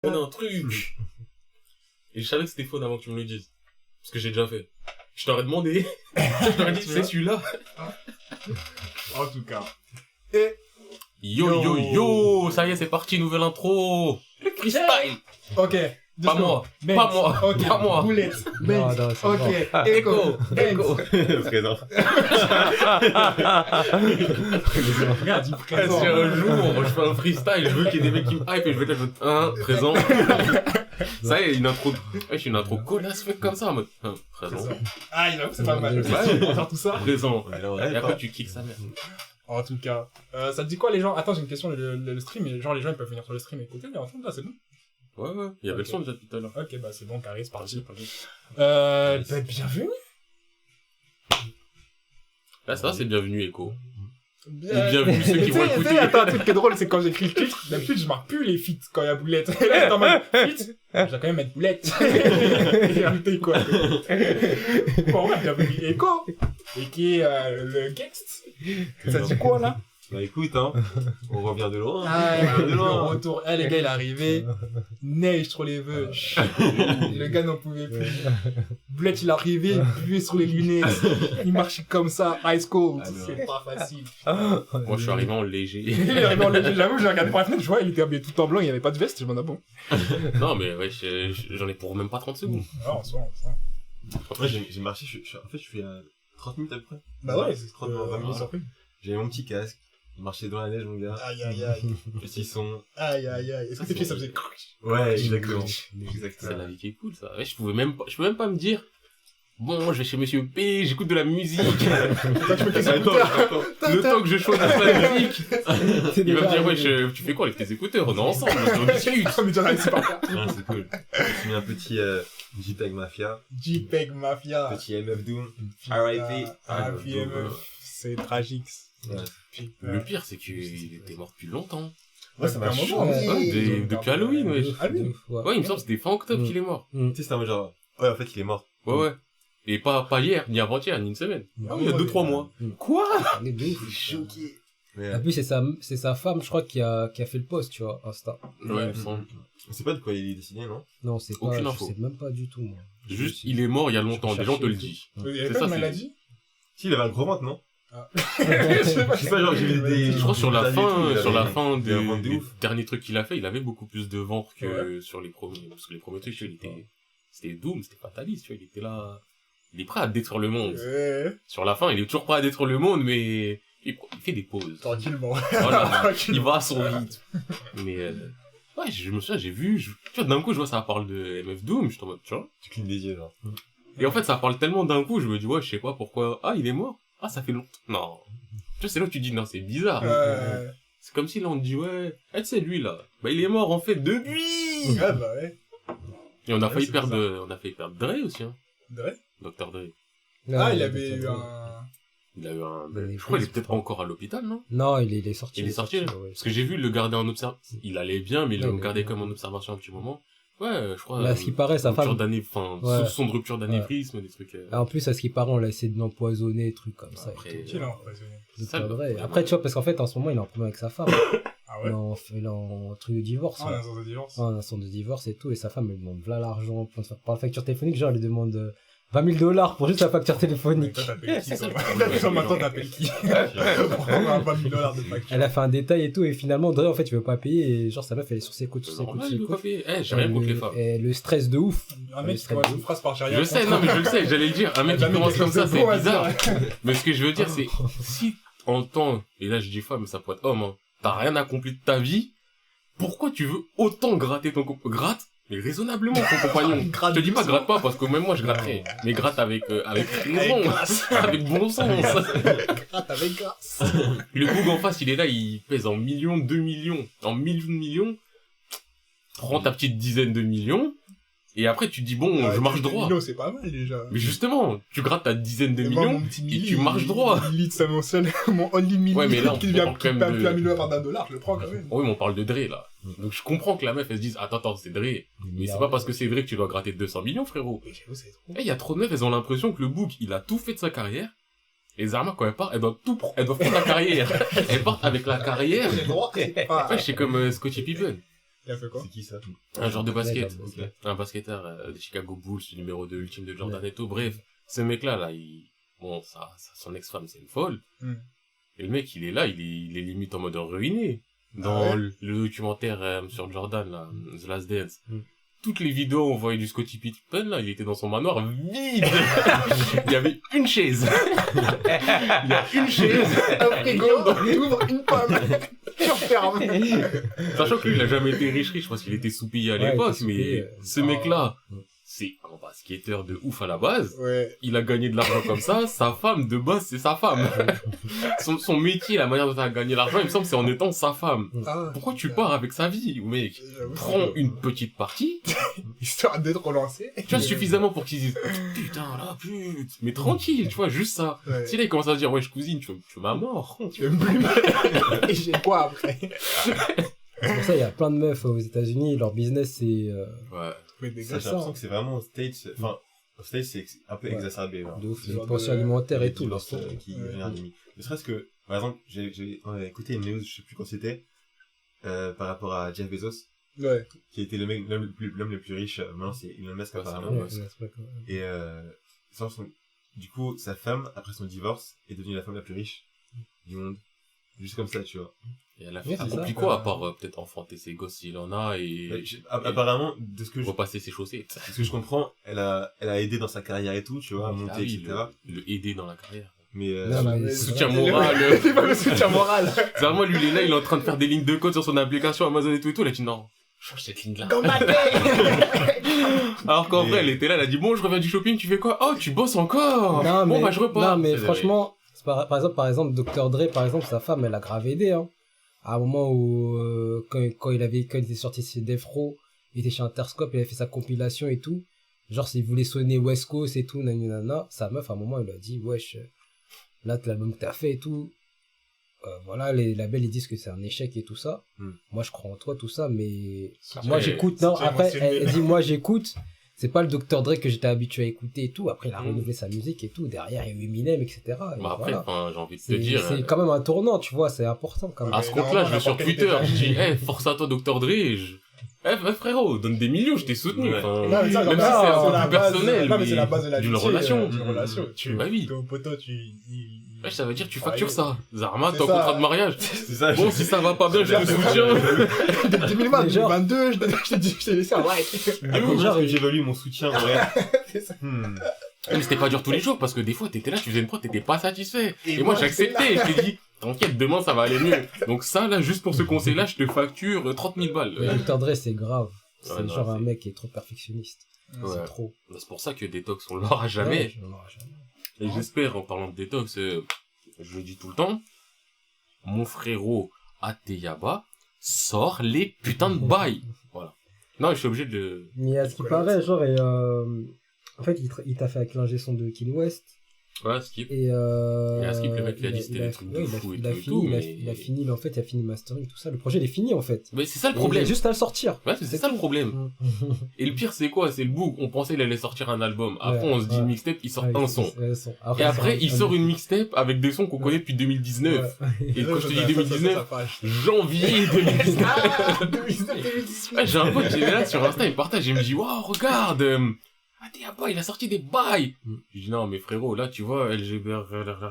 On a un truc. Et je savais que c'était faux avant que tu me le dises. Parce que j'ai déjà fait. Je t'aurais demandé. Je t'aurais dit, c'est celui-là. En tout cas. Et... Yo, ça y est, c'est parti, nouvelle intro. Freestyle. Ok. Pas moi. Benz. Pas moi. Ok. Pas moi. Boulette. Non, Benz. non, c'est Ok. bon. Echo. Echo. Présent. Regarde, il Si présente. un jour, je fais un freestyle, je veux qu'il y ait des mecs qui me hype et je vais te mettre un présent. Ça y est, une intro. Ouais, j'ai une intro colasse faite comme ça en mode présent. Ah, il avoue, c'est pas mal. Ouais. On va faire tout ça. Présent. Alors, Et après, tu kicks sa mère. En tout cas. Ça te dit quoi, les gens? Attends, j'ai une question. Le stream, genre, les gens, ils peuvent venir sur le stream et écouter, mais entendre là, c'est bon? Ouais. Il y avait le son déjà tout à l'heure. Ok, bah, c'est bon, carré, c'est parti. Bienvenue. Là, ça, c'est bienvenue, Echo. Bienvenue ceux qui vont Tu sais, écouter. attends, un truc qui est drôle, c'est quand j'écris le titre, d'habitude, je marque plus les feats quand il y a boulette. Et là, j'étais en mode, feat, je dois quand même mettre boulette. Et invité quoi. Bon, ouais, bienvenue Echo. Et qui est le guest. Ça dit quoi, là? Bah écoute, hein, on revient de loin. Ah, On revient de le loin. retour. Eh, les gars, il est arrivé. Neige sur les vœux. Le gars n'en pouvait plus. Boulette, il est arrivé, bué sur les lunettes. Il marchait comme ça, ice cold. Ah, non. C'est pas facile. Moi, je suis arrivé en léger. Il est arrivé en léger, j'avoue, j'ai regardé par la fenêtre, je vois, il était habillé tout en blanc, il n'y avait pas de veste, je m'en ai bon. Non, mais ouais, j'en ai pour même pas 30 secondes. Ah, en soi. Après, j'ai marché, en fait, je fais 30 minutes à peu près. Bah ouais, c'est 30 20 minutes. surpris. J'avais mon petit casque. Je marchais dans la neige, mon gars. Aïe, aïe, aïe. Petit son. Aïe, aïe, aïe. Est-ce que tes pieds, ça faisait Ouais, exactement. C'est Exactement. la vie qui est cool, ça. Ouais, je peux même pas me dire, bon, je vais chez Monsieur P, j'écoute de la musique. Le temps que je choisisse la musique, il va me dire, ouais, tu fais quoi avec tes écouteurs? On est ensemble, on discute. Ah, mais déjà, c'est pas grave. Ah, c'est cool. J'ai mis un petit JPEG Mafia. JPEG Mafia. Petit MF Doom. R.I.P. RIP. C'est tragique. Ouais. Le pire, c'est qu'il était mort depuis longtemps. Ouais, ça m'a un chaud. moment, Ouais, depuis Halloween, wesh. Halloween. Ouais, il me semble que c'était fin octobre qu'il est mort. Tu sais, c'était un mode genre, ouais, en fait, il est mort. Ouais. Et pas hier, ni avant-hier, ni une semaine. Ah oui, il y a 2-3 mois. Quoi? Mais de ouf. Choqué. Mais, En plus, c'est sa femme, je crois, qui a fait le post, tu vois, Insta. Ouais, il me semble. on sait pas de quoi il est décidé, non? Non, c'est pas, Aucune je info. sais même pas du tout, moi. Juste, il est mort il y a longtemps, des gens te le disent. Il y avait C'est pas ça, de c'est- maladie? Si, il avait un gros ventre, non? Je sais pas, Je sais pas, genre, j'ai vu des... Je crois sur la fin il avait un ventre de des ouf. derniers trucs qu'il a fait, il avait beaucoup plus de ventre que sur les premiers. Parce que les premiers trucs, tu vois, c'était Doom, c'était fataliste, tu vois, il était là, il est prêt à détruire le monde. Sur la fin, il est toujours prêt à détruire le monde, mais il fait des pauses. Tranquillement. Voilà, il va à son rythme. Mais, ouais, je me souviens, j'ai vu, tu vois, d'un coup, je vois ça parle de MF Doom, je suis en mode, tu vois. Tu clignes des yeux, genre. Et en fait, ça parle tellement d'un coup, je me dis, ouais, je sais pas pourquoi, ah, il est mort? Ah, ça fait longtemps. Non. Tu vois, c'est là où tu dis, non, c'est bizarre. C'est comme si là, on te dit, ouais, tu sais, lui, là, bah, il est mort, en fait, depuis! Ah bah ouais. Et on a Ouais, failli c'est perdre, bizarre. on a failli perdre Dre aussi, hein. Dre? Dr. Dre. Ah, il avait eu un... Il a eu un, Mais je crois qu'il est je peut-être crois. encore à l'hôpital, non? Non, il est sorti. Il est sorti, là. ouais. Parce que j'ai vu le garder en observation. Il allait bien, mais ils Ouais, l'ont il gardé allait comme en observation un petit moment. Ouais, je crois. Là, à ce qui paraît, sa rupture femme. Ouais. soupçon de rupture d'anévrisme, des trucs. En plus, à ce qui paraît, on l'a essayé de l'empoisonner, des trucs comme ça. Après, Qui l'a empoisonné? C'est ça, pas le vrai. problème. Après, tu vois, parce qu'en fait, en ce moment, il est en problème avec sa femme. Ah ouais? Il est en truc de divorce. Ah, ouais. un sens de divorce. Ouais, un son de divorce et tout, et sa femme, elle demande voilà l'argent pour se faire par la facture téléphonique, genre, elle lui demande 20 000 $ pour juste la facture Mais téléphonique. toi, t'appelles qui, C'est ça, toi? le problème. Toi, maintenant, t'appelles qui? Pour avoir un 20 000 $ de facture. Elle a fait un détail et tout, et finalement, Dre, en fait, il veut pas payer, et genre, sa meuf, elle est sur ses coudes, sur ses coudes, normal, sur il ses veut pas coudes. payer. Eh, j'ai rien contre les femmes. Et le stress de ouf. Un mec qui commence une phrase par Sharia. Je sais, non, mais je le sais, j'allais le dire. Un mec qui Jamais commence quelque comme chose ça, de c'est beau à bizarre. dire. Mais ce que je veux dire, c'est, si, en temps, et là, je dis femme, mais ça peut être homme, hein, t'as rien accompli de ta vie, pourquoi tu veux autant gratter ton compagnon? Gratte, mais raisonnablement ton compagnon. Je te dis pas gratte pas, parce que même moi, je gratterais. Mais gratte avec raison. Avec bon sens. Gratte avec grâce. Le boug en face, il est là, il pèse en millions, 2 millions, en millions de millions. Prends ta petite dizaine de millions. Et après, tu dis, bon, je marche droit. Millions, c'est pas mal, déjà. Mais justement, tu grattes ta dizaine de Et moi, millions mon petit et milli, tu marches droit. Milli, c'est mon seul, mon only milli. Ouais, mais là, on qui devient parle quand même plus de- un million par $1, je le prends quand même. Oui, mais on parle de Dre, là. Donc je comprends que la meuf, elle se dise, attends, c'est Dre. Mais c'est pas parce que c'est Dre que tu dois gratter 200 millions, frérot. Mais j'avoue, c'est trop. Eh, il y a trop de meufs, elles ont l'impression que le boug, il a tout fait de sa carrière. Et Zarma, quand elle part, elle doit prendre la carrière. Elle part avec la carrière. J'ai droit, c'est pas. Ouais, c'est comme Scottie Pippen. Il a fait quoi? C'est qui ça? Un genre de basket. Ok. Un basketteur des Chicago Bulls, numéro 2 ultime de Jordan et tout. Bref, ce mec-là, bon, son ex-femme, c'est une folle. Et le mec, il est là, il est limite en mode ruiné. Dans le documentaire sur Jordan, là, The Last Dance. Toutes les vidéos, on voyait du Scottie Pippen, là, il était dans son manoir vide. Il y avait une chaise. Il y a une chaise. Un frigo, t'ouvres une pomme. Tu refermes. Sachant que lui, il a jamais été riche, parce qu'il était sous-payé à Ouais, l'époque, il était sous-payé, mais ce mec-là, c'est un basketteur de ouf à la base. Ouais. Il a gagné de l'argent comme ça. Sa femme, de base, c'est sa femme. Son métier, la manière dont il a gagné l'argent, il me semble, c'est en étant sa femme. Ah, Pourquoi tu pars avec sa vie, mec? j'avoue, Prends une petite partie. histoire d'être relancé. Tu vois, suffisamment pour qu'ils disent, putain, là, putain. Mais tranquille, tu vois, juste ça. Ouais. Si là, il commence à se dire, ouais, je cousine, tu veux ma mort. Tu veux plus et j'ai quoi après? C'est pour ça, il y a plein de meufs aux États-Unis, leur business, c'est Ouais. Ouais, des Ça, gars, j'ai l'impression que c'est vraiment aux States, enfin, aux States, c'est un peu Ouais. exacerbé, genre. de ouf, Ce les genre pensions de- alimentaires et Les tout. divorces, laisse tomber. qui Ouais. génèrent des Ne serait-ce que, par exemple, on a écouté une news, je sais plus quand c'était, par rapport à Jeff Bezos, Ouais. qui était l'homme le plus riche, maintenant c'est Elon Musk Ouais, apparemment. Ouais, Musk. ouais, c'est pas comme- Et du coup, sa femme, après son divorce, est devenue la femme la plus riche du monde. Juste comme ça, tu vois. Et elle a Ouais, c'est accompli ça. quoi, à part peut-être enfanter ses gosses s'il en a et Apparemment, de ce que repasser ses chaussettes. je comprends, elle a aidé dans sa carrière et tout, tu vois, à Ah monter, oui, etc. le aider dans la carrière. Mais, Non, mais mais c'est Soutien vrai. moral. C'est pas le soutien moral. C'est vraiment, lui, il est là, il est en train de faire des lignes de code sur son application Amazon et tout. Il a dit non, change cette ligne-là. Alors qu'en Mais- vrai, elle était là, elle a dit bon, je reviens du shopping, tu fais quoi? Oh, tu bosses encore? Non, Bon, mais, bah, je repars. non, mais C'est franchement, c'est par exemple, Dr. Dre, par exemple, sa femme, elle a grave aidé, hein. À un moment où, quand il était sorti chez Death Row, il était chez Interscope, il avait fait sa compilation et tout. Genre, s'il voulait sonner West Coast et tout, nanana, sa meuf, à un moment, elle lui a dit, wesh, là, l'album que t'as fait et tout, voilà, les labels, ils disent que c'est un échec et tout ça. Moi, je crois en toi, tout ça, mais moi, Ouais, j'écoute, non, c'est après, émotionnel. elle dit, moi, j'écoute. C'est pas le Dr. Dre que j'étais habitué à écouter et tout. Après, il a renouvelé sa musique et tout. Derrière, il y a eu Eminem, etc. Et Bah après, voilà. enfin, j'ai envie de te C'est dire. c'est quand même un tournant, tu vois. C'est important quand même. À ce Mais compte-là, je vais normalement, sur n'importe quel Twitter, détail. je dis, force à toi, Dr. Dre, frérot, donne des millions, je t'ai soutenu. Ouais. Enfin, Non, mais ça, même non, si c'est un peu la plus base- personnel, non, mais c'est la base de la d'une l'amitié, relation. d'une relation. Bah oui. Ton poteau, Ouais, ça veut dire, tu Ouais, factures ça. Zarma, c'est ton ça. contrat de mariage. c'est ça. Bon, si ça va pas bien, je te soutiens. De 2020, Mais genre- 2022, je t'ai laissé un like. À combien est-ce que j'évalue mon soutien, en vrai? C'est ça. Mais c'était pas dur tous les jours, parce que des fois, t'étais là, tu faisais une prod, t'étais pas satisfait. Et Et moi, moi, j'acceptais, je t'ai dit, t'inquiète, demain, ça va aller mieux. Donc ça, là, juste pour ce conseil-là, je te facture 30 000 balles. Mais Dr. Dre, c'est grave. C'est Ouais, non, genre un c'est- mec qui est trop perfectionniste. Ouais. C'est trop. C'est pour ça que Détox, on l'aura jamais. Ouais, je l'aurai jamais. Et j'espère, en parlant de Détox, je le dis tout le temps, mon frérot Ateyaba sort les putains de bails. Voilà. Non, je suis obligé de... Mais à ce qui paraît, genre, en fait, il t'a fait avec l'ingé son de Kanye West. Voilà, skip. Et Et à Skip, le mec, il a dit c'était des trucs de fou et il a tout et fini, tout, il a- mais- il a fini, en fait, il a fini mastering, tout ça. Le projet, il est fini, en fait. Mais c'est ça le Et il problème. a juste à le sortir. Ouais, c'est ça le problème. Et le pire, c'est quoi? C'est le bout. On pensait qu'il allait sortir un album. Après, Ouais, on se dit ouais. mixtape, il sort Ouais, un c'est- son. c'est un son. Et après, il sort une mixtape avec des sons qu'on connaît depuis 2019. Et quand je te dis 2019, janvier 2019. Ah, 2018. Ouais, j'ai un pote qui est là sur Insta, il me partage, il me dit, waouh, regarde, Ateyaba, il a sorti des bails. Je dis, non, mais frérot, là, tu vois, LGBR,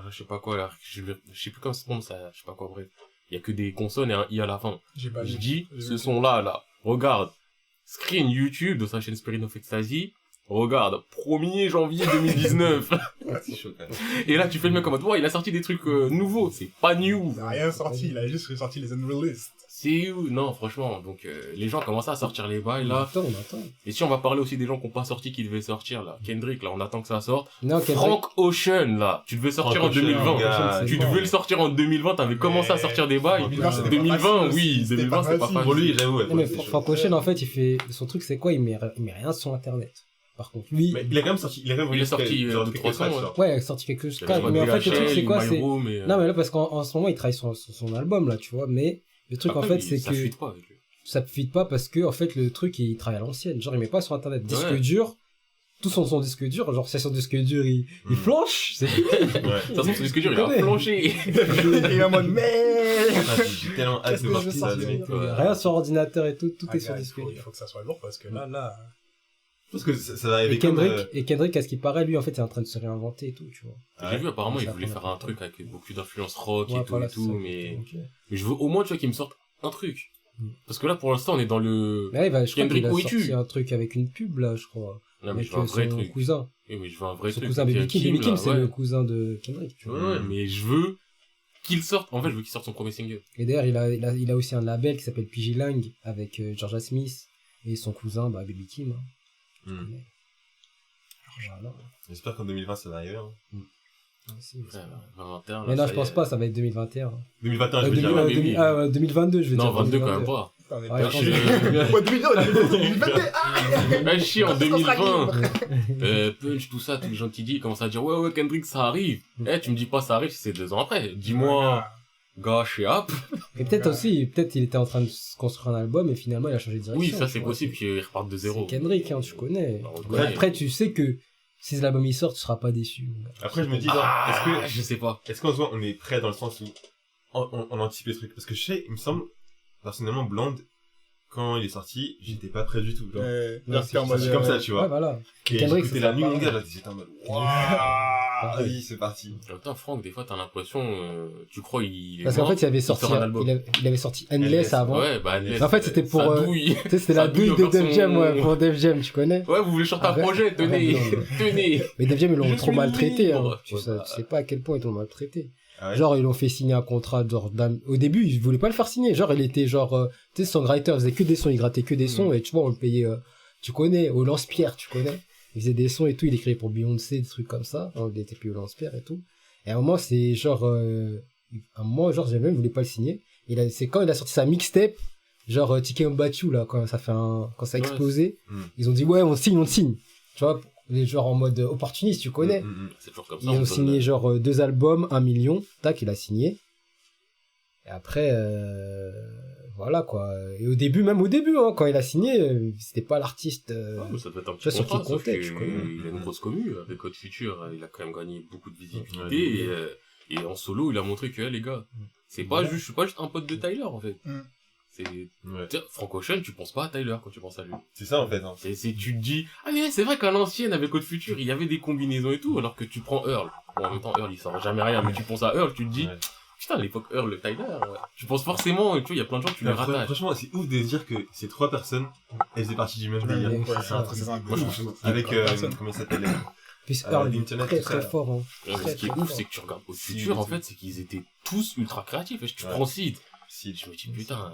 je sais pas quoi, là, je sais plus comment ça se prononce, ça, je sais pas quoi, bref. Il y a que des consonnes et un i à la fin. J'ai pas Je vu. dis, J'ai ce vu. son-là, regarde, screen YouTube de sa chaîne Spirit of Ecstasy, regarde, 1er janvier 2019. C'est chaud, quand même. Et là, tu fais le mec en mode, ouais, il a sorti des trucs nouveaux, c'est pas new. Il n'a rien sorti, il a juste ressorti les unreleased. C'est où? Non, franchement, donc les gens commencent à sortir les bails, là. On attend. Et si on va parler aussi des gens qui n'ont pas sorti, qui devaient sortir, là. Kendrick, là, on attend que ça sorte. Non, Frank Ocean, là, tu devais sortir Frank en Ocean, 2020. gars, Tu c'est devais mort. le sortir en 2020, t'avais commencé à sortir des bails. 2020, c'était pas 2020, facile oui, aussi, c'était 2020, pas c'est pas facile. facile. Pour lui, j'avoue, ouais, Non, mais c'est chaud. Frank Ocean, en fait, son truc, c'est quoi? Il met rien sur Internet. Par contre, lui, Mais il a quand même sorti, il a quand même Il est sorti, genre deux, quelques trois tracks, sons, genre. ouais, il a sorti quelque chose. Il y avait Mais en fait, le truc, BHL, c'est quoi? My C'est, Room, et, non, mais là, parce qu'en ce moment, il travaille sur son album, là, tu vois, mais le truc, en après, fait, c'est ça que fuite pas avec lui. ça ne fit pas parce que, en fait, le truc, il travaille à l'ancienne. Genre, il met pas sur Internet. Disque Ouais. dur, tout son disque dur, genre, si son disque dur, il flanche, c'est fini. Ouais. De toute façon, c'est ce que je veux dire, il a connais. flanché. Il est en mode, mais. Putain, j'ai tellement hâte Qu'est-ce de que voir je qui vais ça va sortir donner. Ouais. Rien sur ordinateur et tout est sur Ah, disque il dur. faut que ça soit lourd parce que là. Parce que ça va Et arriver comme... Kendrick, à ce qui paraît, lui, en fait, il est en train de se réinventer et tout, tu vois. J'ai vu, apparemment, Ouais, il ça voulait prend faire un la truc avec beaucoup d'influence rock Ouais, et tout voilà, et c'est tout, ça. mais Ok. je veux au moins, tu vois, qu'il me sorte un truc. Mm. Parce que là, pour l'instant, on est dans le... Mais là, je crois Kendrick, qu'il a où sorti es-tu un truc avec une pub, là, je crois. Non, mais Avec je veux un vrai son truc. cousin. Oui, mais je veux un vrai Son truc. cousin avec Baby Kim. Baby là, Kim, c'est ouais. le cousin de Kendrick, tu vois. Ouais, mais je veux qu'il sorte. En fait, je veux qu'il sorte son premier single. Et d'ailleurs, il a aussi un label qui s'appelle PG Lang avec Georgia Smith et son cousin, Baby Kim. Hein. Hmm. Voilà. J'espère qu'en 2020, ça va arriver. Hein. Aussi, Ouais, j'espère. 21, Mais là, non, ça je y pense est. pas, ça va être 2021. 2021, je veux 2000, dire. ouais, mais oui. 2022, je veux Non, dire. 22 quand même 2022. pas. On est Ouais, pas je chier. pense Pas 2022, Ah, chier, en Quand est-ce qu'on sera 2020. Punch, tout ça, tous les gens qui disent, commencent à dire, ouais, Kendrick, ça arrive. Tu me dis pas ça arrive si c'est 2 ans après. Dis-moi, gars, chez App. Et peut-être aussi, peut-être il était en train de se construire un album et finalement il a changé de direction. Oui, ça tu c'est vois. possible qu'ils repartent de zéro. C'est Kendrick, hein, tu connais. On le Mais connaît. après, tu sais que si l'album il sort, tu seras pas déçu. mon gars. Après, je me dis, genre, Ah, je sais pas. est-ce qu'en soi, on est prêt dans le sens où on anticipe les trucs? Parce que je sais, il me semble, personnellement, Blonde, quand il est sorti, j'étais pas prêt du tout. Genre. Non, J'étais en c'est mode. C'est comme ça, tu Ouais, vois. voilà. Et Kendrick, j'écoutais c'est la ça, nuit, mon pareil. gars, là, j'étais en mode, waouh, Pareil. oui, c'est parti. Attends, Franck, des fois t'as l'impression, tu crois il est Parce qu'en mort, fait, il avait sorti, sort un album. il avait sorti Endless avant. Ouais, bah, En fait, c'était pour, ça douille. Tu sais, c'était Ça la douille de douille Def Jam, version- ouais, pour Def Jam, tu connais. Ouais, vous voulez sortir un Arrête. projet, tenez, Arrête, non, tenez. Mais Def Jam, ils Je l'ont trop suis maltraité, hein. libre. Tu sais pas à quel point ils l'ont maltraité. Ah ouais? Genre, ils l'ont fait signer un contrat, genre, au début, ils voulaient pas le faire signer. Genre, il était genre, tu sais, songwriter, il faisait que des sons, il grattait que des sons, et tu vois, on le payait, tu connais, au lance-pierre, tu connais. Il faisait des sons et tout, il écrivait pour Beyoncé, des trucs comme ça. On était payé au lance-pierre et tout. Et à un moment, c'est genre, j'ai même voulu pas le signer. C'est quand il a sorti sa mixtape, genre, Tiki Mbatu, là, quand ça a Ouais. explosé. Mm. Ils ont dit, ouais, on signe. Tu vois, les genre en mode opportuniste, tu connais. C'est toujours comme ça. Ils on ont donne- signé genre 2 albums, 1 million, tac, il a signé. Et après, voilà quoi. Et même au début, hein, quand il a signé, c'était pas l'artiste. Ouais, mais ça doit être un tu vois, petit sur qui contrat, sauf comptait, tu connais. qu'il a une grosse commu avec Code Future, il a quand même gagné beaucoup de visibilité, Ouais. et en solo, il a montré que, les gars, c'est pas juste, je suis pas juste un pote de Tyler, en fait. Mm. C'est, Ouais. tiens, Frank Ocean, tu penses pas à Tyler quand tu penses à lui. C'est ça, en fait. Hein. Tu te dis, ah mais c'est vrai qu'à l'ancienne, avec Code Future, il y avait des combinaisons et tout, alors que tu prends Earl. Bon, en même temps, Earl, il sort jamais rien, mais tu penses à Earl, tu te dis, Ouais. putain, à l'époque Earl, le Tyler, tu penses forcément, tu vois, il y a plein de gens, tu les rattaches. Franchement, c'est ouf de se dire que ces 3 personnes, elles faisaient partie du même délire. Ouais, C'est un ouais, truc c'est ça. moi, je trouve avec, Personne. comment il s'appelle Puis Earl, Internet, très tout ça, très là. fort. Hein. Ce qui est ouf, c'est que tu regardes Code Si, Future, en tout. fait, c'est qu'ils étaient tous ultra créatifs, et tu Ouais. prends Sid. Si, Je me dis, putain,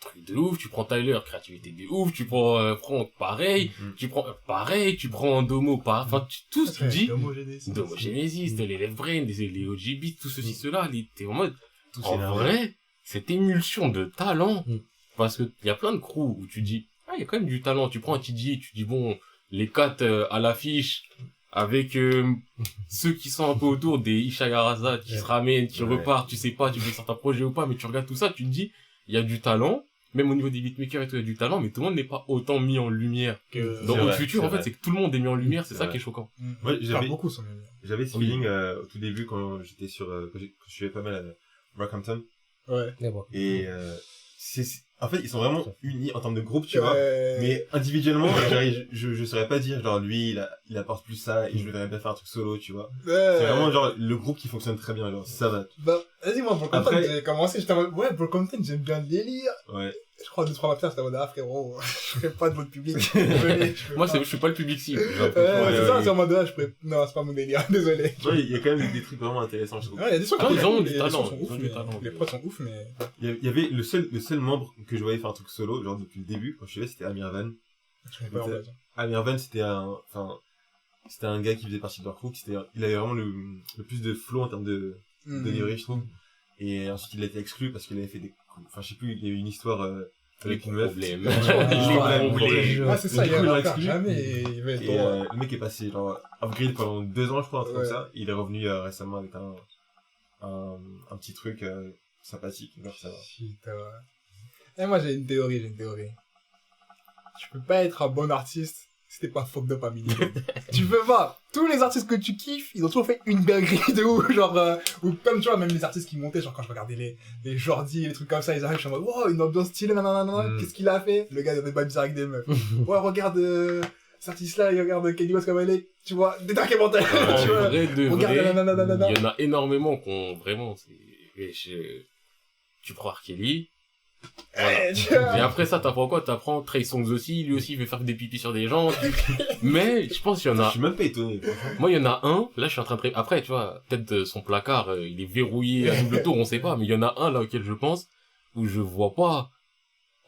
truc de ouf, tu prends Tyler, créativité de ouf, tu prends Franck, pareil, Mhm. tu prends pareil, tu prends Domo, pareil, enfin, tous, tu dis, Domo Domo Genesis, les Left Brain, les OG Beats, tout ceci, cela, t'es en mode, tout en s'énerve. vrai, cette émulsion de talent, Mhm. parce que y a plein de crews où tu dis, ah, il y a quand même du talent, tu prends un TJ, tu dis, bon, les 4 à l'affiche, avec ceux qui sont un peu autour des Isha Yaraza qui se ramènent, qui Ouais. repartent, tu sais pas, tu fais certains projets ou pas, mais tu regardes tout ça, tu te dis, il y a du talent, même au niveau des beatmakers et tout, il y a du talent, mais tout le monde n'est pas autant mis en lumière. Dans C'est le vrai, futur, c'est en fait, vrai. c'est que tout le monde est mis en lumière, c'est C'est ça vrai. qui est choquant. Ouais, j'avais- beaucoup, son avis. J'avais ce Oui. feeling au tout début quand j'étais sur, quand je suivais pas mal Rockhampton. Ouais. Mais bon. Et en fait, ils sont vraiment unis en termes de groupe, tu vois. Mais individuellement, je saurais pas dire, genre lui, il apporte plus ça et je le verrais bien faire un truc solo, tu vois. C'est vraiment genre le groupe qui fonctionne très bien, genre ça va. Bah, vas-y, moi, Brockhampton, Après- j'ai commencé, j'étais en mode, ouais, Brockhampton, j'aime bien le délire. Ouais. Je crois 2-3 mois plus tard, j'étais en mode, ah, frérot, je ferai pas de votre public. Désolé, je peux Moi, pas. je suis pas le public cible. Ouais, Ouais, c'est ça, ouais. c'est en mode, ah, non, c'est pas mon délire, désolé. Ouais, il y a quand même des trucs vraiment intéressants, je trouve. Ouais, il y a des sons Ah, qui ils sont ont ouf, du les talent, sons sont ils ouf, ont du mais- talent. les prods sont ouf, mais. Il y avait le seul membre que je voyais faire un truc solo, genre depuis le début, quand je suivais, c'était Amir Van. Je connais pas, en fait. Amir Van, c'était un gars qui faisait partie de leur crew, il avait vraiment le plus de flow en termes de delivery, je trouve. Et ensuite, il a été exclu parce qu'il avait fait je sais plus, il y a eu une histoire, avec une meuf. problèmes. Ouais, Les problèmes. problèmes. Ah, c'est ça, Du il coup, y ils l'ont a encore exclu. jamais, il va être Et droit. le mec est passé genre upgrade pendant 2 ans, je crois, un truc Ouais. comme ça. Il est revenu récemment avec un petit truc sympathique. Genre, ça va. Putain. Et moi, j'ai une théorie. Tu peux pas être un bon artiste si c'était pas fucked up à minimum. Tu peux pas. Tous les artistes que tu kiffes, ils ont toujours fait une dinguerie de ouf, genre, ou comme tu vois, même les artistes qui montaient, genre quand je regardais les Jordi et les trucs comme ça, ils arrivent, je suis en mode, wow, une ambiance stylée, nanana, qu'est-ce qu'il a fait? Le gars, il avait pas bizarre avec des meufs. Ouais, regarde, cet artiste-là, il regarde Kelly West comme elle est, tu vois, des dark commentaires, tu vois. Vrai de Regarde, vrai, nanana. il y en a énormément qu'on, vraiment, tu prends R. Kelly. Voilà. Et après ça, t'apprends quoi? T'apprends Trey Songz aussi, lui aussi il veut faire des pipis sur des gens. Mais, je pense qu'il y en Je a, suis même pas étonné. moi il y en a un, là je suis en train de, après tu vois, peut-être son placard, il est verrouillé à double tour, on sait pas, mais il y en a un là auquel je pense, où je vois pas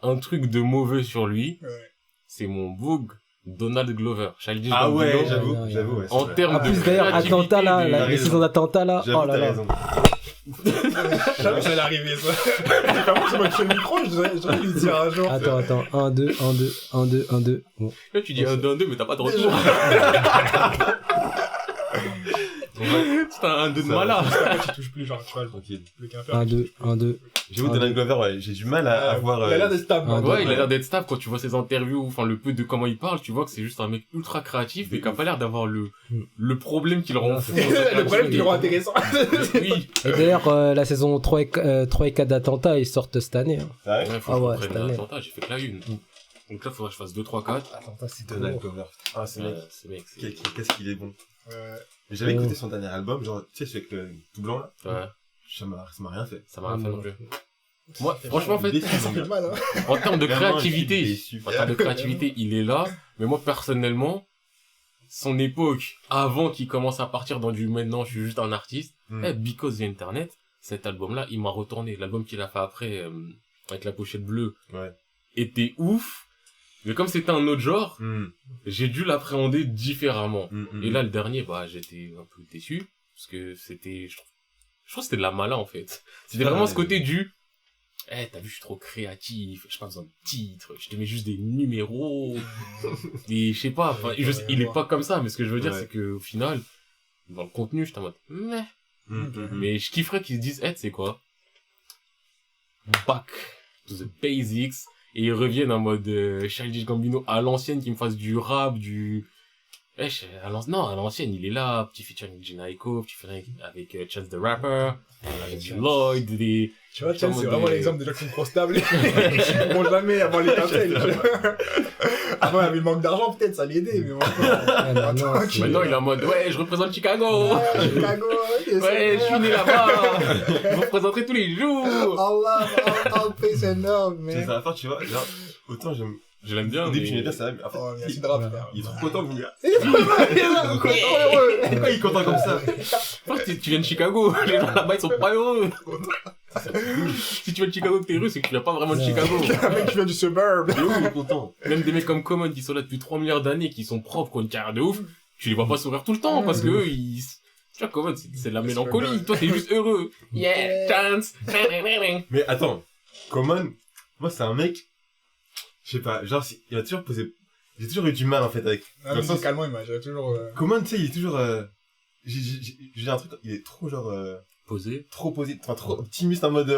un truc de mauvais sur lui. Ouais. C'est mon boug, Donald Glover. Childish Ah Gambino. ouais, ouais, j'avoue, ouais. En termes En de plus, d'ailleurs, créativité, Atlanta, là, de- les saisons d'Atlanta, là, J'avoue, oh là t'as là. raison. Je savais que ça allait arriver, ça. C'est pas moi qui m'a touché le micro, j'aurais dû lui dire un jour. Attends, 1, 2, 1, 2, 1, 2, 1, 2. Bon. Là, tu dis un 2, mais t'as pas de retour. C'est un 2 de Ça va. malade. Après, tu touches plus, genre, tu vois, Tranquille. le Quimper. 1, 2, 1, 2. J'avoue, Donald Glover, ouais, j'ai du mal à voir. Il a l'air d'être stable, Ah, hein. Ouais, il a l'air d'être stable quand tu vois ses interviews, enfin, le peu de comment il parle, tu vois que c'est juste un mec ultra créatif, mais qui a pas l'air d'avoir le problème qui le rend fou. Le problème qui le rend intéressant. Oui. Et d'ailleurs, la saison 3 et 4 d'Atlanta, ils sortent cette année. Hein. Ah ouais? Ouais, faut Ah que je ouais, reprenne cette année. Atlanta, j'ai fait que la une. Donc là, faudrait que je fasse 2, 3, 4. Atlanta, c'est Donald Glover. Ah, ce mec. Ce mec, c'est... Qu'est-ce qu'il est bon. Ouais. J'avais écouté son dernier album, genre, tu sais, celui avec le tout blanc, là. Ouais, Ça m'a rien fait. ça m'a rien fait non plus. Moi, franchement, en fait, Déçu, Ça mon fait gars. mal, hein. en termes de Vraiment, créativité, je suis déçu. en termes de créativité, il est là, mais moi, personnellement, son époque, avant qu'il commence à partir dans du maintenant, je suis juste un artiste, Because the Internet, cet album-là, il m'a retourné. L'album qu'il a fait après, avec la pochette bleue, Ouais. était ouf, mais comme c'était un autre genre, j'ai dû l'appréhender différemment. Et là, le dernier, bah, j'étais un peu déçu, parce que c'était, je crois que c'était de la mala, en fait. C'était vraiment ce côté du, t'as vu, je suis trop créatif, j'ai pas besoin de titres, je te mets juste des numéros, et je sais pas, enfin, il est pas comme ça, mais ce que je veux dire, Ouais. c'est que, au final, dans le contenu, j'étais en mode, meh. Mais je kifferais qu'ils se disent, c'est quoi? Back to the basics, et ils reviennent en mode, Childish Gambino à l'ancienne, qui me fasse du rap, du, à l'ancienne, il est là, petit featuring avec Jhené Aiko, petit featuring avec Chance the Rapper, avec du Lloyd, des... Tu vois, tiens, c'est Comment vraiment des- l'exemple des gens qui sont trop stables. Ils pourront jamais avoir l'étincelle. Avant, il y avait le manque d'argent, peut-être, ça l'aidait, mais Ah, non, non, c'est- Maintenant, il est en mode, ouais, je représente Chicago! Chicago, Ouais, je suis né là-bas! Je vous représenterai tous les jours! Allah, all peace and love, C'est man. ça, à part, tu vois, genre, autant j'aime. Je l'aime bien, Au début, mais... j'aimais bien ça, mais en fait, Oh, mais il y a de rap, frère. il est trop content, mon gars. Il est heureux. Pourquoi il est content comme ça? Pourquoi tu viens de Chicago? Les gens là-bas, ils sont pas heureux! Si tu viens de Chicago que t'es heureux, c'est que tu viens pas vraiment de Ouais. Chicago. Un mec qui vient du suburb. Et où il est content? Même des mecs comme Common qui sont là depuis 3 milliards d'années, qui sont propres, qui ont une carrière de ouf, tu les vois pas sourire tout le temps, parce que eux, ils... Tu vois, Common, c'est de la mélancolie. Toi, t'es juste heureux. Yeah, chance. Mais attends, Common, moi, c'est un mec, je sais pas, genre, il m'a toujours posé, j'ai toujours eu du mal, en fait, avec, dans le sens, Musicalement, il m'a toujours... Common, tu sais, il est toujours, j'ai un truc, il est trop, genre, Posé. trop posé, enfin, trop optimiste en mode,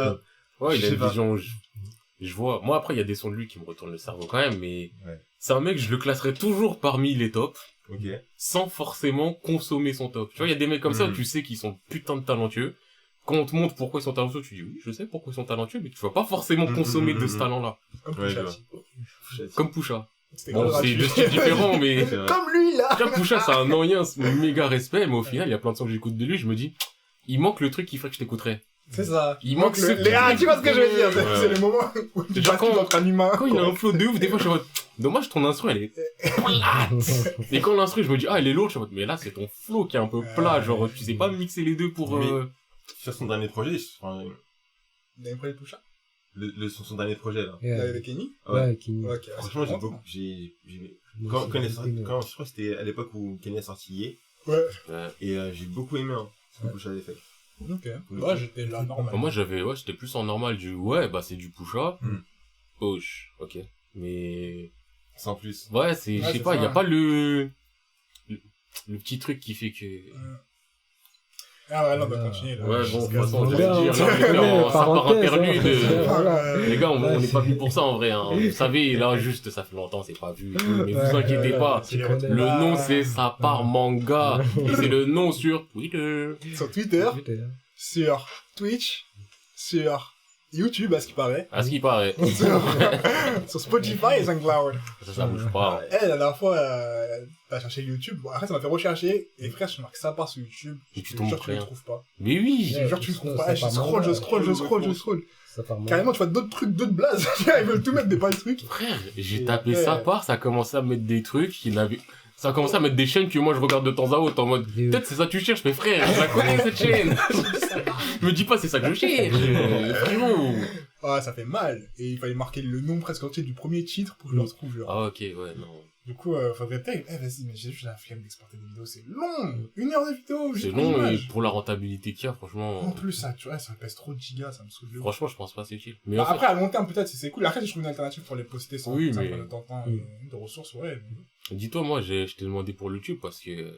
Ouais, il Je a sais une pas. vision, je vois. Moi, après, il y a des sons de lui qui me retournent le cerveau quand même, mais Ouais. c'est un mec, je le classerais toujours parmi les tops, ok. sans forcément consommer son top. Tu vois, il y a des mecs comme ça où tu sais qu'ils sont putain de talentueux. Quand on te montre pourquoi ils sont talentueux, tu dis oui, je sais pourquoi ils sont talentueux, mais tu vas pas forcément consommer de ce talent-là. Comme Ouais, je Pusha vois. T. Comme Pusha. C'était Bon, grave c'est gratuit. deux styles différents, mais... C'est vrai. Comme lui, là. Tu vois, Pusha, c'est un ancien, méga respect, mais au final, il y a plein de sons que j'écoute de lui, je me dis, il manque le truc qui ferait que je t'écouterais. C'est ça. Il manque ce le... Ah, tu vois ce que je veux dire. Ouais. C'est le moment où tu Genre, bascules entre un humain. Quand il a un flow de ouf, des fois, je suis en mode, dommage, ton instru, elle est plate. Et quand l'instru, je me dis, elle est lourde, je suis en mode, mais là, c'est ton flow qui est un peu plat, genre, tu sais pas mixer les deux pour, Mais- Sur son dernier projet, enfin, Vous avez pris le Pusha? son dernier projet, là. Là, Ouais, avec Kenny? ouais, Kenny. Ok. Franchement, j'ai beaucoup, quand il est sorti, quand, je crois que c'était à l'époque où Kenny est sorti hier, Ouais. et j'ai beaucoup aimé, hein, ce que Pusha avait fait. Ok. Ouais, j'étais là, normal. moi, j'étais plus en normal du, ouais, bah, c'est du Pusha. Hmm. Poche, ok. Mais, Sans plus. ouais, c'est, je Ouais, sais c'est pas, ça. y a pas le petit truc qui fait que, Ah ouais, là, on va continuer, là. Ouais, bon, de toute façon, Voilà, j'allais dire, là, on était en ça part parenthèse, interlude. Voilà. Les gars, on n'est pas venus pour ça, en vrai, hein. Vous savez, là, juste, ça fait longtemps, c'est pas vu. Mais vous inquiétez pas. Tu connais. Le nom, c'est Ça part manga. Et c'est le nom sur Twitter. Sur Twitter, sur Twitch, sur YouTube, à ce qui paraît. À ce qui paraît. Sur Spotify et SoundCloud. Ça bouge pas. La dernière fois, t'as cherché YouTube. Bon, après, ça m'a fait rechercher. Et frère, je marque ça part sur YouTube. Et tu Je tombes jure que tu ne rien. le trouves pas. Mais oui. Je jure que tu ne le trouves non, pas. ça Je part scroll, mal, je scroll. Ça part mal. Carrément, tu vois d'autres trucs, d'autres blazes. Ils veulent tout mettre des pas de trucs. Frère, j'ai Et tapé après- ça part, ça a commencé à mettre des trucs qui n'avaient... Ça a commencé à mettre des chaînes que moi je regarde de temps à autre en mode peut-être c'est ça que tu cherches, mais frère, je la connais cette chaîne. Me dis pas c'est ça que je cherche. Frérot. Ah, ça fait mal. Et il fallait marquer le nom presque entier du premier titre pour que je le retrouve. Genre. Ah ok, ouais, non. Du coup, faudrait peut-être. Vas-y, mais j'ai juste la flemme d'exporter des vidéos. C'est long. 1 heure de vidéo. C'est juste long et l'image. pour la rentabilité qu'il y a, franchement... En plus, ça, tu vois, ça pèse trop de gigas, ça me saoule. de ouf. Franchement, je pense pas c'est utile. Mais Bah, en fait, après, à long terme, peut-être, c'est cool. Après, si je trouve une alternative pour les poster sans Oui, ça mais- prenne autant de temps, de ressources, ouais. dis-toi, moi, je t'ai demandé pour YouTube parce que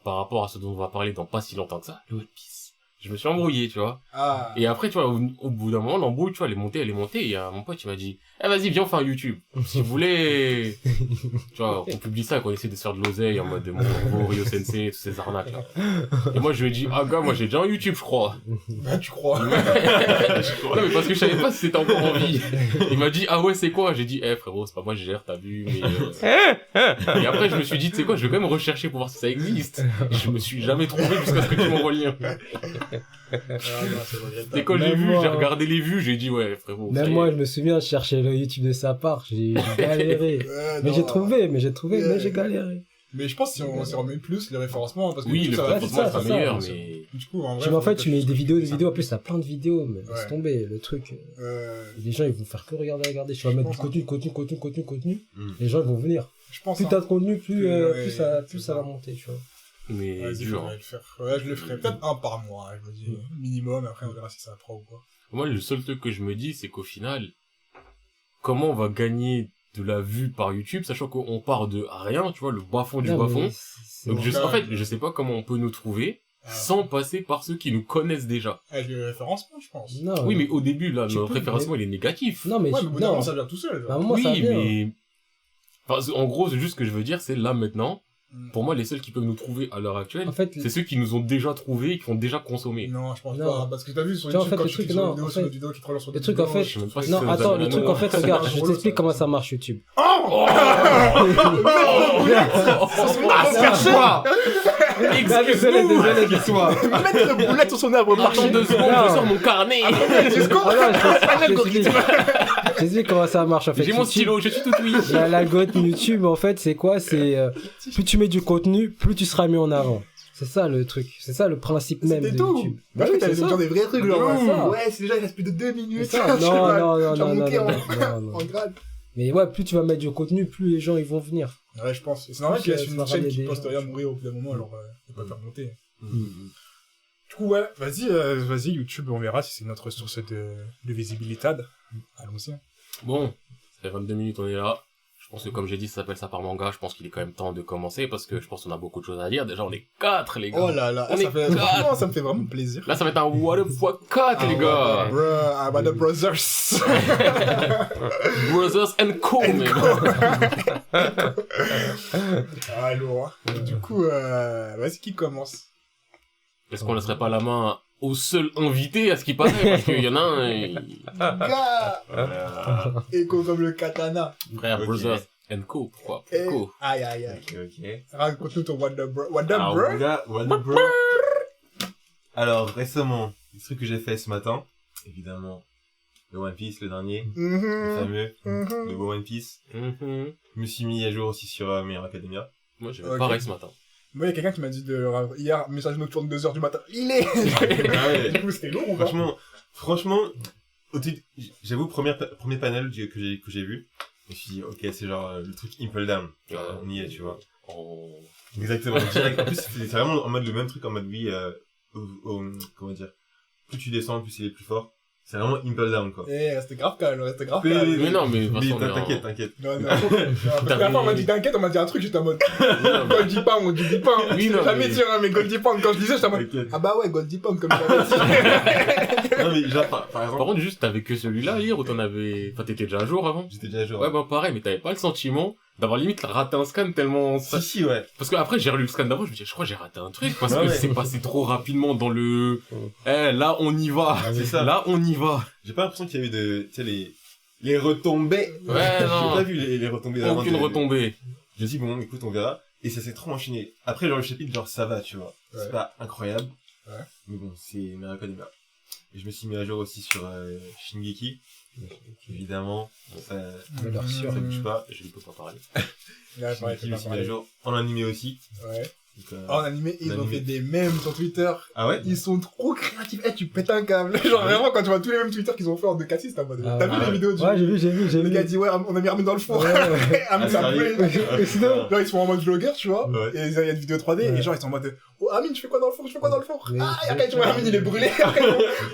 par rapport à ce dont on va parler dans pas si longtemps que ça, le One Piece. Je me suis embrouillé, tu vois. Ah. Et après, tu vois, au bout d'un moment, l'embrouille, tu vois, elle est montée, et il y a mon pote, il m'a dit, eh, vas-y, viens, on fait un YouTube. Si vous voulez, tu vois, on publie ça, qu'on essaie de se faire de l'oseille en mode mon nouveau Ryo Sensei, toutes ces arnaques, là. Et moi, je lui ai dit, ah, gars, moi, j'ai déjà un YouTube, je crois. Bah, tu crois. Non, mais parce que je savais pas si c'était encore en vie. Il m'a dit, ah ouais, c'est quoi? J'ai dit, frérot, c'est pas moi, je gère, t'as vu, mais Et après, je me suis dit, tu sais quoi, je vais quand même rechercher pour voir si ça existe. Et je me suis jamais trouvé jusqu'à ce que tu m'envoies le lien. Ah, non, c'est regrettable. Et quand j'ai Même vu, moi, j'ai hein. regardé les vues, j'ai dit, ouais, frérot. ça y Même est. moi, je me souviens, je cherchais le YouTube de sa part, j'ai galéré. Ouais, Mais non. j'ai trouvé, mais Ouais. j'ai galéré. Mais je pense que si on s'y remet plus, le référencement, parce que Oui, YouTube, le ça va référencement c'est sera ça, c'est meilleur, ça. mais... Du coup, en vrai. Tu, mais en fait, faut tu mets que des je vidéos, fasse en plus, t'as plein de vidéos, mais laisse Ouais. tomber, le truc. ça. Les gens, ils vont faire que regarder. Je vais mettre du contenu. Mm. Les gens, ils vont venir. Je pense. Plus hein. t'as de contenu, plus Ouais, ça c'est va ça. monter, tu vois. Mais Vas-y, dur. faudrait le faire. Ouais, je le ferai. Peut-être un par mois, hein, je me dis. Minimum, après, on verra si ça prend ou pas. Moi, le seul truc que je me dis, c'est qu'au final, comment on va gagner de la vue par YouTube, sachant qu'on part de rien, tu vois, le bas-fond du Non, mais bas-fond. c'est- Donc, bon. en fait, je sais pas comment on peut nous trouver Ah. sans passer par ceux qui nous connaissent déjà. Avec le référencement, je pense. Non, Oui, mais au début, là, Tu notre peux, référencement, il est négatif. Non, mais Ouais, mais au bout d'un non. moment, ça vient tout seul. À un Genre. moment, ça Oui, vient. mais... Enfin, en gros, c'est juste ce que je veux dire, c'est là, maintenant, Mm. pour moi, les seuls qui peuvent nous trouver à l'heure actuelle, En fait, c'est ceux qui nous ont déjà trouvés et qui ont déjà consommé. Non, je pense Non. pas. Parce que t'as vu sur Tu vois, en YouTube, fait, quand le tu truc, cliques sur non, une vidéo, en sur une fait, vidéo qui te relance sur le d'autres truc, en vidéos, fait, Je sais même pas si non, c'est attends, le des truc, en fait, Ça regarde, marche je relou, t'explique ça. comment ça marche, YouTube. Excuse-nous. Désolé. Mettre le boulet sur son arbre Attends marché. 2 secondes, Non. je sors mon carnet. Ah non, je t'explique comment ça marche, en fait. J'ai mon YouTube, stylo, je suis tout oui. L'algorithme YouTube, en fait, c'est quoi? C'est plus tu mets du contenu, plus tu seras mis en avant. C'est ça le truc. C'est ça le principe même de C'était tout. YouTube. Bah, Oui, t'avais c'est ça. genre des vrais trucs, genre, Ouais, ça. ouais, c'est déjà, il reste plus de 2 minutes. C'est ça. Tu Non, vas- non, non, tu vas non, monter non, en- non. en grade. Mais ouais, plus tu vas mettre du contenu, plus les gens ils vont venir. Ouais, je pense. Et c'est normal Plus, qu'il y ait ça une va chaîne ramener qui des poste gens. rien mourir au bout d'un moment, alors, il peut pas faire monter. Mm. Du coup, ouais, vas-y, YouTube, on verra si c'est notre source de visibilité. Allons-y. Bon, ça fait 22 minutes, on est là. Je pense que comme j'ai dit, ça s'appelle ça par manga. Je pense qu'il est quand même temps de commencer parce que je pense qu'on a beaucoup de choses à dire. Déjà, on est 4, les gars. Oh là là, On ça est fait, quatre. franchement, ça me fait vraiment plaisir. Là, ça va être un what the fuck 4, les gars. The Brothers. Brothers and Co, And mais Co. bon. Ah, lourd. Hein. Du coup, vas-y, qui commence? Est-ce qu'on laisserait pas la main au seul invité, à ce qui paraît? Parce qu'il y en a un, Gars Écho comme le katana. frère, Ok. Brothers and Co. Pourquoi? Et... Co. Aïe, aïe, aïe. Ok. Raconte-nous ton What the Bro. What the Alors, Bro? mon gars, what the bro? Alors, récemment, le truc que j'ai fait ce matin, évidemment, le One Piece, le dernier, le fameux, le beau One Piece. Mhm. Je me suis mis à jour aussi sur My Hero Academia. Moi, j'ai Ok. pareil ce matin. Moi, il y a quelqu'un qui m'a dit hier, message nocturne 2h du matin. Il est! Ah ouais. Du coup, c'était lourd ou pas? Franchement, j'avoue, premier panel que j'ai vu, je me suis dit, ok, c'est genre le truc Impel Down. Genre, on y est, tu vois. Oh. Exactement, direct. En plus, c'est vraiment en mode le même truc, en mode oui, comment dire, plus tu descends, plus il est plus fort. C'est vraiment Impel Down, quoi. Restez grave calme. Mais non, mais Mais Vincent, t'inquiète. Non. Parce que la fois, on m'a dit t'inquiète, on m'a dit un truc, j'étais en mode. Goldie Pound, on dit Pound. Oui, non, Jamais mais- dire, hein, mais Goldie Pound, quand je disais, j'étais en mode. T'inquiète. Ah bah ouais, Goldie Pound, comme j'avais dit. Non, mais genre, par Par exemple, contre, juste, t'avais que celui-là hier ou t'en avais... Enfin, t'étais déjà un jour avant? j'étais déjà genre. Ouais, bah pareil, mais t'avais pas le sentiment d'avoir limite raté un scan tellement... Si, ouais. Parce que après j'ai relu le scan d'avant, je me dis, je crois que j'ai raté un truc, parce Ouais, que ouais. c'est passé trop rapidement dans le... Là, on y va. C'est ça. Là, on y va. J'ai pas l'impression qu'il y a eu tu sais, les retombées. Ouais, J'ai non. pas vu les retombées vraiment Aucune retombée. Je dis, bon, écoute, on verra. Et ça s'est trop enchaîné. Après, genre, le chapitre, genre, ça va, tu vois. Ouais. C'est pas incroyable. Ouais. Mais bon, c'est Miracle Academia. Et je me suis mis à jour aussi sur Shingeki. Évidemment. Ça Valeur sûre. ça bouge pas. Je ne peux pas parler. Ouais, pareil, Shingeki, je me suis mis à jour. En animé aussi. Ouais. Donc, En animé, ils En ont animé. fait des mèmes sur Twitter. Ah ouais? Ils sont trop créatifs. Tu pètes un câble. Genre vraiment, quand tu vois tous les mêmes Twitter qu'ils ont fait en 2K6, t'as en mode. Ah T'as vu ouais. les vidéos du. Ouais, j'ai vu. Le gars dit, ouais, on a mis Armin dans le four. Ouais, ouais. Armin, ça Ah, brûle. Et sinon, Genre, ils sont en mode vlogger, tu vois. Ouais. Et il y a une vidéo 3D. Ouais. Et genre, ils sont en mode. Oh, Armin, tu fais quoi dans le four? Mais- Ah, et après, tu vois, Armin, il est brûlé. Après,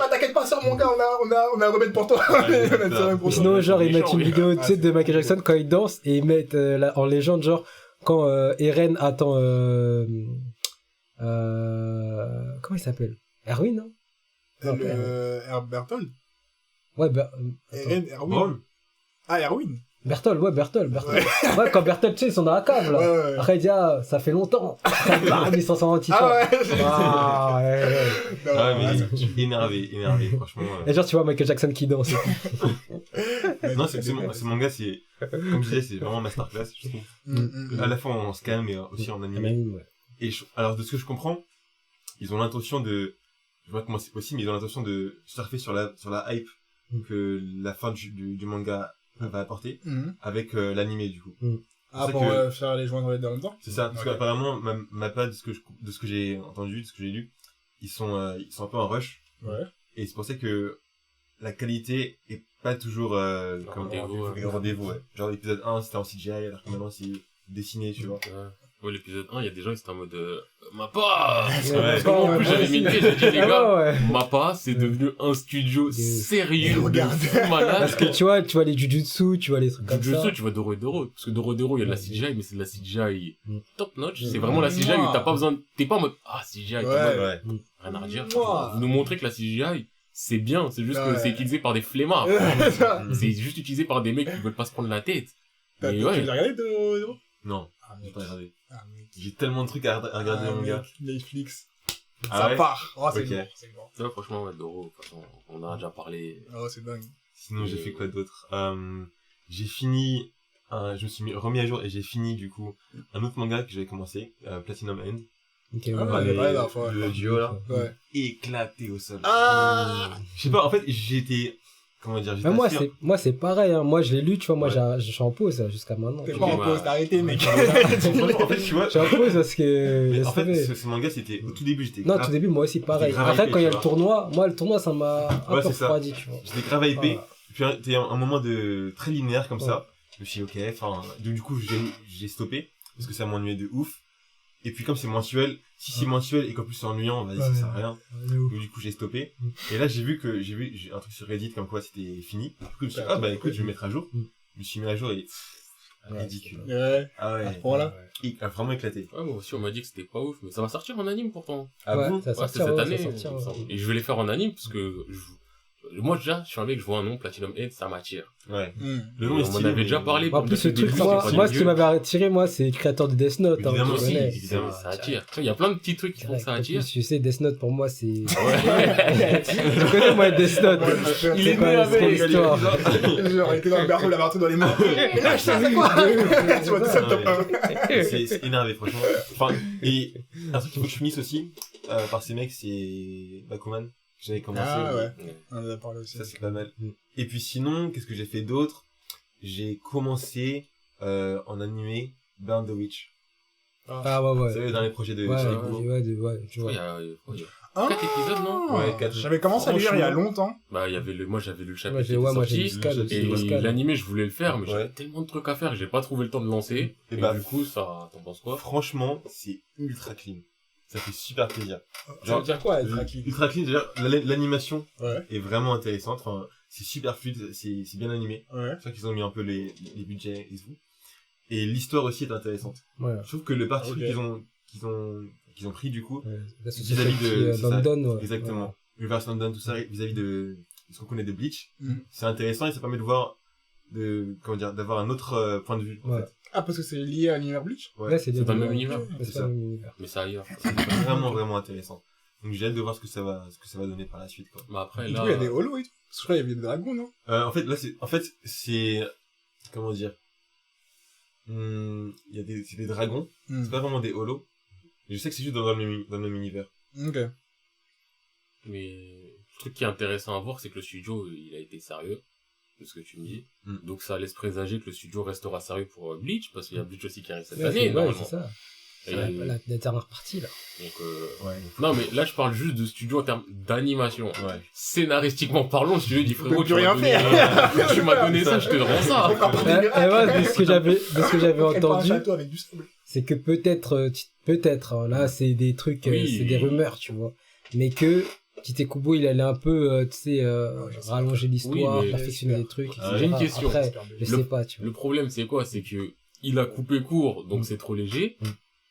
ah, t'inquiète pas, sœur, mon gars, on a un remède pour toi. On a un remède pour Ou toi. sinon, genre, ils méchant, mettent une oui. vidéo, tu sais, Ah, de Michael Jackson quand il danse et ils mettent en légende, genre, quand Eren attend. Comment il s'appelle? Erwin, non? Non, Bertold. Ouais, Erwin. Bon. Ah, Erwin. Bertold. Ouais, quand Bertold, tu sais, ils sont dans la cave, là. Ouais. Après, il dit, ah, ça fait longtemps. Bam, ils s'en sont rentis. Ah ouais. Ah, ouais. Non, Ah, mais ça- énervé, franchement. Et genre, tu vois Michael Jackson qui danse. Non, ce manga, c'est, comme je disais, c'est vraiment masterclass, je trouve. À la fois en scan, mais aussi en animé. Ouais. Et alors, de ce que je comprends, ils ont l'intention de, je vois comment c'est possible, mais ils ont l'intention de surfer sur la hype que la fin du manga va apporter avec l'animé, du coup. Ah, C'est pour que- faire les joindre les deux en même temps? C'est ça, parce Ok. qu'apparemment, MAPPA, de ce que j'ai entendu, de ce que j'ai lu, ils sont un peu en rush. Ouais. Et c'est pour ça que la qualité est pas toujours, Rendez-vous, ouais. au rendez-vous, ouais. Genre, l'épisode 1, c'était en CGI, alors que maintenant, c'est dessiné, tu vois. Ouais, l'épisode 1, il y a des gens, ils étaient en mode, Mappa! Ouais, Parce que moi, en ouais, plus, ouais, j'avais ouais. mis le pied, j'ai dit, les gars, Ouais. Mappa, c'est devenu un studio sérieux, de Regarde. fou malade. Parce que tu vois les Jujutsu, tu vois les trucs comme ça. Jujutsu, tu vois Doro et Doro. Parce que Doro et Doro, il y a de la CGI, mais c'est de la CGI Mm. top notch. C'est vraiment la CGI où t'as pas besoin, t'es pas en mode, ah, CGI, t'es en Ouais. mode, Ouais. rien à redire. Mouah. Vous nous montrez que la CGI, c'est bien, c'est juste que Ouais. c'est utilisé par des flemmards. Ouais, ça. C'est juste utilisé par des mecs qui veulent pas se prendre la tête. T'as Mais tu ouais. l'as regardé de. Non, Ah, j'ai mec. pas regardé. Ah, mec. J'ai tellement de trucs à regarder, Ah, mon gars. mec, Netflix. Ah Ça ouais? part. Oh, c'est Ok. bon. C'est bon. Ouais, franchement, ouais, Doro, de toute façon, on en a déjà parlé. Oh, c'est dingue. Sinon, j'ai fait quoi d'autre? J'ai fini, je me suis remis à jour et j'ai fini, du coup, un autre manga que j'avais commencé, Platinum End. Ok, Ah, ouais. ouais, Les- la dernière fois, le ouais. duo, là. Ouais. Éclaté au sol. Ah! Je sais pas, en fait, j'étais, comment dire, j'étais Mais assis- moi c'est pareil, hein. Moi je l'ai lu, tu vois, moi Ouais. je suis en pause là, jusqu'à maintenant. T'es Je pas en Ouais. pause, t'as arrêté, mec. Franchement, en fait, tu vois, suis en pause parce que. mais en laisse fait, tomber. ce manga, c'était, au tout début, j'étais Non, grave, tout début, moi aussi pareil. grave Après, hypé, quand il y a tu le vois. tournoi, moi le tournoi ça m'a un Ouais, peu c'est ça. refroidi, tu vois. j'étais grave hypé. Ah. Puis, t'es un moment de, très linéaire comme Ouais. ça. Je me suis dit, ok, enfin, du coup, j'ai stoppé, parce que ça m'ennuyait de ouf. Et puis, comme c'est mensuel, si c'est mensuel et qu'en plus c'est ennuyant, vas-y, ça Ouais. sert à rien. Donc, du coup, j'ai stoppé. Et là, j'ai vu un truc sur Reddit comme quoi c'était fini. Du coup, je me suis dit, ah bah écoute, je vais me mettre à jour. Je me suis mis à jour et Ouais, ridicule. Ouais. Ah ouais, À ce point-là. il a vraiment éclaté. Ouais, moi aussi, on m'a dit que c'était pas ouf, mais ça va sortir en anime pourtant. Ah Ouais, bon? ça va Ouais, c'est sortir, cette ouais, année. ça va sortir, il me ouais. semble. Et je vais les faire en anime parce que moi, déjà, je suis un mec, je vois un nom, Platinum Head, ça m'attire. Ouais. Hmm. Le nom On est m'en stylé, avait déjà mais- parlé. En plus, le truc, Début, moi, c'est pas moi du ce qui vieux. m'avait attiré, moi, c'est créateur de Death Note. hein, Évidemment, tu aussi, connais. évidemment, ça attire. Tu vois, il y a plein de petits trucs qui font que ça attire. Tu sais, Death Note pour moi, c'est. Ouais. Tu connais, moi, Death Note. Il est quoi, né c'est avec. quelle histoire Genre, il était dans le berceau, il avait un truc dans les mains. Mais là, je sais c'est quoi? Tu vois, tout ça, le top 1. C'est énervé, franchement. Enfin, et un truc qu'il faut que je finisse aussi, par ces mecs, c'est Bakuman. J'avais commencé. Ah ouais. On en a parlé aussi. Ça, c'est pas mal. Et puis sinon, qu'est-ce que j'ai fait d'autre? J'ai commencé, en animé, Burn the Witch. Ah ouais, Vous ouais. savez, dans les projets de Ouais, Shiniguro. ouais, tu vois. Il y a Ah, 4 épisodes, non? Ouais, 4. J'avais commencé à le lire il y a longtemps. Bah, il y avait moi, j'avais lu le chapitre Moi, qui était moi, j'ai lu sorti. Scan aussi. Et le Scan. l'animé, je voulais le faire, mais Ouais. j'avais tellement de trucs à faire que j'ai pas trouvé le temps de lancer. Et Et bah, du coup, ça, t'en penses quoi? Franchement, c'est ultra clean. ça fait super plaisir. Ça veut dire quoi, Ultra Clean? Ultra Clean, déjà, l'animation Ouais. est vraiment intéressante. Enfin, c'est super fluide, c'est bien animé. Ouais. C'est vrai qu'ils ont mis un peu les budgets et tout. Et l'histoire aussi est intéressante. Ouais. Je trouve que le parti Ok. qu'ils ont pris, du coup, La société vis-à-vis de c'est ça, London, ouais. exactement. Ouais. Reverse London, tout ça, vis-à-vis de ce qu'on connaît de Bleach. Mm. C'est intéressant et ça permet de voir, d'avoir un autre point de vue. en Ouais. fait. Ah, parce que c'est lié à l'univers Bleach? Ouais. Là, c'est C'est dans le même univers. Ouais, C'est c'est ça. dans le même univers. Mais c'est ailleurs. C'est vraiment, vraiment intéressant. Donc j'ai hâte de voir ce que ça va donner par la suite, quoi. Mais après, Et du là. coup, il y a des holos et tout. Parce que je crois qu'il y avait des dragons, non? En fait, c'est, comment dire, c'est des dragons. C'est pas vraiment des holos. Je sais que c'est juste dans le même univers. Ok. Mais le truc qui est intéressant à voir, c'est que le studio, il a été sérieux, de ce que tu me dis. Mm. Donc ça laisse présager que le studio restera sérieux pour Bleach, parce qu'il y a Bleach aussi qui arrive cette Ouais, année, c'est normalement. ça. Et- La dernière partie, là. Donc, Ouais. non, mais là, je parle juste de studio en termes d'animation. Ouais. Scénaristiquement parlant, le studio dit frérot, peut plus rien faire. Tu m'as donné ça, je te rends ça. Et moi, de ce que j'avais entendu, Un château avec du sable. c'est que peut-être, hein, là, c'est des trucs, Oui. c'est des rumeurs, tu vois. Mais que Tite Kubo, il allait un peu, tu sais, rallonger l'histoire, Oui, mais perfectionner j'espère. des trucs. Ah, etc. j'ai une question. Après, je sais pas, tu vois. Le problème, c'est quoi? C'est que il a coupé court, donc c'est trop léger.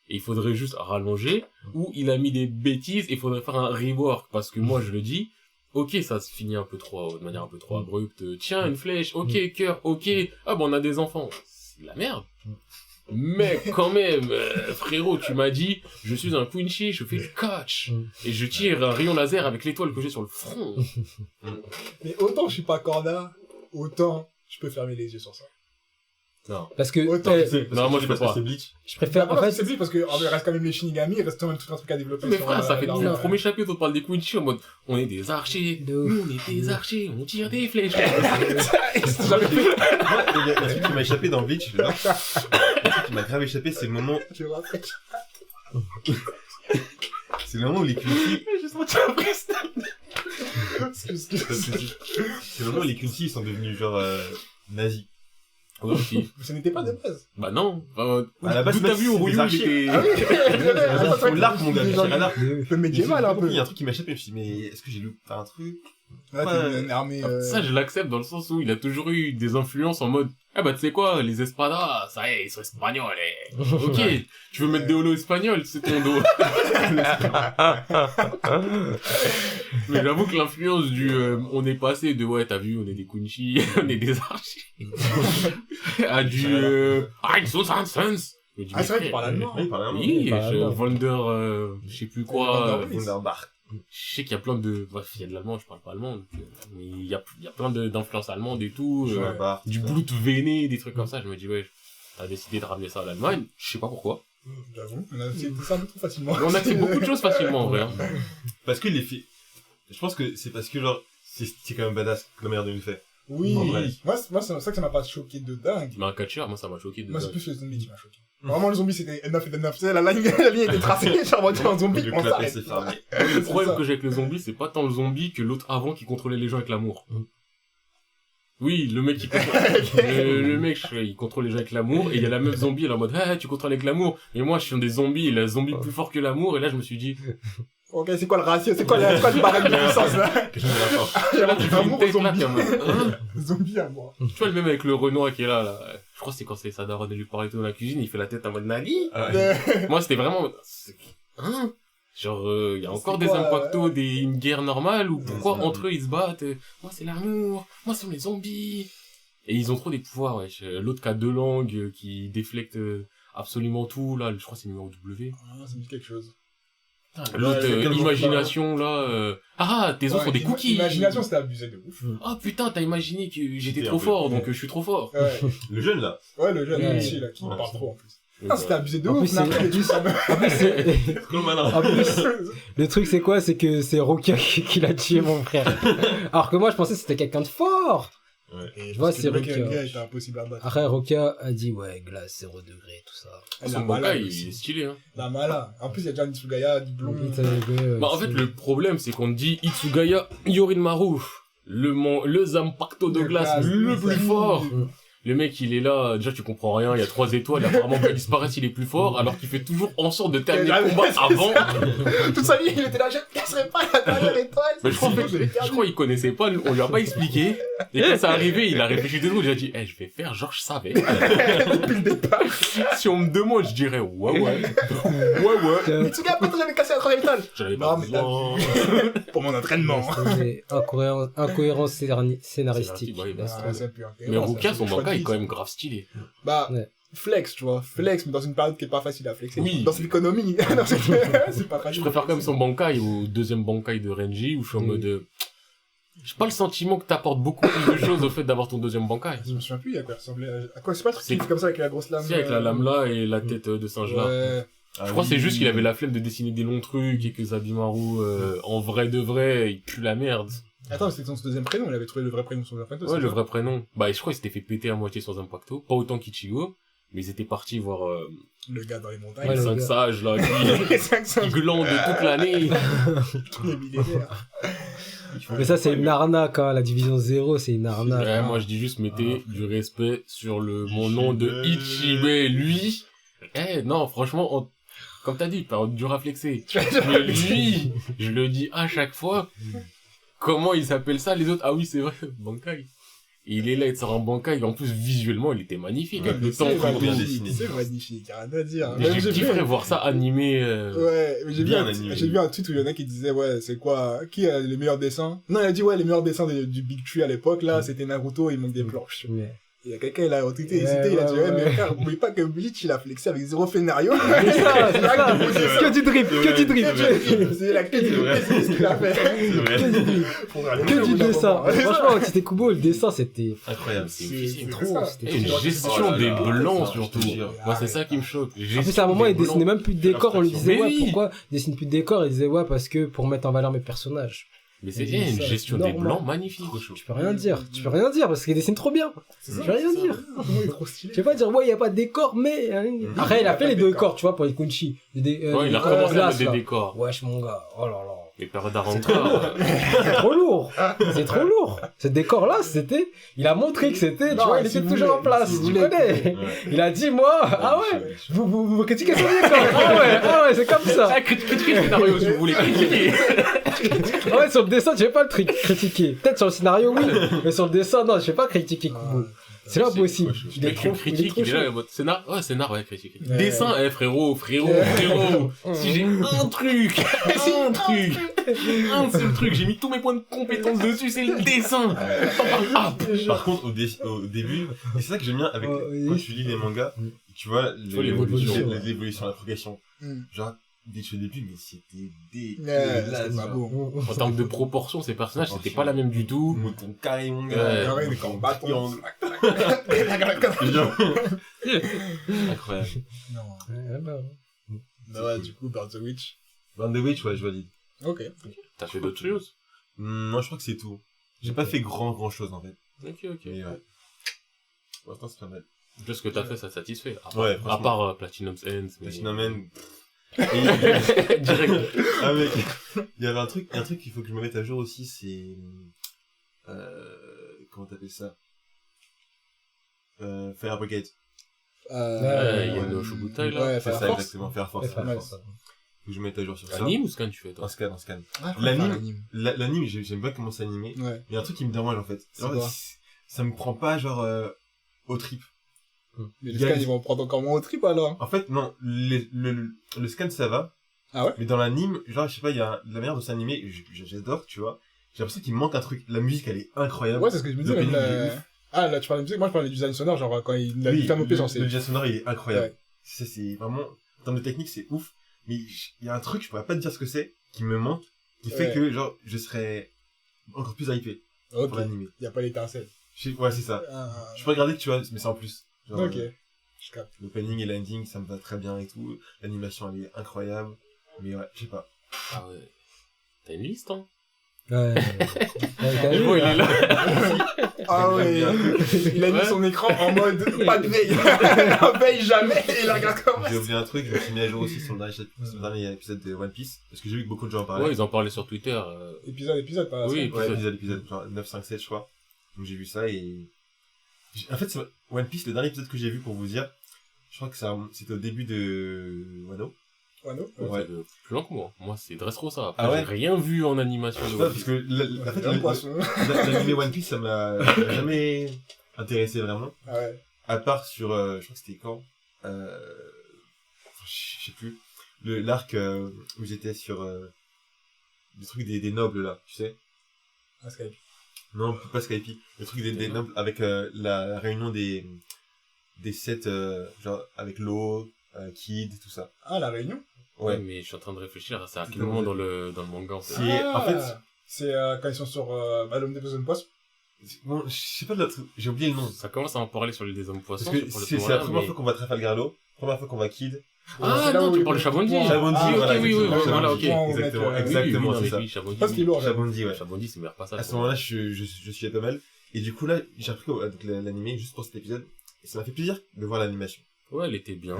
Et il faudrait juste rallonger. Ou il a mis des bêtises et il faudrait faire un rework. Parce que moi, je le dis, ok, ça se finit un peu trop, de manière un peu trop abrupte. Tiens, une flèche, ok, cœur, ok. Ah bon, on a des enfants. C'est de la merde. Mais quand même, frérot, tu m'as dit, je suis un Quincy, je fais le catch. Et je tire un rayon laser avec l'étoile que j'ai sur le front. Mais autant je suis pas corda, autant je peux fermer les yeux sur ça. Non. Parce que, Autant Non, moi, je peux parce que pas. c'est Bleach. je préfère, en fait, c'est plus parce que il reste quand même les Shinigami, il reste quand même tout un truc à développer. Mais sur, frère, ça fait leur- le premier chapitre, on parle des Quincy en mode, on est des archers. De ouf. Nous, on est des archers, on tire des flèches. J'avais fait. Moi, il y a un truc qui m'a échappé dans Bleach, là. Un truc qui m'a grave échappé, c'est le moment où les Quincy, J'ai senti un freestyle. c'est le moment où les Quincy, ils sont devenus genre, nazis. Ouais, aussi. Ce n'était pas de base. Bah non. À la base, d'où t'as c'est vu au des Rouillou, il archers. était... Ah oui. Il faut l'arc, mon gars, je tire à l'arc. de ouf. Le médiéval un peu. Il y a un truc qui m'a échappé, je me suis dit, mais est-ce que j'ai lu un truc? Là, t'es une armée. Ça, je l'accepte dans le sens où il a toujours eu des influences en mode, ah bah tu sais quoi, les Espadas, ça y est, ils sont espagnols, Ok, tu veux mettre des holos espagnols, c'est ton dos. Mais j'avoue que l'influence du, on est passé de, ouais, t'as vu, on est des Kunchi, on est des archers, à du, Heinz Sons. Ah, c'est vrai qu'il parle allemand. Oui, il parlait allemand. Oui, Par allemand. Wonder, je sais plus quoi, Wunderbar. je sais qu'il y a plein de, bref, il y a de l'allemand, je parle pas allemand, donc, mais il y a plein d'influences allemandes et tout, Wunderbar. du blut veiné, des trucs comme ça, je me dis, ouais, t'as décidé de ramener ça à l'Allemagne, je sais pas pourquoi. J'avoue, on a accepté ça un peu trop facilement. Mais on a fait beaucoup de choses facilement, en vrai. Hein. Parce que les filles, je pense que c'est parce que genre, c'est quand même badass la manière dont il le fait. Oui, En vrai. moi c'est pour ça que ça m'a pas choqué de dingue. Mais un catcheur, moi, ça m'a choqué de Moi, c'est dingue. plus le zombie qui m'a choqué. Vraiment, le zombie, c'était N9 et N9. Tu sais, la ligne était tracée, genre, on va dire un zombie, Le on clapet s'arrête. s'est fermé. Le problème ça. que j'ai avec le zombie, c'est pas tant le zombie que l'autre avant qui contrôlait les gens avec l'amour. Oui, le mec qui contrôle... le mec, il contrôle les gens avec l'amour, et il y a la meuf zombie, elle est en mode, ah, tu contrôles avec l'amour. Et moi, je suis un des zombies, et la zombie plus fort que l'amour, et là, je me suis dit, Ok, c'est quoi le ratio? C'est quoi le barème de puissance, là? Question de rapport. Il y a tu fais une l'amour tête là, zombie. t'es en mode, hein Zombie à moi. Tu vois, le même avec le Renoir qui est là. Je crois que c'est quand c'est sa daronne de lui parler dans la cuisine, il fait la tête en mode Nani. Ah ouais. Moi, c'était vraiment... Hein? Genre, il y a encore C'est des quoi, impactos, une guerre normale, ou pourquoi c'est entre eux ils se battent moi c'est l'amour, moi c'est les zombies. Et ils ont trop des pouvoirs, wesh. L'autre qui a 2 langues, qui déflecte absolument tout, là, je crois que c'est numéro W. Ah, ça me dit quelque chose. L'autre, c'est quel imagination, là... Ah, tes os sont des cookies. L'imagination, c'était abusé de ouf. Ah putain, t'as imaginé que j'étais C'était trop un peu- fort, donc je suis trop fort. Ouais, Le jeune, là. ouais, le jeune Ouais. ici, là, qui Ouais. parle trop, en plus. Donc, Ah, c'était abusé de En ouf, plus, n'importe c'est- qui, ça me- En plus, c'est- Trop malin. en plus, le truc c'est quoi? C'est que c'est Rokia qui l'a tué, mon frère. Alors que moi, je pensais que c'était quelqu'un de fort. Et Je vois, parce que c'est le vrai mec, que- le gars était impossible à battre. Après, Rokia a dit, ouais, glace, 0 degré, tout ça. Elle son a bankai, malade il est aussi. stylé, hein. La mala. En plus, il y a déjà Nitsugaya, du blond. Bah, en fait, le problème, c'est qu'on dit Itsugaya Yorinmaru, le Zampacto de De glace glace, le oui, plus ça. fort. Le mec, il est là, déjà tu comprends rien, il y a 3 étoiles, et apparemment quand il disparaît, il est plus fort, alors qu'il fait toujours en sorte de terminer le combat avant. Toute sa vie, il était là, je ne casserai pas la dernière étoile. Mais je crois qu'il connaissait pas, on lui a pas expliqué. Et quand ça arrivé, il a réfléchi 2 secondes, il a dit, je vais faire genre je savais. Depuis le départ. Si on me demande, je dirais, ouais. Mitsuga, après, tu l'avais cassé la troisième étoile. J'en avais pas Non, mais besoin. Pour mon entraînement. Mais incohérence scénaristique. Ouais, bah, Ah, c'est pur. Mais Rukia, son choix de manga est vie, quand ça. même grave stylé. Bah, Ouais. flex, tu vois. Flex, mais dans une période qui est pas facile à flexer. Oui. Dans cette économie. Non, c'est pas Je facile. préfère quand même son Bankai au deuxième Bankai de Renji, où je suis en mode... J'ai pas le sentiment que t'apportes beaucoup plus de choses au fait d'avoir ton deuxième Bankai. Je me souviens plus, à quoi il ressemblait. À quoi c'est pas un truc C'est- qui fait comme ça avec la grosse lame. Si, avec la lame là et la tête de singe là. Ouais. Je crois que c'est juste qu'il avait la flemme de dessiner des longs trucs et que Zabimaru, en vrai de vrai, il pue la merde. Attends, c'était son deuxième prénom, il avait trouvé le vrai prénom sur le photo. Ouais, le vrai prénom. Bah, je crois qu'il s'était fait péter à moitié sans Impacto. Pas autant qu'Ichigo. Mais ils étaient partis voir Le gars dans les montagnes. Ouais, les le 5 gars. sages là, Les 500 qui glandent toute l'année. les millénaires. Mais ça, c'est une arnaque, hein. La division 0, c'est une arnaque. Ouais, moi je dis juste mettez du respect sur mon nom de Ichibé. Lui, non, franchement, comme t'as dit, période dure à flexer. Mais lui, je le dis à chaque fois, comment ils s'appellent ça les autres? Ah oui, c'est vrai, Bankai. Et il est là, il sort un Bankai, en plus visuellement, il était magnifique, avec le temps. vraiment bien magnifique, dessiné. c'est magnifique, y'a rien à dire. Et Même j'ai j'ai vu- kiffé voir ça animé. Ouais, mais j'ai vu, Bien animé. j'ai vu un tweet où il y en a qui disait, ouais, c'est quoi, qui a les meilleurs dessins? Non, il a dit, ouais, les meilleurs dessins du Big Tree à l'époque, là, c'était Naruto, il manque des planches. Mais- Il y a quelqu'un, il a retweeté, Ouais, il a dit, ouais, ouais, mais ouais. frère, vous voyez pas que Bleach, il a flexé avec 0 scénario? C'est ça, c'est ça. Que du drip, que du drip. C'est la queue du vrai. c'est ce qu'il a fait. C'est vrai. Que du dessin. Franchement, Tite Kubo, le dessin, c'était Incroyable. C'est difficile. c'est trop. ça. C'était Et une trop. gestion des blancs, ça, surtout. je te jure. Moi, c'est ça qui me choque. En plus, à un moment, il dessinait même plus de décors. On lui disait, Mais ouais, oui. pourquoi il dessine plus de décors? Il disait, ouais, parce que pour mettre en valeur mes personnages. Mais c'est Mais une ça, gestion c'est des normal. blancs magnifique. Tu peux rien dire. Tu peux rien dire parce qu'il dessine trop bien. C'est Tu ça. peux rien dire. Il est trop stylé. Tu peux pas dire, ouais, il y a pas de décor, mais. Après, il a fait les deux décors, tu vois, pour les Kunchi. Ouais, il a recommencé à mettre des décors. Wesh, mon gars. Oh là là. Les périodes d'Aranka. C'est trop lourd. C'est trop lourd. Ce décor-là, c'était. Il a montré que c'était. Tu Non, vois, il si était vous toujours voulez, en place. si vous Tu voulez. connais. Ouais. Il a dit, moi. Ah ouais. Vous critiquez son décor. Ah ouais, c'est comme ça. Ah, critiquez le scénario si vous voulez critiquer. Ah ouais, sur le dessin, je vais pas le critiquer. Peut-être sur le scénario, oui. Mais sur le dessin, non, je vais pas critiquer Kubo. C'est pas possible. Il est Mais trop tu critiques, trop il est là, chaud. en mode scénar. Ouais, scénar, ouais, critique. Ouais. Dessin, frérot. Si j'ai un truc, un seul truc, j'ai mis tous mes points de compétence dessus, c'est le dessin. Par contre, au début, et c'est ça que j'aime bien avec, oui. quand tu lis les mangas, tu vois, vois l'évolution. l'évolution, la progression. Mm. Genre, dès le début, mais c'était Ouais, dégueulasse. c'est pas beau. En termes de proportion, ces personnages, c'était pas la même du tout. Mouton carré, mon Ouais. gars. Ouais, mais quand on bat, Genre, incroyable. Non. Ouais, bah, Non, ouais, du coup, Bird the Witch. Van the Witch, ouais, je valide. Ok. T'as fait d'autres choses? Non, je crois que c'est tout. J'ai pas fait grand chose, en fait. Ok. Mais ouais. Pour l'instant, c'est pas mal. Tout ce que t'as fait, ça satisfait. Ouais, À franchement. part Platinum's Ends. mais- Platinum Direct. Ah mec, il y avait un truc qu'il faut que je me mette à jour aussi, c'est comment t'appelles ça? Fire Brigade. Ouais, il y a le Shubutai, là. Ouais, C'est Fire ça Force. exactement, Fire Force. ouais, Fire ouais, Force. ça. Faut que je me mette à jour sur ça. Anime ou scan tu fais, toi? Un scan, un scan. Ah, L'anime, l'anime, j'aime pas comment c'est animé. Ouais. Il y a un truc qui me dérange en fait. C'est Genre, quoi ça me prend pas genre au trip. Mais les scans, ils vont prendre encore moins au trip, alors. En fait, non, le scan ça va. Ah ouais? Mais dans l'anime, genre, je sais pas, il y a la manière dont c'est animé, j'adore, tu vois. J'ai l'impression qu'il manque un truc. La musique, elle est incroyable. Ouais, c'est ce que je me disais, Le même opening, il est la... ouf. Ah, là, tu parles de musique, moi je parlais du design sonore, genre quand il a Oui, du flamme genre c'est... le jazz sonore, il est incroyable. Ouais. C'est vraiment, en termes de technique, c'est ouf. Mais il y a un truc, je pourrais pas te dire ce que c'est, qui me manque, qui fait Ouais. que, genre, je serais encore plus hypé Ok. pour l'animé. Y a pas l'étincelle. Ouais, c'est ça. Ah, Je peux regarder, tu vois, mais c'est en plus. Genre, ok. Je capte. l'opening et l'ending, ça me va très bien et tout. L'animation, elle est incroyable. Mais ouais, je sais pas. Ah ouais. T'as une liste, hein? Ouais. T'as Le vu, mot, il hein. est là. Ah ouais. Il a mis Ouais. son écran en mode pas de veille. Veille jamais, et il regarde comme J'ai oublié un truc, je me suis mis à jour aussi sur le dernier épisode de One Piece. Parce que j'ai vu que beaucoup de gens en parlaient. Ouais, ils en parlaient sur Twitter. Épisode, pas Oui. ça. Ouais, épisode, genre 9, 5, 7, je crois. Donc j'ai vu ça et En fait, One Piece, le dernier épisode que j'ai vu, pour vous dire, je crois que c'était au début de Wano. Wano? Ouais. C'est plus long que moi. Moi, c'est Dressrosa. Ah ouais? J'ai rien vu en animation. Je sais pas, parce que en fait, l'animé One Piece, ça m'a jamais intéressé vraiment. Ah ouais. À part sur, je crois que c'était quand, je sais plus, l'arc où j'étais sur le truc des nobles là, tu sais. Ah, Skype. Non, pas Skype. Le truc des nobles avec la réunion des 7, genre avec l'eau, Kid, tout ça. Ah, la réunion? Ouais, mais je suis en train de réfléchir à ça. À quel moment dans le manga, en fait. En fait, c'est quand ils sont sur l'homme des besoins de poisson. bon, je sais pas de l'autre, j'ai oublié le nom. Ça commence à en parler sur les des hommes poissons. Parce que c'est la première fois qu'on va Trafalgar Law, première fois qu'on va Kid. Ah non, tu parles de Chabondi. Chabondi, voilà, oui, exactement. voilà, ok. Exactement, Oui, c'est ça. oui, Chabondi. Parce qu'il est lourd. Chabondi, ouais. Chabondi, c'est le meilleur passage. À ce moment-là, je suis pas mal. Et du coup, là, j'ai repris l'animé juste pour cet épisode. Et ça m'a fait plaisir de voir l'animation. Ouais, elle était bien.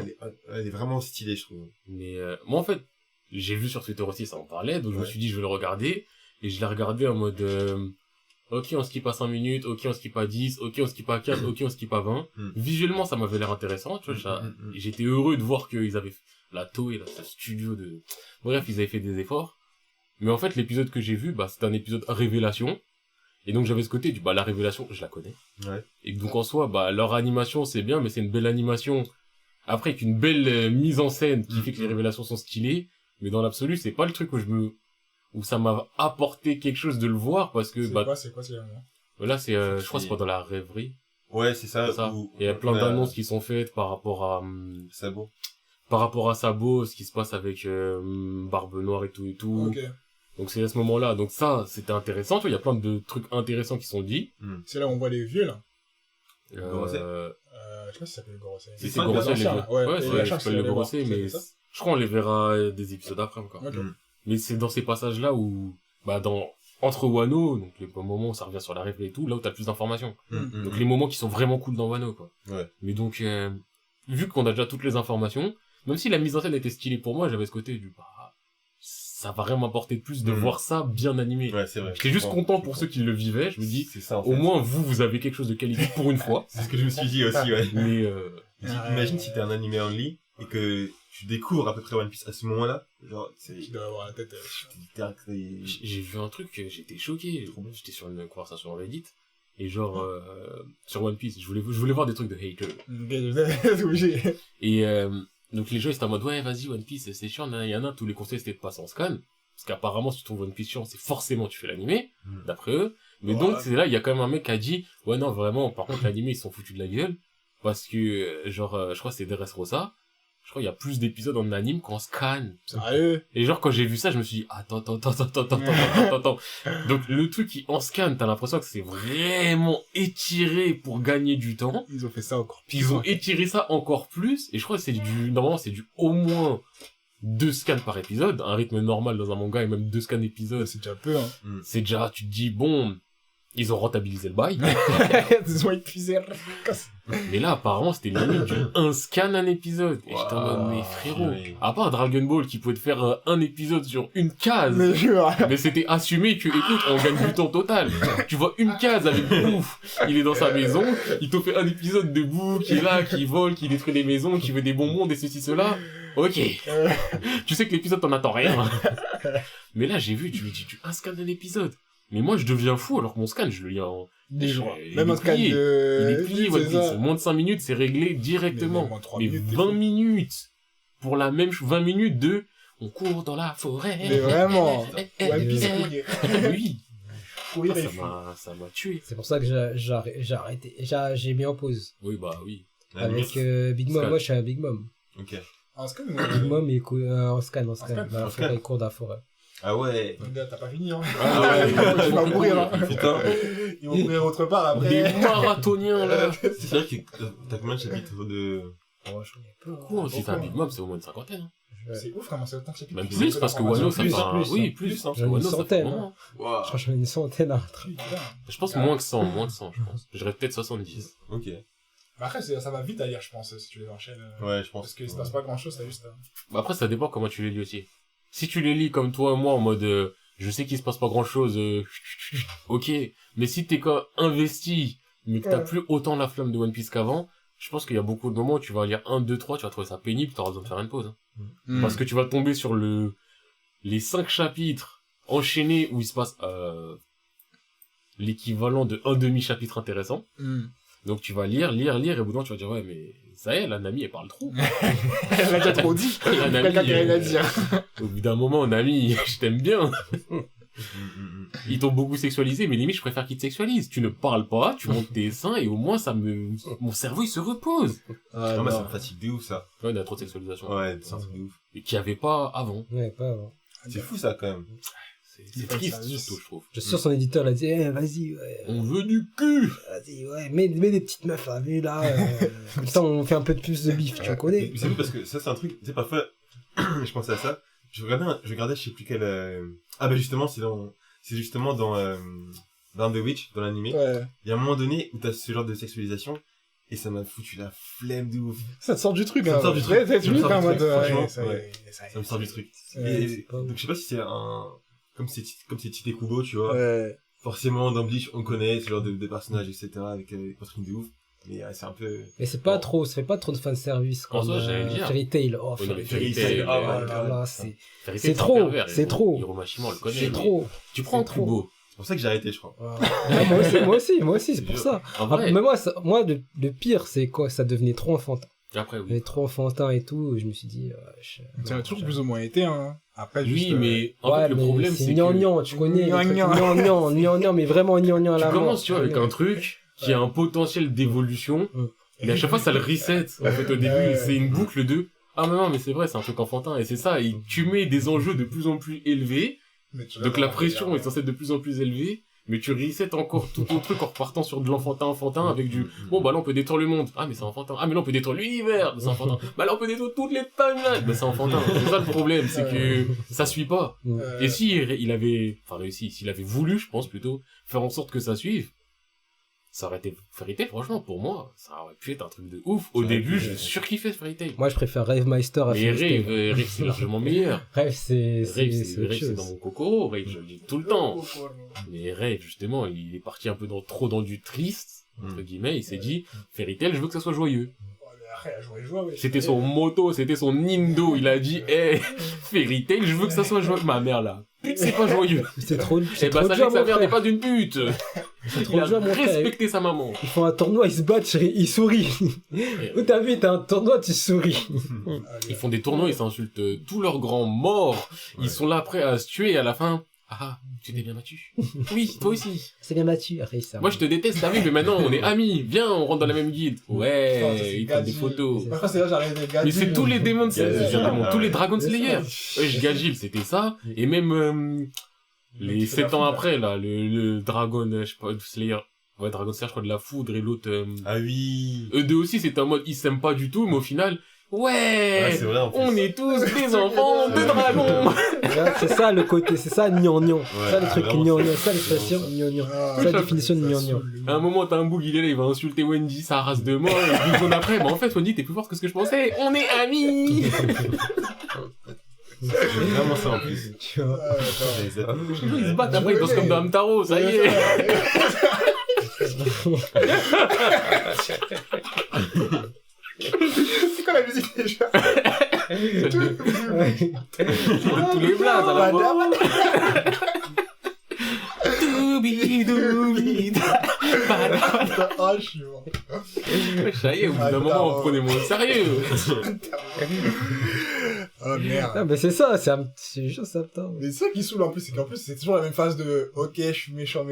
Elle est vraiment stylée, je trouve. Mais moi, en fait, j'ai vu sur Twitter aussi, ça en parlait, donc je me suis dit, je vais le regarder. Et je l'ai regardé en mode... ok, on skip à 5 minutes, ok, on skip à 10, ok, on skip à 15, ok, on skip à 20. Visuellement, ça m'avait l'air intéressant, tu vois. J'étais heureux de voir qu'ils avaient... La Toei, là, ce studio de... Bref, ils avaient fait des efforts. Mais en fait, l'épisode que j'ai vu, bah, c'était un épisode révélation. Et donc, j'avais ce côté du, bah, la révélation, je la connais. Ouais. Et donc, en soi, bah, leur animation, c'est bien, mais c'est une belle animation. Après, avec une belle mise en scène qui fait que les révélations sont stylées. Mais dans l'absolu, c'est pas le truc où ça m'a apporté quelque chose de le voir, parce que, C'est quoi, là, c'est, je crois que c'est pas dans la rêverie. Ouais, c'est ça. Il y a plein d'annonces qui sont faites par rapport à, Sabo. Par rapport à Sabo, ce qui se passe avec Barbe Noire et tout. Ok. Donc c'est à ce moment-là. Donc ça, c'était intéressant. Tu vois, il y a plein de trucs intéressants qui sont dits. C'est là où on voit les vieux, là. Gorosei. Je sais pas si ça s'appelle Gorosei. C'est Gorosei, les vieux. Ouais, ça ça s'appelle le Gorosei, mais je crois qu'on les verra des épisodes après encore. Ok. Mais c'est dans ces passages-là où, bah, entre Wano, donc les moments où ça revient sur la rêve et tout, là où t'as le plus d'informations. Donc les moments qui sont vraiment cool dans Wano, quoi. Ouais. Mais donc, vu qu'on a déjà toutes les informations, même si la mise en scène était stylée pour moi, j'avais ce côté du, bah, ça va vraiment m'apporter plus de voir ça bien animé. Ouais, c'est vrai. J'étais juste content pour ceux qui le vivaient, je me dis, c'est ça, en fait. au moins vous avez quelque chose de qualité pour une fois. C'est ce que je me suis dit aussi, ouais. Mais, Imagine si t'es un animé only, et que tu découvres à peu près One Piece à ce moment-là, genre, Tu dois avoir la tête. j'ai vu un truc, j'étais choqué. J'étais sur une conversation Reddit. Et genre, sur One Piece, je voulais voir des trucs de hater. Et, donc les gens ils étaient en mode, ouais, vas-y, One Piece, c'est chiant, il y en a, tous les conseils c'était de passer en scan. Parce qu'apparemment, si tu trouves One Piece chiant, c'est forcément tu fais l'animé, d'après eux. Mais donc, c'est là, il y a quand même un mec qui a dit, ouais, non, vraiment, par contre, l'animé, ils sont foutus de la gueule. Parce que, genre, je crois que c'est Dressrosa. Je crois qu'il y a plus d'épisodes en anime qu'en scan. Sérieux? Et genre, quand j'ai vu ça, je me suis dit, attends. Donc, le truc qui, en scan, t'as l'impression que c'est vraiment étiré pour gagner du temps. Ils ont fait ça encore. Puis ils ont étiré ça encore plus. Et je crois que normalement, c'est du au moins 2 scans par épisode. Un rythme normal dans un manga et même 2 scans épisodes. C'est déjà peu, hein. C'est déjà, tu te dis, bon, ils ont rentabilisé le bail. Ils ont épuisé. Mais là, apparemment, c'était limite du 1 scan un épisode. Et j'étais en mode, mais frérot, à part Dragon Ball qui pouvait te faire un épisode sur une case. Mais c'était assumé que, écoute, on gagne du temps total. Tu vois une case avec Bouf, il est dans sa maison, il te fait un épisode de Bouf qui est là, qui vole, qui détruit les maisons, qui veut des bonbons, des ceci, cela. Ok. Tu sais que l'épisode, t'en attends rien. Mais là, j'ai vu, tu un scan d'un épisode. Mais moi, je deviens fou, alors que mon scan, je le lis en... Des jours. Il Même un scan de... Il est plié, One Piece. Moins de 5 minutes, c'est réglé directement. Mais 20 minutes. Pour la même 20 minutes de... On court dans la forêt. Mais vraiment. One Piece couillé. Oui. Courir et ça m'a tué. C'est pour ça que j'ai arrêté. J'ai mis en pause. Oui, bah oui. Avec Big Mom. Moi, je suis un Big Mom. Ok. En scan Big Mom, en scan. Dans la forêt, il court dans la forêt. Ah ouais. T'as pas fini, hein. Ah ouais. Tu vas mourir, hein. Putain. Ils vont mourir autre part après. Des marathoniens, là. C'est vrai que t'as combien de chapitres de... Oh, je connais pas. Quoi, si c'est un Big Mom, c'est au moins une cinquantaine. Hein. C'est ouf, comment c'est autant de chapitres. Même plus, parce que Wano, ça fait un... Oui, plus. Parce que J'en ai une Wano, ça fait centaine. vraiment... Je crois que j'en ai une centaine à rattraper. Je pense moins que 100, je pense. J'irais peut-être 70. Ok. Bah après, ça va vite à lire, je pense, si tu les enchaînes. Ouais, je pense. Parce qu'il se passe pas grand chose, c'est juste. Bah après, ça dépend comment tu les lis aussi. Si tu les lis comme toi et moi, en mode, je sais qu'il se passe pas grand chose, ok. Mais si t'es investi mais que t'as plus autant la flamme de One Piece qu'avant, je pense qu'il y a beaucoup de moments où tu vas lire 1, 2, 3, tu vas trouver ça pénible, t'auras besoin de faire une pause. Hein. Parce que tu vas tomber sur les 5 chapitres enchaînés où il se passe l'équivalent de un demi-chapitre intéressant. Donc tu vas lire, et au bout d'un moment tu vas dire ouais mais ça y est, la Nami elle parle trop. Elle a déjà trop dit. La Nami, Quelqu'un qui a rien à dire. Au bout d'un moment, Nami, je t'aime bien. Ils t'ont beaucoup sexualisé, mais limite je préfère qu'ils te sexualisent. Tu ne parles pas, tu montes tes seins et au moins mon cerveau il se repose. Ah, moi ça me fatigue de ouf ça. Ouais, il y a trop de sexualisation. Ouais, c'est un truc de ouf. Et qu'il n'y avait pas avant. Ouais, pas avant. C'est fou ça quand même. C'est triste surtout, je trouve. Je suis sûr son éditeur l'a dit, vas-y, ouais. On veut du cul. Vas-y, ouais, mets des petites meufs là, vu là. Comme ça, on fait un peu plus de bif, tu connais. C'est fou parce que ça, c'est un truc, tu sais, parfois, je pensais à ça. Je regardais, je sais plus quel, ah, bah, justement, c'est justement dans The Witch, dans l'animé. Ouais. Il y a un moment donné où t'as ce genre de sexualisation, et ça m'a foutu la flemme de ouf. Ça te sort du truc, Ça me hein. sort du truc. Ouais, Ça me sort en du mode, truc, franchement, ouais, ça me sort du truc. Ouais, Et, donc, je sais pas si c'est comme c'est Tite Kubo, tu vois. Ouais. Forcément, dans Bleach, on connaît ce genre de personnages, etc., avec poitrine de ouf. Mais c'est un peu... Mais c'est pas trop, ça fait pas trop de fanservice En comme soi, j'allais dire. Fairy Tail. Oh, Oui, non, mais Fairy Fairy Tail. Tail, Oh là là, Fairy Tail, c'est trop, un pervers, c'est trop. Hiromashima, on le connaît. C'est mais trop. Tu prends C'est trop. Kubo. C'est pour ça que j'ai arrêté, je crois. Ouais, moi aussi, c'est pour ça. En Ah, vrai. mais moi, le pire, c'est quoi? Ça devenait trop enfantin. Après, Ça oui. devenait trop enfantin et tout. Et je me suis dit, Ça a toujours plus ou moins été, hein. Après, juste. Oui, mais en ouais, fait, le mais problème, c'est c'est gnangnan, que tu connais. Gnangnan. Gnangnan, mais vraiment gnangnan à tu la mort. commences, tu vois, avec un truc qui a un potentiel d'évolution, et à chaque fois, ça le reset. En fait, au début, Ouais. c'est une boucle de ah, mais non, mais c'est vrai, c'est un truc enfantin, et c'est ça, et tu mets des enjeux de plus en plus élevés, donc la pression est censée être de plus en plus élevée, mais tu resets encore tout ton truc en repartant sur de l'enfantin avec du bon bah là on peut détruire le monde, ah mais c'est enfantin, ah mais là on peut détruire l'univers, c'est enfantin, bah là on peut détruire toutes les timelines, bah c'est enfantin. C'est ça le problème, c'est que ça suit pas. Et si il avait réussi, s'il avait voulu, je pense plutôt, faire en sorte que ça suive, ça aurait été Fairy Tail, franchement, pour moi, ça aurait pu être un truc de ouf. Au début, j'ai surkiffé Fairy Tail. Moi, je préfère Rave Meister à Mais Fairy Tail. Rave, c'est largement meilleur. Rave, c'est autre Rave, c'est chose. dans mon cocoro. Rave, je le dis tout le temps. Mais Rave, justement, il est parti un peu trop dans du triste, entre guillemets. Il s'est dit, Fairy Tail, je veux que ça soit joyeux. C'était son motto, c'était son indo. Il a dit, Fairy Tail, je veux que ça soit joyeux. Ma mère, là. Pute, c'est pas joyeux. C'est trop, Eh c'est bah, trop sachez dur, que sa mon mère n'est frère. pas d'une pute. C'est Il trop a dur, mon frère. respecté sa maman. Ils font un tournoi, ils se battent, ils sourient. Où t'as vu, t'as un tournoi, tu souris. Ils font des tournois, ils s'insultent tous leurs grands morts. Ils sont là prêts à se tuer et à la fin, ah, tu t'es bien battu. Oui, toi aussi. C'est bien battu, après ça. Moi, je te déteste, t'as vu, mais maintenant, on est amis. Viens, on rentre dans la même guide. Ouais, ils prennent des photos. Après, c'est là, j'arrive à Mais c'est tous les Demon Slayer, Gadgil. tous les Dragon Slayer. Ouais, Gadgil, c'était ça. Et même, les 7 ans après, là, le Dragon, je sais pas, Slayer. Ouais, Dragon Slayer, je crois, de la foudre et l'autre, Ah oui. eux deux aussi, c'était en mode, ils s'aiment pas du tout, mais au final, ouais, C'est vrai, en plus. on est tous des enfants de dragons. Ouais, c'est ça le côté, c'est ça gnangnan. C'est ça le truc vraiment, gnangnan, c'est c'est ça l'expression ça. gnangnan. C'est la définition de gnangnan. À un moment, t'as un boug, il est là, il va insulter Wendy, sa race de mort, et 12 secondes après, bah en fait, Wendy, t'es plus forte que ce que je pensais, on est amis. C'est vraiment ça en plus. Tu vois. Les amis. Ils se battent après, ils dansent comme dans Hamtaro, ça y est. C'est quoi la musique déjà? De tous les blazes, à la mort. Ah, je suis mort. Ça y est, au bout d'un moment, prenez-moi au sérieux. Oh merde. Ah, mais c'est ça, c'est juste ça, putain. Mais c'est ça qui saoule en plus, c'est qu'en plus c'est toujours la même phase de ok, je suis méchant,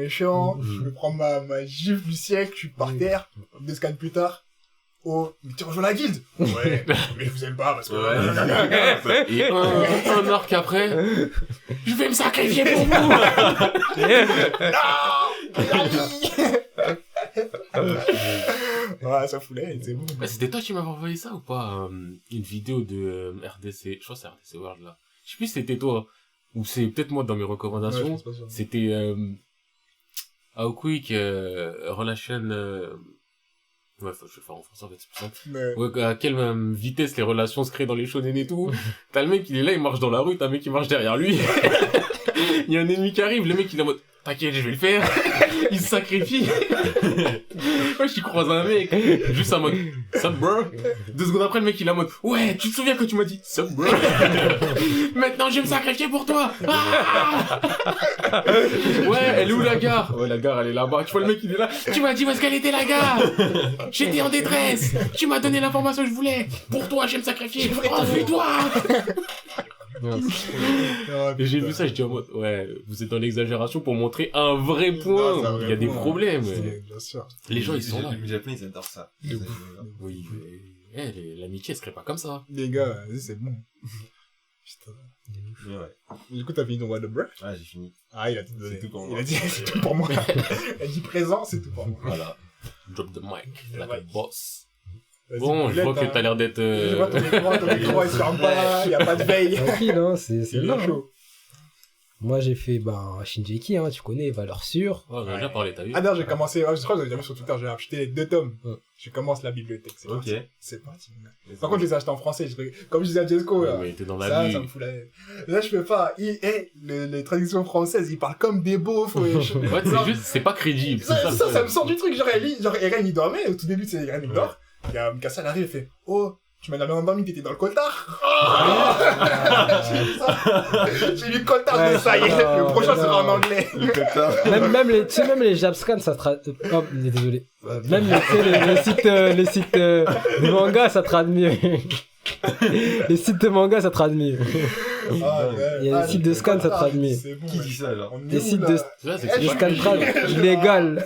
je vais prendre ma gifle du siècle, je suis par terre, 2 scans plus tard. Oh, mais tu rejoins la guilde. Ouais, mais je vous aime pas parce que... Et un arc après, je vais me sacrifier pour vous. Ouais, ça foulait, c'est bon. Bah, c'était toi qui m'avais envoyé ça ou pas une vidéo de RDC, je crois que c'est RDC World là. Je sais plus si c'était toi, ou c'est peut-être moi dans mes recommandations. C'était How Quick Relation... Ouais, je vais faire en français en fait, c'est plus simple. Mais... Ouais, à quelle vitesse les relations se créent dans les shonen et tout. T'as le mec, il est là, il marche dans la rue, t'as un mec qui marche derrière lui. Il y a un ennemi qui arrive, le mec il est en mode, t'inquiète, je vais le faire. il se sacrifie. Moi, je croise un mec, juste en mode, sup, bro? 2 secondes après, le mec, il est en mode, ouais, tu te souviens quand tu m'as dit, sup, bro? Maintenant, je vais me sacrifier pour toi. Ah ouais, elle est où la gare? Ouais, la gare, elle est là-bas. Tu vois le mec, il est là. Tu m'as dit où est-ce qu'elle était, la gare? J'étais en détresse. Tu m'as donné l'information que je voulais. Pour toi, je vais me sacrifier. Enfuis-toi. Et j'ai vu ça, je dis en mode, ouais, vous êtes dans l'exagération pour montrer un vrai point. Non, Il y a des problèmes. Bien sûr. Les gens, ils sont là. Les Japonais, ils adorent ça. Oui, mais l'amitié, elle se crée pas comme ça. Les gars, vas-y, c'est bon. Putain. Ouais. Du coup, t'as fini ton What the Breath? Ouais, j'ai fini. Ah, il a tout donné. C'est tout pour Il moi. a dit, c'est tout pour moi. Il a dit présent, c'est tout pour moi. Voilà. Drop the mic. Like a boss. Vas-y, Bon, je vois Boulette, que t'as l'air d'être... Je vois ton micro, il se ferme pas, il y a pas de veille. Tranquille, hein, c'est là. hein. chaud. Moi, j'ai fait, Shinjeki, hein, tu connais, valeur sûre. Oh, on en a déjà parlé, t'as vu? Ah non, j'ai commencé, je crois que j'avais déjà mis sur Twitter, j'ai acheté les 2 tomes. Ouais. Je commence la bibliothèque, c'est Ok. parti. C'est parti. Par contre, je les ai achetés en français, comme je disais à Jesco, Ouais, là. mais t'es dans la Ça vie. me fout la haine. Là, je peux pas. Les traductions françaises, ils parlent comme des beaufs. Ouais, c'est juste, c'est pas crédible. C'est ça, le Ça problème. me sort du truc. Genre Eren, il dormait. Au tout début, c'est Eren, il dort. Il y a Mikasa, elle arrive, elle fait, oh, tu m'as bien endormi, t'étais dans le coltard. J'ai lu le coltard, Ouais, mais ça y est. non, Le prochain non. sera en anglais. Tu sais, même les Japscan, ça traduit, désolé. Même, tu sais, les sites de manga, ça traduit mieux. Les sites de manga, ça traduit mieux. Il y a des sites de scan, ça traduit. Qui dit ça, alors? Des sites de C'est des pas scan trad illégal.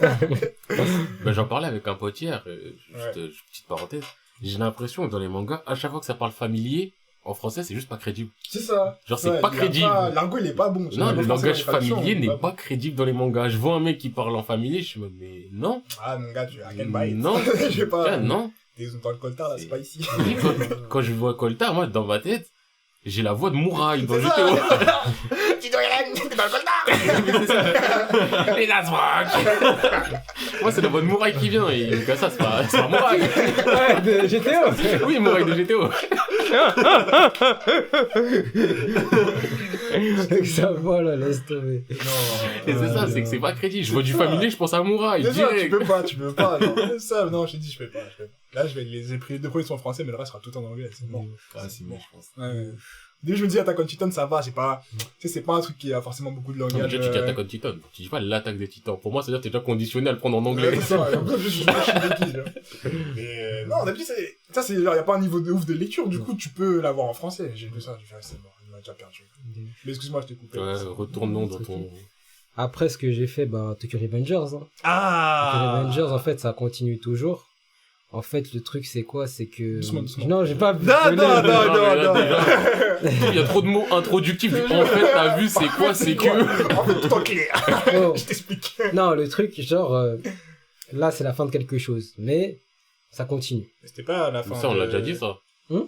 Ben, j'en parlais avec un pote hier, Ouais. petite parenthèse. J'ai l'impression que dans les mangas, à chaque fois que ça parle familier, en français, c'est juste pas crédible. C'est ça. Genre, c'est Ouais, pas il y a crédible. L'argot, il est pas bon. Non, le français, langage dans les traductions, familier il est n'est pas crédible dans les mangas. Je vois un mec qui parle en familier, je me dis, mais non. Ah, mon gars, tu as quel bail? Non. Je sais pas. Ah, non. T'es dans le coltard, là, c'est pas ici. Et quand je vois Coltard, moi, dans ma tête, j'ai la voix de Mouraï dans C'est ça. GTO. Tu dois Eren, t'es dans le coltard. Et la swag. Moi, c'est la voix de Mouraï qui vient, et donc ça, c'est pas Mouraï. Ouais, de GTO. Oui, Mouraï de GTO. Avec sa voix, là, laisse tomber. Et c'est ça, c'est que c'est pas crédible. Je vois du familier, je pense à Mouraï. C'est ça, tu Direct. peux pas. Non, c'est ça, non, je t'ai dit, je peux pas. Là, j'ai pris les 2 premiers sont en français, mais le reste sera tout en anglais, c'est bon. Ah, c'est bon, je pense. Ouais. Dès que je me dis Attack on Titan, ça va, tu sais, c'est pas un truc qui a forcément beaucoup de Non, langage. déjà, tu dis Attack on Titan. Tu dis pas l'attaque des titans. Pour moi, c'est-à-dire que t'es déjà conditionné à le prendre en anglais. C'est ça, et en plus, je suis Shingeki, genre. Mais, non, d'habitude, ça, c'est genre, y a pas un niveau de ouf de lecture, du coup, tu peux l'avoir en français. J'ai vu ça, j'ai fait, c'est mort, il m'a déjà perdu. Mais excuse-moi, je t'ai coupé. Ouais, retournons dans ton... Après, ce que j'ai fait, Tokyo Revengers, hein. Tokyo Ah! Revengers, en fait, ça continue toujours. En fait, le truc, c'est quoi? C'est que... Doucement. Non, j'ai pas... Non, non, non, non. Il y a trop de mots introductifs. En fait, t'as vu, c'est quoi? C'est que... En fait, tout en clair. Oh. Je t'explique. Non, le truc, genre... là, c'est la fin de quelque chose. Mais, ça continue. C'était pas à la fin. Ça, on l'a déjà dit, ça. Hum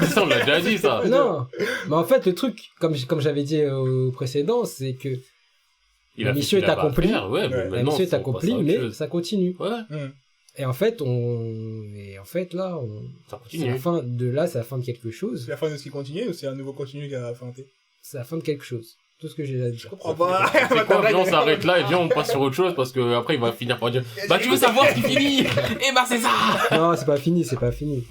Ça, on l'a déjà dit, ça. Non, mais en fait, le truc, comme j'avais dit au précédent, c'est que Il La a fait mission ce qu'il est avait à accomplie. faire, ouais, mais Ouais. la maintenant, mission est faut passer à accomplie, autre mais chose. ça continue. Ouais, Et en fait, là, ça c'est continue. la fin de là, c'est la fin de quelque chose. C'est la fin de ce qui continue ou c'est un nouveau continu qui a feinté? C'est la fin de quelque chose. Tout ce que j'ai à dire. Je comprends pas. C'est quoi, viens, on s'arrête là et viens, on passe sur autre chose parce que après il va finir par dire bah tu veux savoir ce qui finit? Eh bah c'est ça! Non, c'est pas fini. C'est pas fini.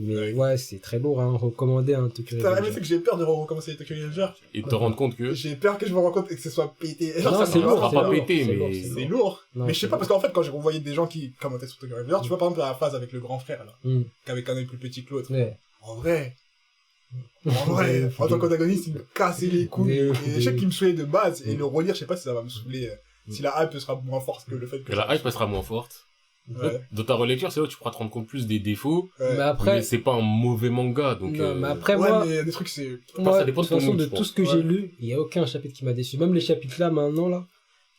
Mais ouais, c'est très lourd, hein. Recommandé, hein, Tokyo Putain, mais Revengers. c'est que j'ai peur de recommencer les Tokyo Revengers. Et de te rendre compte que J'ai peur que je me rende compte et que ce soit pété. Genre, Non, ça c'est me lourd, rend- ça sera pas lourd, pété, c'est mais- lourd, C'est lourd. lourd. Non, Mais je sais c'est pas, parce qu'en fait, quand je revoyais des gens qui commentaient sur Tokyo Revengers, tu vois, par exemple, la phase avec le grand frère, là, Hmm. qu'avec un œil plus petit que l'autre. Ouais. En vrai, en tant qu'antagoniste, il me cassait les couilles. De ouf, Et de je sais ouf. qu'il me saoulait de base, et le relire, je sais pas si ça va me saouler. Si la hype sera moins forte que le fait que... la hype elle sera moins forte. Ouais. Dans ta relecture, c'est là où tu pourras te rendre compte plus des défauts, Ouais. Mais mais après, c'est pas un mauvais manga, donc non, mais après, Ouais, moi, mais il y a des trucs, c'est... moi, ça dépend de de toute ton façon, mood, de je tout pense. ce que Ouais. j'ai lu, il y a aucun chapitre qui m'a déçu. Même les chapitres là, maintenant, là,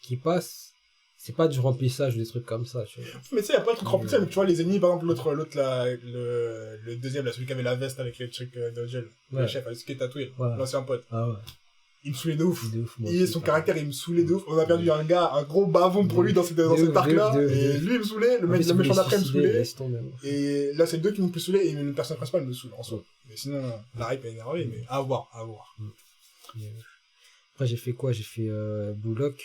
qui passent, c'est pas du remplissage ou des trucs comme ça, tu vois. Mais tu sais, y a pas de truc rempli, mais tu vois, les ennemis, par exemple, l'autre, là, le deuxième, là, celui qui avait la veste avec les trucs de gel. Le Ouais. chef, avec ce qui est tatoué, Ouais. l'ancien pote. Ah ouais. Il me saoulait de ouf. De ouf, moi Et aussi, son pareil. caractère, il me saulait de ouf. On a perdu un gars, un gros bavon pour lui dans cet De ouf, arc-là. de ouf, de Et ouf. lui, il me saoulait. Le En plus, méchant il d'après me suicidé, saoulait. laisse tomber. Et là, c'est les deux qui m'ont plus saoulé. Et le personnage principal me saoule en soi. Mais sinon, la hype est énervée. Mais à voir, à voir. Après, j'ai fait quoi? J'ai fait Blue Lock.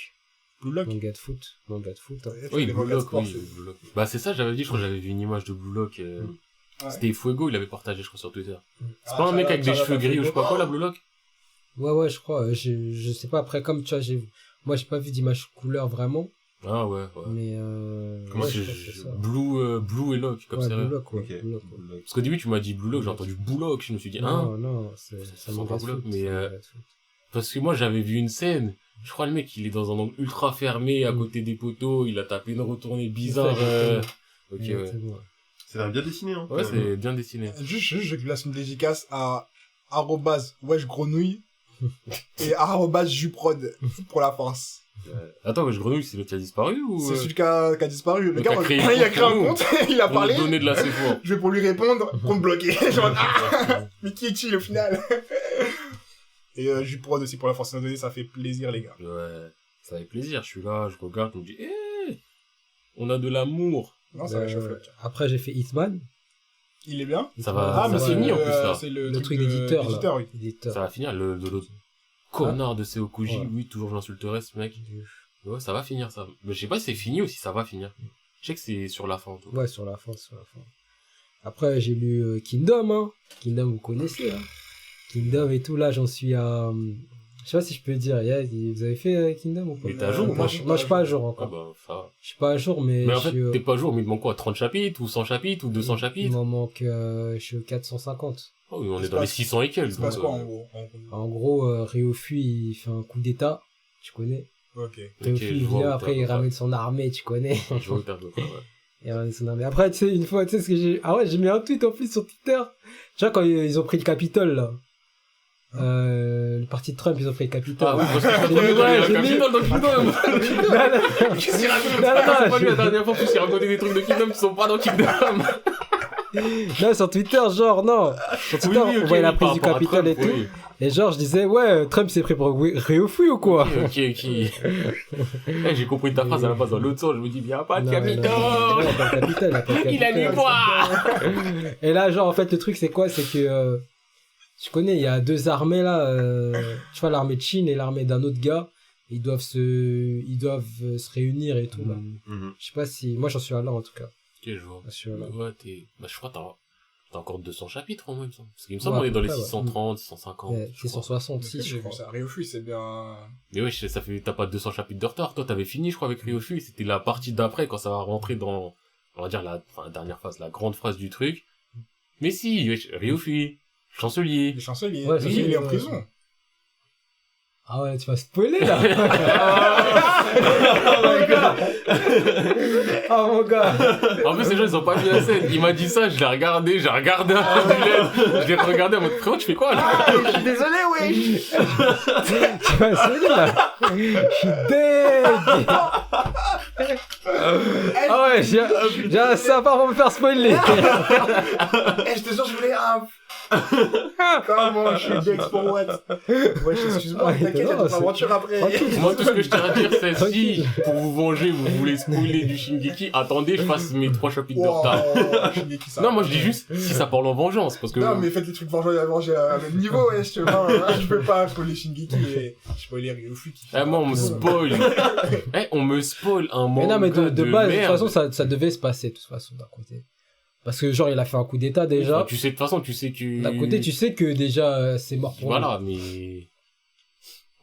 Blue Lock. Manga de foot. Hein. Oui, les Blue mangas de Lock, sport, oui. Blue Lock. Bah, c'est ça, j'avais dit, je crois que j'avais vu une image de Blue Lock. Ouais. C'était Fuego, il avait partagé, je crois, sur Twitter. C'est Ah, pas un mec ça, avec des ça, cheveux ça, gris ou je sais pas ça. quoi, la Blue Lock? Ouais, je crois. Je sais pas, après, comme tu vois, moi, j'ai pas vu d'image couleur vraiment. Ah ouais. Mais Comment ouais, c'est je pense que c'est ça. Blue et Lock, comme Ouais, ça. Blue Lock, ouais. Ok. Blue Lock, ouais. Parce qu'au début, tu m'as dit Blue Lock, j'ai entendu Blue Lock, je me suis dit, hein? Non, c'est Ça un sent manga pas de Blue Lock, foot. mais, c'est un manga de foot. Parce que moi, j'avais vu une scène. Je crois le mec, il est dans un angle ultra fermé, à côté des poteaux, il a tapé une retournée bizarre. Ok, ouais. Exactement. C'est vraiment bien dessiné, hein. Ouais, c'est bien dessiné. Juste, je place une dédicace à @weshgrenouille et @juprod pour la France. Attends, Wesh Grenouille, c'est l'autre qui a disparu ou? C'est celui qui a disparu. Le Donc, gars, a créé il a un créé un compte compte, il a Pour parlé. nous donner de la C4. Je vais pour lui répondre, compte bloqué. Genre, mais qui est-il au final? Et Juprod aussi pour la France donné, ça fait plaisir, les gars. Ouais, ça fait plaisir, je suis là, je regarde, je me dis, on a de l'amour. Non, ça va chauffer. Après, j'ai fait Hitman, Il est bien? Ça va, Ah, mais ça c'est finit en plus là. c'est le truc d'éditeur, là. oui. éditeur. Ça va finir, le connard de Seokuji, Ouais. oui, toujours j'insulterai ce mec. Ouais, ça va finir ça. Mais je sais pas si c'est fini ou si ça va finir. Je sais que c'est sur la fin. En tout cas. Ouais, sur la fin. Après, j'ai lu Kingdom, hein. Kingdom, vous connaissez, hein. Kingdom et tout, là, j'en suis à... je sais pas si je peux dire, vous avez fait Kingdom ou pas? Mais t'es à jour ou Moi, pas? je suis pas à jour Ah encore. bah, ça va. Je suis pas à jour, mais... Mais en je fait, suis, t'es pas à jour, mais il te manque quoi? 30 chapitres, ou 100 chapitres, ou 200 il chapitres? m'en manque... je suis au 450. Oh oui, on Il est se dans les passe- 600 et quelques. Il se passe donc, quoi, en gros? En gros, Ryofu, il fait un coup d'état, tu connais. Ok. Ryofu, il je vois vient, où après, t'es à il peu près. ramène son armée, tu connais. Je vois où t'es à peu près, ouais. Il ramène son armée. Après, tu sais, une fois, tu sais ce que j'ai... Ah ouais, j'ai mis un tweet en plus sur Twitter. Tu vois, quand ils ont pris le Capitole, là. Le parti de Trump, ils ont pris le Capitole. Ah oui, parce que je J'ai t'ai mis- ouais, j'ai mis- Capitole dans Kingdom. Qu'est-ce qu'il raconte? Non, C'est pas lui la j'ai- dernière fois, parce qu'il racontait des trucs de Kingdom qui sont pas dans Kingdom. Non, sur Twitter, genre, non. Sur Twitter, on voyait la prise du Capitole et tout. Et genre, je disais, ouais, Trump s'est pris pour Ryofu ou quoi? Ok. J'ai compris ta phrase à la base dans l'autre sens, je me dis, il y a pas de Non, mais non, Capitole. il a pas de Capitole, il a pas de Il a Capitole. mis moi. Et là, genre, en fait, le truc, c'est quoi? C'est que, tu connais, il y a deux armées, là, tu vois, l'armée de Chine et l'armée d'un autre gars. Ils doivent se réunir et tout, là. Mhm. Je sais pas si, moi, j'en suis à là, en tout cas. Ok, je vois. J'en suis à là. Ouais, bah, je crois que t'as encore 200 chapitres, au moins, il me semble. Parce qu'il me semble Ouais, qu'on est dans les à peu près, 630, 650. Ouais, je crois. 666, je J'ai vu crois. ça. Ryofu, c'est bien. Mais ouais, ça fait, t'as pas 200 chapitres de retard. Toi, t'avais fini, je crois, avec Ryofu. C'était la partie d'après, quand ça va rentrer dans, on va dire, la dernière phase, la grande phase du truc. Mais si, wesh, Ryofu, chancelier. Les chanceliers. Ouais, Oui, il est en ouais. prison. Ah ouais, tu vas spoiler, là! Oh mon gars! En plus, les gens, ils ont pas vu la scène. Il m'a dit ça, je l'ai regardé, j'ai regardé un bullet. Je l'ai regardé en mode, frérot, tu fais quoi, là? Je suis désolé, wesh. Tu vas spoiler, là! Je suis deg! Ah ouais, j'ai un sapin pour me faire spoiler! Eh, je te jure, je voulais un. Comment je suis Dex pour what? Wesh, excuse-moi, Ouais, t'inquiète, non, y'a ton c'est- aventure après. Tranquille. Moi, tout ce que je tiens à dire, c'est si, Tranquille. pour vous venger, vous voulez spoiler du Shingeki, attendez, je fasse mes 3 chapitres de Wow, retard. Shingeki, ça Non, va. moi, je dis juste, si ça parle en vengeance, parce que... Non, mais faites les trucs vengeants à manger à même niveau, wesh, tu vois. Je peux pas spoiler Shingeki et spoiler Ryofu qui fait. Eh, moi, on me spoil. On me spoil un Mais manga non, mais de base, de toute merde. façon, ça devait se passer, de toute façon, d'un côté. Parce que, genre, il a fait un coup d'état, déjà. Enfin, tu sais, de toute façon, tu sais que... D'un côté, tu sais que, déjà, c'est mort pour lui. Voilà, mais...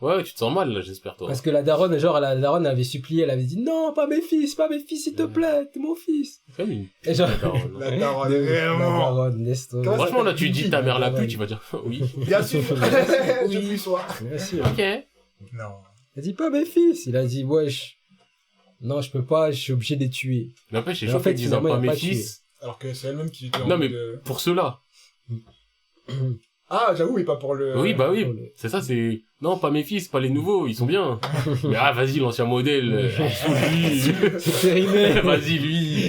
Ouais, tu te sens mal, là, j'espère, toi. Parce que la daronne, genre, la daronne avait supplié, elle avait dit, non, pas mes fils, s'il te plaît, t'es mon fils. C'est comme une... Et genre, La daronne, la réellement. daronne, laisse tomber. Comment ça Franchement, là, tu s'appelle, dis ta mère la Ouais. pute, tu vas dire, oui. Bien sûr. Je Oui. lui sois. Bien sûr. Ok. Non. Elle dit, pas mes fils. Il a dit, wesh. Non, je peux pas, je suis obligé de les tuer. Mais après, j'ai Mais en chaud fait, qu'ils disent pas finalement, il a mes pas tué. fils. Alors que c'est elle-même qui était en Non, mais mode, pour ceux-là. Ah, j'avoue, mais pas pour le. Oui, bah oui. pour le- C'est ça, c'est... Non, pas mes fils, pas les nouveaux, ils sont bien. Mais ah, vas-y, l'ancien modèle. Lui. C'est périmé. Vas-y, lui.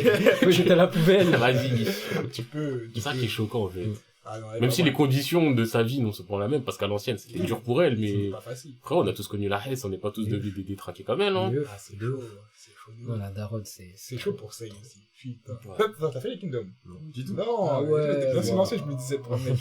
Faut jeter à la poubelle. Vas-y. Tu peux. C'est ça qui est choquant, en fait. Ah, non, elle Même est si pas les conditions de sa vie non se prend la même, parce qu'à l'ancienne, c'était dur pour elle, mal. C'est mais... pas facile. Après, on a tous connu la Hesse, on n'est pas tous devenus des détraqués comme elle, hein. Mieux. Ah, c'est chaud. C'est chaud. Non, la daronne, c'est... C'est chaud pour Sei aussi. Putain. Ouais. T'as fait les Kingdom? Du tout. Non, Ah ouais, t'es bien ouais. silencieux, je me disais pour un mec.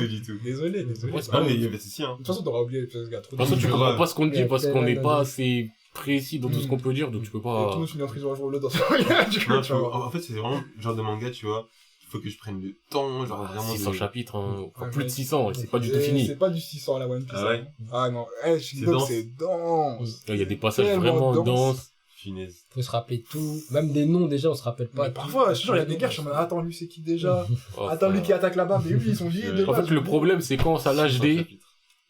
Du tout. Désolé. Ouais, c'est Ah, pas mais grave. il y avait ceci, hein. De toute façon, t'auras oublié parce qu'il y a trop De toute façon, tu Il y a comprends pas ce qu'on dit tellement parce qu'on n'est pas d'années. assez précis dans tout ce qu'on peut dire, donc tu peux Tout pas... le monde finit en prison un jour ou l'autre dans son regard, du coup, Non, tu vois. en fait, c'est vraiment le genre de manga, tu vois. Il faut que je prenne le temps, genre vraiment. 600 chapitres, hein. Enfin, Ouais, plus de mais- 600, et c'est pas du tout fini. C'est pas du 600 à la One Piece. Ah ouais hein. Ah non, C'est dense. c'est dense. Il y a des passages Tellement vraiment dense. denses. Finesse. Faut se rappeler de tout. Même des noms, déjà, on se rappelle pas. Mais parfois, je te jure, il y a des guerres, je suis en mode, attends, lui, c'est qui déjà? Oh, Attends, lui frère. qui attaque là-bas, mais oui, ils sont liés de En base. fait, le problème, c'est quand ça l'HD,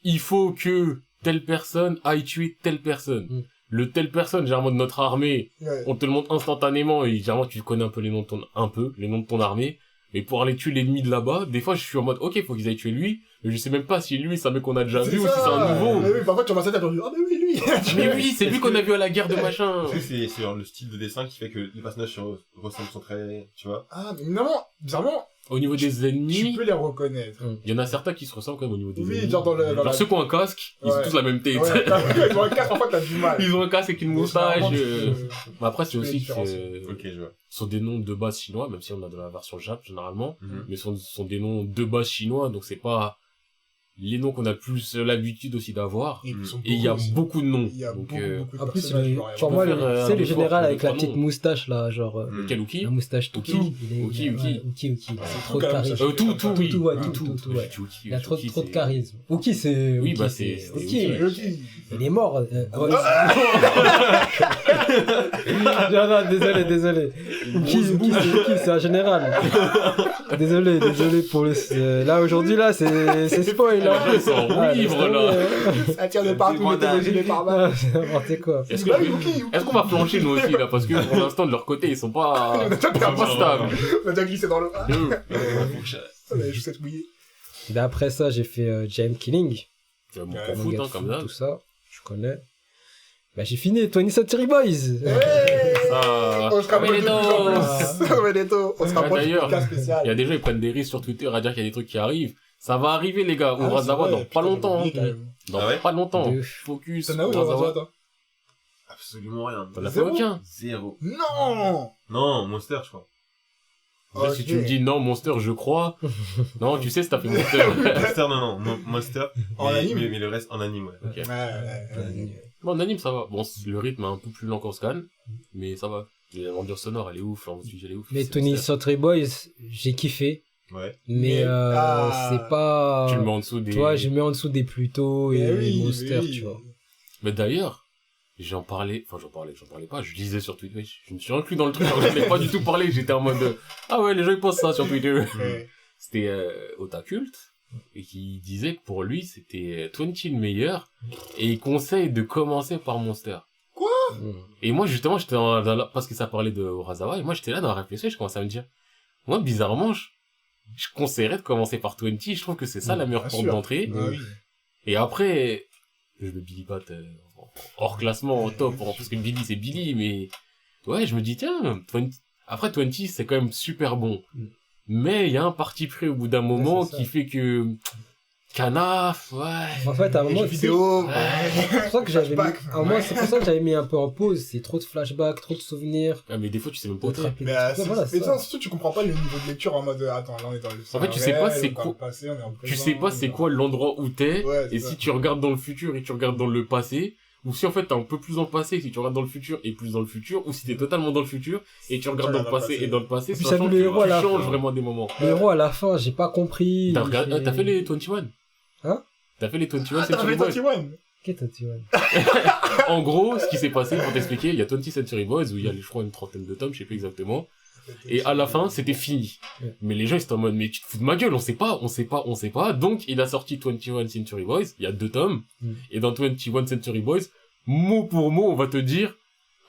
il faut que telle personne aille tuer telle personne. Mm. Le telle personne, généralement de notre armée, Ouais. on te le montre instantanément et généralement tu connais un peu les noms de ton armée. Mais pour aller tuer l'ennemi de là-bas, des fois je suis en mode ok, faut qu'ils aillent tuer lui, mais je sais même pas si lui c'est un mec qu'on a déjà vu ou si c'est un nouveau. Mais oui, parfois, tu vas ça, t'as entendu, ah, mais oui, lui. Mais oui, c'est lui qu'on a vu à la guerre de machin. Tu sais, c'est genre le style de dessin qui fait que les personnages ressemblent sont très, tu vois. Ah, mais évidemment, bizarrement, Au niveau des tu ennemis, peux les reconnaître. il y en a certains qui se ressemblent quand même au niveau des Oui, ennemis. genre dans le, dans Genre la... ceux qui ont un casque, ils ont Ouais. tous la même tête. Ouais, ils ont un casque, parfois, t'as du mal. Ils ont un casque avec une Mais moustache. généralement, tu peux- Mais après, c'est tu peux aussi les que différencier. Ok, je vois. ce sont des noms de base chinois, même si on a de la version Jap généralement, Mhm. mais ce sont des noms de base chinois, donc c'est pas les noms qu'on a plus l'habitude aussi d'avoir. Et ils sont Et il y a beaucoup aussi. beaucoup de noms. Il y a Donc, beaucoup de En plus, personnages, le- genre, il y a pour moi, faire, tu un sais, le effort général pour avec les la trois petite noms. moustache, là, genre, Lequel ou qui la moustache tout Uki. il est, Uki. Uki, C'est trop de tout, charisme. quand même, tout, oui. Tout, ouais, Ah, tout, ouais. Uki, Il a trop Uki, de c'est- charisme. Uki, c'est... Oui, Uki, bah, c'est Uki. Uki, ouais. Uki. Il est mort. Non, non, désolé. Uki, c'est un général. Désolé pour le... Là, aujourd'hui, là, c'est spoil, là. Les gens, ils sont en Ah, livre, laisse là. tomber, Ça tire de partout, les gilets pare-balles. Ah, c'est n'importe quoi. Est-ce Bah que- oui, Uki. est-ce qu'on va plancher nous aussi, là? Parce que pour l'instant, de leur côté, ils sont pas stables. On a déjà glissé dans le... Ah, Deux. on avait juste être mouillé. Et après ça, j'ai fait Jam Killing. C'est un bon Ouais, pour foot, Manga hein, de comme foot, ça. tout ça, je connais. Bah, j'ai fini 20th Century Boys. Hey Ça... On se rapproche de plus en Benedetto. plus. Benedetto. On se rapproche du D'ailleurs, podcast Il y a spécial. des gens, ils prennent des risques sur Twitter à dire qu'il y a des trucs qui arrivent. Ça va arriver, les gars. Ah, Urasawa, c'est dans vrai, pas putain, longtemps. j'ai oublié, Hein. carrément. Dans Ah ouais pas longtemps. De- Focus. T'en as où, Urasawa. Urasawa, toi? Absolument rien. T'en as fait Zéro aucun. Zéro. Non! Non, Monster, je crois. Déjà, si tu me dis non, Monster, je crois. Non, tu sais, si t'as fait Monster. Monster, non. Monster. En mais- anime mais le reste, en anime, ouais. Ok. Ouais. Bon, en anime, ça va. Bon, le rythme est un peu plus lent qu'en scan, mais ça va. L'ambiance sonore, elle est ouf, l'ambiance visuelle, elle est ouf. Mais C'est 20th Monster. Century Boys, j'ai kiffé. Ouais. Mais c'est pas... Tu le mets en dessous des... Tu vois, je le mets en dessous des Pluto et Mais oui, Monster, oui. tu vois. Mais d'ailleurs, j'en parlais pas, je lisais sur Twitter, je me suis inclus dans le truc, alors je n'ai pas du tout parlé, j'étais en mode, ah ouais, les gens ils postent ça sur Twitter. Ouais. C'était Otakult, et qui disait que pour lui, c'était 20 le meilleur, et il conseille de commencer par Monster. Mm. Et moi, justement, j'étais parce que ça parlait de Urasawa, et moi j'étais là dans la réflexion, je commençais à me dire, moi, bizarrement, je conseillerais de commencer par 20, je trouve que c'est ça la meilleure Bien porte sûr. d'entrée. Ah oui. Et après, je me Billy Bat hors classement, au top, parce que Billy c'est Billy, mais ouais, je me dis, tiens, 20... après 20 c'est quand même super bon. Mm. Mais il y a un parti pris au bout d'un moment c'est ça. qui fait que Canaf, ouais. En fait, à un Les moment, jeux tu sais, vidéo. c'est pour ça que j'avais mis... Flashback. à un moment, c'est pour ça que j'avais mis un peu en pause. C'est trop de flashbacks, trop de souvenirs. Ah, mais des fois tu sais même pas où de te t'es. rappeler Mais des trucs. Ouais, voilà, mais c'est ça, ça. surtout, tu comprends pas le niveau de lecture en mode, attends, là, on est dans le En fait, tu sais pas c'est quoi- Passé, on est en Tu présent, sais pas c'est quoi l'endroit où t'es, Ouais, c'est et ça. si tu regardes dans le futur et tu regardes dans le passé, ou si en fait t'es un peu plus dans le passé, si tu regardes dans le futur et plus dans le futur, ou si t'es totalement dans le futur et tu regardes dans le passé et dans le passé, puis sachant ça que met le héros à tu la changes fin. vraiment des moments. Le héros, à la fin, j'ai pas compris. T'as regardé- J'ai- t'as fait les 21? Hein? T'as fait les 21 Ah, t'as Century fait Boys? 21? Qu'est-ce que tu vois? En gros, ce qui s'est passé, pour t'expliquer, il y a 20 Century Boys où il y a, je crois, une trentaine de tomes, je sais plus exactement. Et à la fin, c'était fini. Ouais. Mais les gens, ils étaient en mode, mais tu te fous de ma gueule, on sait pas. Donc, il a sorti 21 Century Boys, il y a 2 tomes. Mm. Et dans 21 Century Boys, mot pour mot, on va te dire,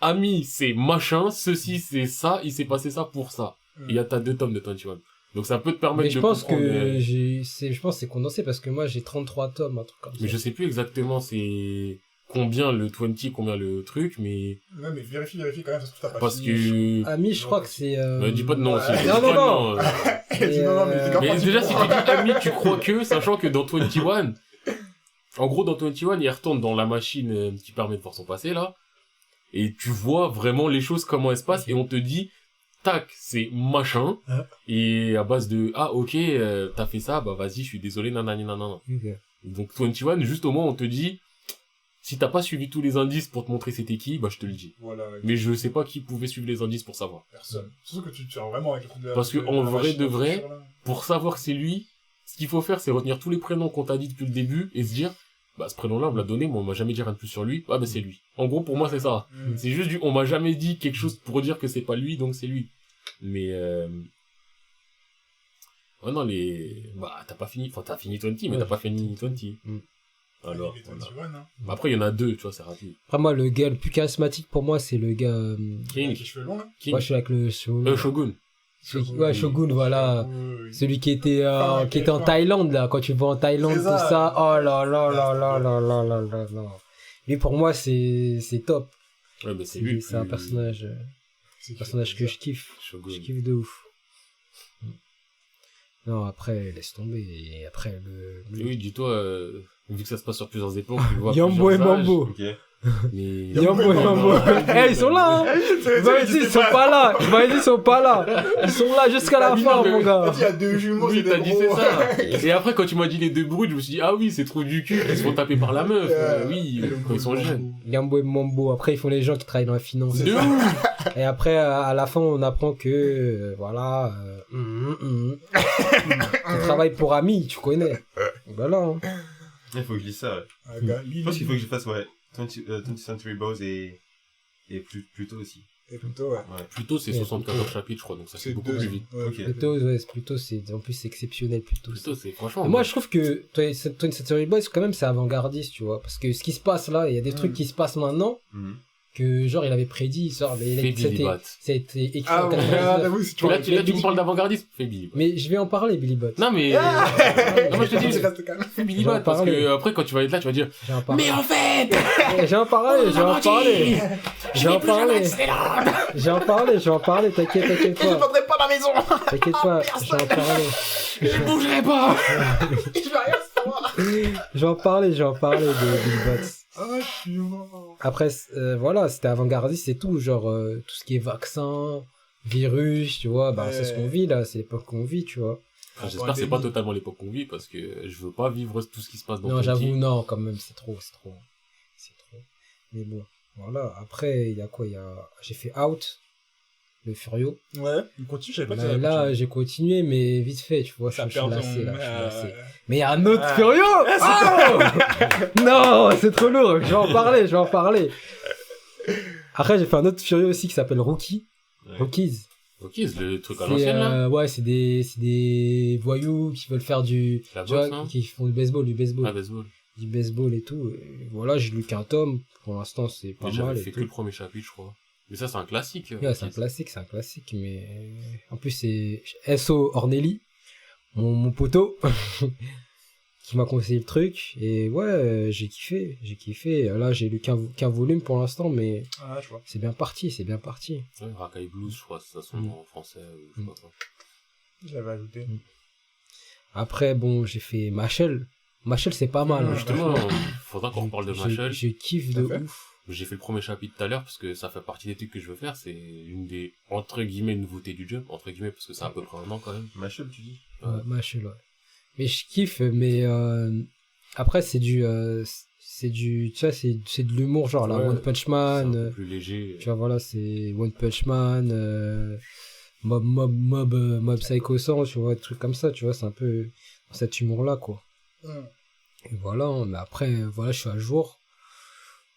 ami, c'est machin, ceci, c'est ça, il s'est passé ça pour ça. Mm. Et il y a t'as 2 tomes de 21. Donc, ça peut te permettre Mais de je pense comprendre, que je pense que c'est condensé parce que moi, j'ai 33 tomes, un truc comme ça. mais je sais plus exactement c'est combien le 20, combien le truc, mais Ouais, mais vérifie quand même, ça se trouve, t'as pas parce fini. que... Ami, je crois que c'est... dis pas de nom aussi. Ouais. Dis Non, pas non, de non. nom, Dis non, non, mais c'est Mais grave déjà, pas si si tu dis ami, tu crois que, sachant que dans 21, en gros, dans 21, il retourne dans la machine qui permet de voir son passé, là, et tu vois vraiment les choses, comment elles se passent, et on te dit, tac, c'est machin, Hein? et à base de, ah, ok, t'as fait ça, bah vas-y, je suis désolé, nanani, nanana. Ok. Donc 21, juste au moins, on te dit, Si t'as pas suivi tous les indices pour te montrer c'était qui, bah je te le dis. Voilà, ouais. Mais je sais pas qui pouvait suivre les indices pour savoir. Personne. Surtout que tu tiens vraiment avec le truc de la... Parce que de en la vrai machine de à vrai, futur, là. Pour savoir que c'est lui, ce qu'il faut faire, c'est retenir tous les prénoms qu'on t'a dit depuis le début et se dire, bah ce prénom-là, on me l'a donné, mais on m'a jamais dit rien de plus sur lui. Ah bah c'est lui. En gros, pour moi, c'est ça. C'est juste on m'a jamais dit quelque chose pour dire que c'est pas lui, donc c'est lui. Mais ouais, non, bah t'as pas fini, enfin t'as fini 20, mais t'as pas fini 20. Alors, Il est voilà. 21, hein. Après, il y en a deux, tu vois, c'est rapide. Après, moi, le gars le plus charismatique pour moi, c'est le gars. King, Avec les cheveux longs, là. King. Moi, je suis avec le Shogun. Ouais, Shogun, voilà. Oui. Celui qui était, Ah, qui était en ok. Thaïlande, là, quand tu vas en Thaïlande, C'est tout ça. ça. Oh là là là là là là là là là. Lui, pour moi, c'est top. Ouais, mais c'est lui. C'est un personnage que je kiffe. Shogun. Je kiffe de ouf. Non, après, laisse tomber. Et après, Oui, dis-toi, vu que ça se passe sur plusieurs époques, tu vois. Yambo et plusieurs âges, Mambo. Ok. Mais... Yambo et Mambo. Eh, ils sont là, hein. Ils m'avaient dit, ils sont pas là. Ils m'avaient dit, ils sont pas là. Ils sont là jusqu'à la fin, mon gars. Il y a deux jumeaux, Oui, c'est t'as des dit gros. c'est ça. Et après, quand tu m'as dit les deux brutes, je me suis dit, ah oui, c'est trop du cul, ils se font taper par la meuf. Oui, quand ils sont jeunes. Yambo et Mambo. Après, ils font les gens qui travaillent dans la finance. De ouf. Et après, à la fin, on apprend que, voilà, on travaille pour Ami, tu connais. Voilà. Hein. Il faut que je lise ça, ouais. Ah, gars, Je pense qu'il faut que je fasse, ouais, 20th Century Boys et Pluto aussi. Et plutôt, ouais. Ouais. Plutôt, c'est Ouais, 74 chapitres, je crois, donc ça fait beaucoup plus vite. Ouais, Ok. Plutôt, ouais, plutôt, en plus, c'est exceptionnel, plutôt. Plutôt, c'est franchement. Et moi, je trouve que 20th Century Boys, quand même, c'est avant-gardiste, tu vois. Parce que ce qui se passe là, il y a des trucs qui se passent maintenant, Mhm. que genre, il avait prédit, genre, mais Fais Billy Bat. ça a été écrit Ah, en ouais, 99. j'avoue, c'est Là, tu me parles d'avant-gardiste, fais Billy Bat. Mais je vais en parler, Billy Bot. Non, mais. Non, moi, je te dis, reste calme. fais Billy J'en Bat, parce parlais. que après, quand tu vas être là, tu vas dire, J'ai en parlé. mais en fait! J'ai en parlé, j'ai en parlé. J'ai en parlé. J'ai en parlé, t'inquiète Je pas. prendrai pas la maison. T'inquiète pas, j'ai en parlé. Je bougerai pas! Je vais rien savoir. J'ai en parlé de Billy Bot. Ah, je suis mort. Après, voilà, c'était avant-gardiste et tout, genre, tout ce qui est vaccin, virus, tu vois, bah, c'est ce qu'on vit, là, c'est l'époque qu'on vit, tu vois. Enfin, j'espère que c'est pas totalement l'époque qu'on vit, parce que je veux pas vivre tout ce qui se passe dans Non, ton j'avoue, petit. non, quand même, c'est trop. Mais bon, voilà, après, il y a quoi, j'ai fait Out, le Furio. Ouais, il continue, j'avais pas Bah, là, j'ai continué, mais vite fait, tu vois, je ça suis perd lassé, là, ton... je suis lassé. Mais il y a un autre Furio! Oh non, c'est trop lourd, je vais en parler. Après, j'ai fait un autre Furio aussi qui s'appelle Rookie. Ouais. Rookies. Ok, c'est le truc à C'est, l'ancienne, là. ouais, c'est des voyous qui veulent faire La tu boxe, vois, non qui font du baseball. Ah, baseball. Du baseball et tout. Et voilà, j'ai lu qu'un tome. Pour l'instant, c'est pas Mais mal. j'avais et fait que tout. le premier chapitre, je crois. Mais ça, c'est un classique. Ouais, c'est un classique, mais en plus c'est S.O. Ornelli, mon poteau, qui m'a conseillé le truc, et ouais, j'ai kiffé, là j'ai lu qu'un volume pour l'instant, mais Ah, je vois. c'est bien parti. Ouais, Rakai Blues, je crois, c'est ça son nom en français, je sais pas quoi. J'avais ajouté. Après, bon, j'ai fait Machel, c'est pas mal. hein. Justement, faudra qu'on reparle de Machel. Je kiffe de Tout à fait. ouf. J'ai fait le premier chapitre tout à l'heure parce que ça fait partie des trucs que je veux faire. C'est une des, entre guillemets, nouveautés du jeu. Entre guillemets, parce que c'est à peu près un an quand même. Machel, tu dis? Ouais. Ouais, Machel, ouais. Mais je kiffe, mais après c'est du, tu vois, c'est de l'humour, genre là, Ouais, One Punch C'est Man. un peu plus léger. Tu vois, voilà, c'est One Punch Man, Mob Psycho 100, tu vois, des trucs comme ça, tu vois, c'est un peu dans cet humour-là, quoi. Et voilà, hein, mais après, voilà, je suis à jour.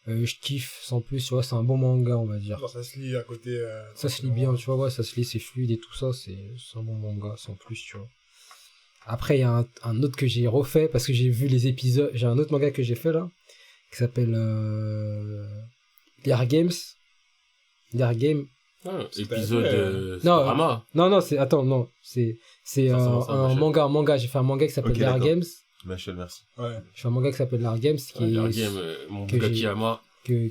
Je kiffe, sans plus, tu vois, c'est un bon manga, on va dire. Genre, ça se lit à côté... Ça se lit bien, tu vois, ouais, ça se lit, c'est fluide et tout ça, c'est un bon manga, sans plus, tu vois. Après, il y a un autre que j'ai refait, parce que j'ai vu les épisodes, j'ai un autre manga que j'ai fait, là, qui s'appelle Liar Games. Liar Game. Ah, C'est épisode pas- Non, Rama. Non, c'est Ça, un manga, j'ai fait un manga qui s'appelle Ok, Liar d'accord. Games. Machel, merci. Ouais. J'ai fait un manga qui s'appelle Liar Games, qui est... Liar Game, mon que Bugatti j'ai- Yama. que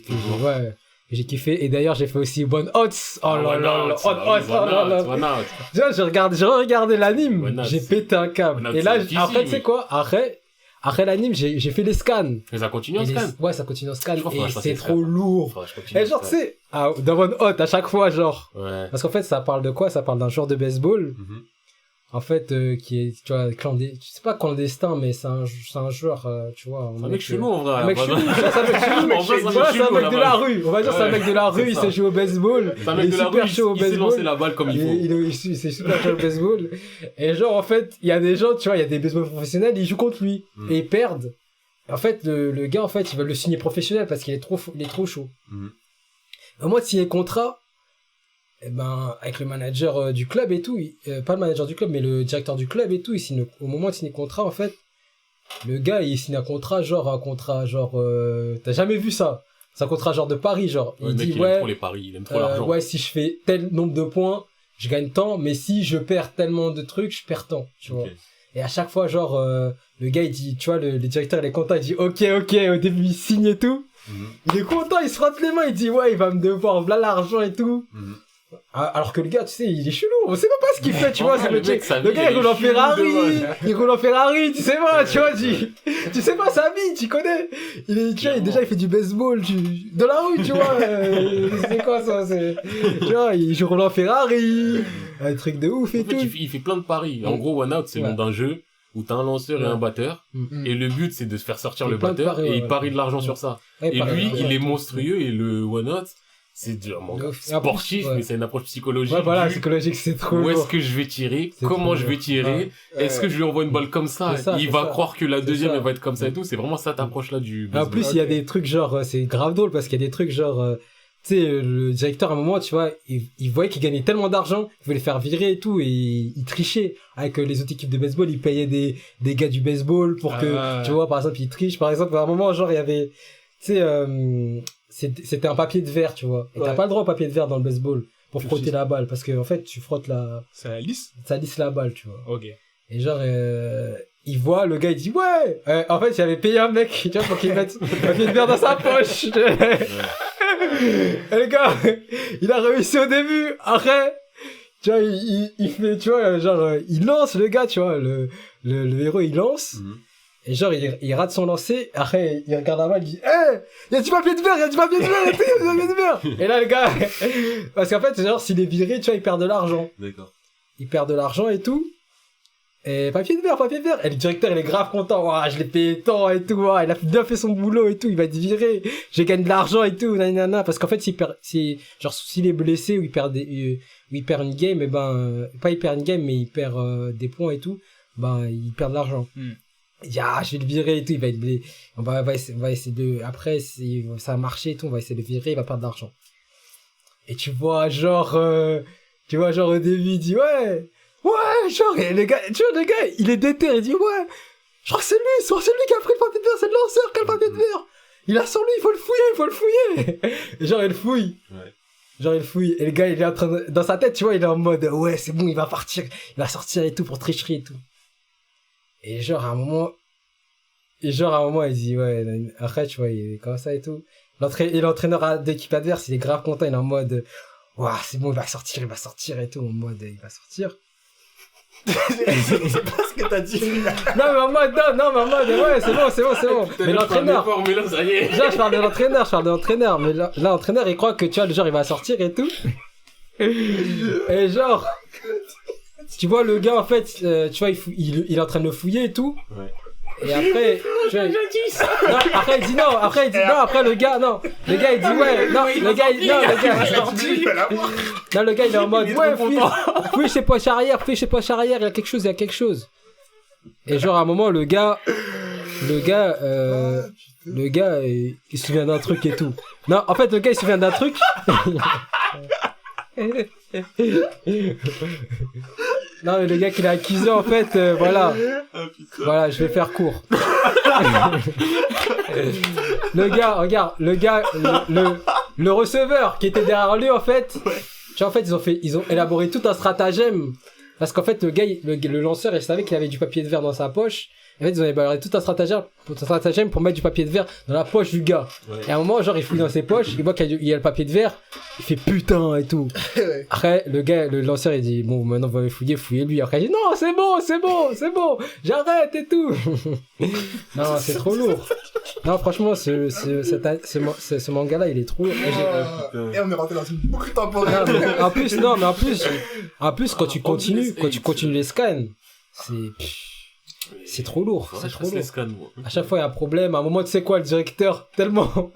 j'ai kiffé, et d'ailleurs j'ai fait aussi One Hot. Oh là là, One Hot. One Out. Tu vois, j'ai regardé l'anime, One Hot, j'ai c'est- pété un câble. One Hot, Et là, c'est difficile, après, tu sais oui. quoi, après l'anime, j'ai fait les scans. Mais ça continue en Et scan. ouais, ça continue en scan, Je crois qu'il faudra et que je fasse c'est les trop scans. lourd. Faudra que je continue Et en genre, tu scan. sais, dans One Hot, à chaque fois, genre, Ouais. parce qu'en fait, ça parle de quoi? Ça parle d'un joueur de baseball, Mhm. en fait, qui est, tu vois, c'est pas clandestin, mais c'est un joueur, tu vois. Un mec chelou, en vrai. Un mec chelou, c'est un mec chelou. En vrai, C'est un mec de la rue. On va dire, c'est un mec de la rue, il sait jouer au baseball. C'est un mec de la rue, il sait lancer la balle comme il faut. Il sait super jouer au baseball. Et genre, en fait, il y a des gens, tu vois, il y a des baseball professionnels, ils jouent contre lui. Et ils perdent. En fait, le gars, en fait, ils veulent le signer professionnel parce qu'il est trop chaud. Au moment de signer le contrat, eh ben, avec le manager du club et tout, pas le manager du club, mais le directeur du club et tout, au moment de signer le contrat, en fait, le gars, il signe un contrat, t'as jamais vu ça? C'est un contrat genre de paris, genre. Il dit, il aime trop les paris, il aime trop l'argent. Ouais, si je fais tel nombre de points, je gagne tant, mais si je perds tellement de trucs, je perds tant, tu vois. Et à chaque fois, genre, le gars, il dit, tu vois, le directeur, il est content, il dit, ok, au début, il signe et tout. Il est content, il se frotte les mains, il dit, ouais, il va me devoir, voilà l'argent et tout. Alors que le gars, tu sais, il est chelou, on sait même pas ce qu'il fait, tu vois, c'est le gars, il roule en Ferrari, tu sais pas, tu vois, tu sais pas sa vie, tu connais. Déjà, il fait du baseball, de la rue, tu vois, c'est quoi ça, tu vois, il roule en Ferrari, un truc de ouf et tout. Il fait plein de paris. En gros, One Out, c'est le nom d'un jeu où t'as un lanceur et un batteur, et le but, c'est de se faire sortir le batteur, et il parie de l'argent sur ça. Et lui, il est monstrueux, et le One Out, c'est vraiment sportif, mais c'est une approche psychologique. Ouais, voilà, psychologique, c'est trop Où est-ce que je vais tirer? Comment je vais tirer? Est-ce que je lui envoie une balle comme ça? Il va croire que la deuxième, elle va être comme ça et tout. C'est vraiment cette approche-là du baseball. En plus, il y a des trucs genre, c'est grave drôle parce qu'il y a des trucs genre, tu sais, le directeur, à un moment, tu vois, il voyait qu'il gagnait tellement d'argent, il voulait faire virer et tout, et il trichait. Avec les autres équipes de baseball, il payait des gars du baseball pour que, tu vois, par exemple, il triche. Par exemple, à un moment, genre, il y avait, tu sais, c'était un papier de verre, tu vois. Et t'as pas le droit au papier de verre dans le baseball pour frotter la balle, parce que en fait, tu frottes ça lisse la balle, tu vois. Ok. Et genre, il voit, le gars, il dit, ouais! En fait, il avait payé un mec, tu vois, pour qu'il mette le papier de verre dans sa poche. Et le gars, il a réussi au début. Après, tu vois, il fait, tu vois, genre, il lance le gars, tu vois, le héros, il lance. Et genre, il rate son lancer. Après, il regarde la balle, il dit, il y a du papier de verre, il y a du papier de verre. Et là, le gars, parce qu'en fait, genre, s'il est viré, tu vois, il perd de l'argent. D'accord. Il perd de l'argent et tout. Et papier de verre. Et le directeur, il est grave content. Ouah, je l'ai payé tant et tout. Ouah, il a bien fait son boulot et tout. Il va être viré. J'ai gagné de l'argent et tout. Nanana. Parce qu'en fait, s'il est blessé ou il perd une game, et ben, pas il perd une game, mais il perd des points et tout, ben, il perd de l'argent. Il dit, je vais le virer et tout. Il va être blessé. On va essayer de, après, si ça a marché et tout, on va essayer de le virer, il va perdre de l'argent. Et tu vois, genre, au début, il dit, ouais, genre, et le gars, il est déter, il dit, ouais, je crois que c'est lui qui a pris le papier de verre, c'est le lanceur qui a le papier de verre. Il a sur lui, il faut le fouiller. Et genre, il fouille. Et le gars, il est en train de, dans sa tête, tu vois, il est en mode, ouais, c'est bon, il va sortir et tout pour tricherie et tout. Et genre, à un moment, il dit, ouais, après, tu vois, il est comme ça et tout. L'entraîneur d'équipe adverse, il est grave content, il est en mode, ouah, c'est bon, il va sortir et tout, en mode, il va sortir. C'est pas ce que t'as dit. Non, mais en mode, ouais, c'est bon. Mais l'entraîneur. Mais là, ça y est. Genre, je parle de l'entraîneur. Mais là, l'entraîneur, il croit que, tu vois, le genre, il va sortir et tout. Et genre, tu vois, le gars, en fait, tu vois, il est en train de le fouiller et tout. Ouais. Et après, tu vois, non, après, il dit non, après, le gars, il dit, ouais, le gars, il est en mode, ouais, fouille chez poche arrière, il y a quelque chose. Et genre, à un moment, le gars, il se souvient d'un truc et tout. Non, en fait, le gars, il se souvient d'un truc. Non, mais le gars qui l'a accusé, en fait, voilà. Voilà, je vais faire court. Le gars, regarde, le receveur qui était derrière lui, en fait. Tu vois, en fait, ils ont élaboré tout un stratagème. Parce qu'en fait, le lanceur, il savait qu'il avait du papier de verre dans sa poche. En fait, ils ont élaboré tout un stratagème pour mettre du papier de verre dans la poche du gars. Ouais. Et à un moment, genre, il fouille dans ses poches, il voit qu'il y a le papier de verre, il fait putain et tout. Après, le lanceur, il dit, bon, maintenant, vous allez fouiller lui. Après, il dit, non, c'est bon, j'arrête et tout. Non, c'est trop lourd. Non, franchement, ce manga-là, il est trop. Et on est rentré dans une boucle temporelle. En plus, quand tu continues les scans, c'est trop lourd. Ouais, C'est je trop fasse les lourd. scans, moi. À chaque fois, il y a un problème. À un moment, tu sais quoi, le directeur, tellement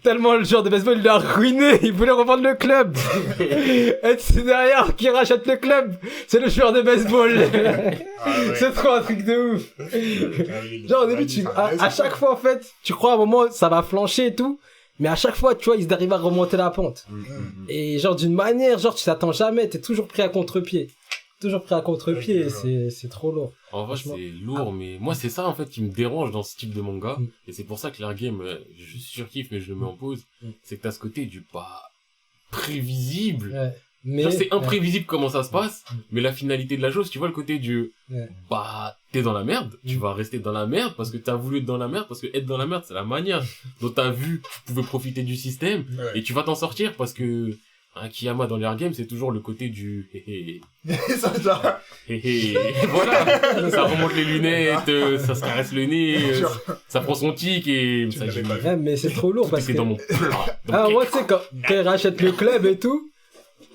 le joueur de baseball, il l'a ruiné. Il voulait revendre le club. Et c'est derrière qui rachète le club. C'est le joueur de baseball. C'est trop un truc de ouf. Genre, au début, à chaque fois, en fait, tu crois à un moment, ça va flancher et tout. Mais à chaque fois, tu vois, ils arrivent à remonter la pente. Et genre, d'une manière, genre, tu t'attends jamais. T'es toujours pris à contre-pied. C'est trop lourd. En vrai, c'est lourd, mais moi, c'est ça, en fait, qui me dérange dans ce type de manga. Et c'est pour ça que l'Air Game, je surkiffe, mais je le mets en pause. C'est que t'as ce côté du pas prévisible. Ouais. Mais Genre, c'est imprévisible comment ça se passe, mais la finalité de la chose, tu vois le côté du, bah, t'es dans la merde, tu vas rester dans la merde parce que t'as voulu être dans la merde, parce que être dans la merde, c'est la manière dont t'as vu que tu pouvais profiter du système, et tu vas t'en sortir parce que, un Kiyama dans l'Air Game, c'est toujours le côté du Ça, genre. voilà, ça remonte les lunettes, ça se caresse le nez, ça prend son tic et ça dit, ouais, mais c'est trop lourd parce c'est que dans mon plat. ah moi tu sais quand il rachète le club et tout,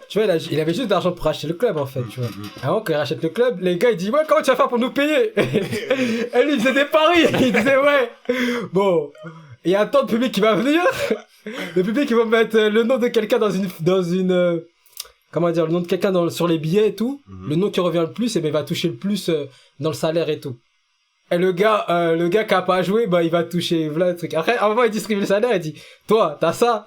tu vois il avait juste d'argent pour racheter le club en fait, tu vois. Avant quand il rachète le club, les gars ils disent ouais comment tu vas faire pour nous payer. Et lui il faisait des paris, il disait ouais bon il y a un temps de public qui va venir, le public ils vont mettre le nom de quelqu'un dans une comment dire, le nom de quelqu'un sur les billets et tout, le nom qui revient le plus et ben il va toucher le plus dans le salaire et tout. Et le gars qui a pas joué, bah il va toucher voilà le truc. Après à un moment il distribue le salaire, il dit toi t'as ça.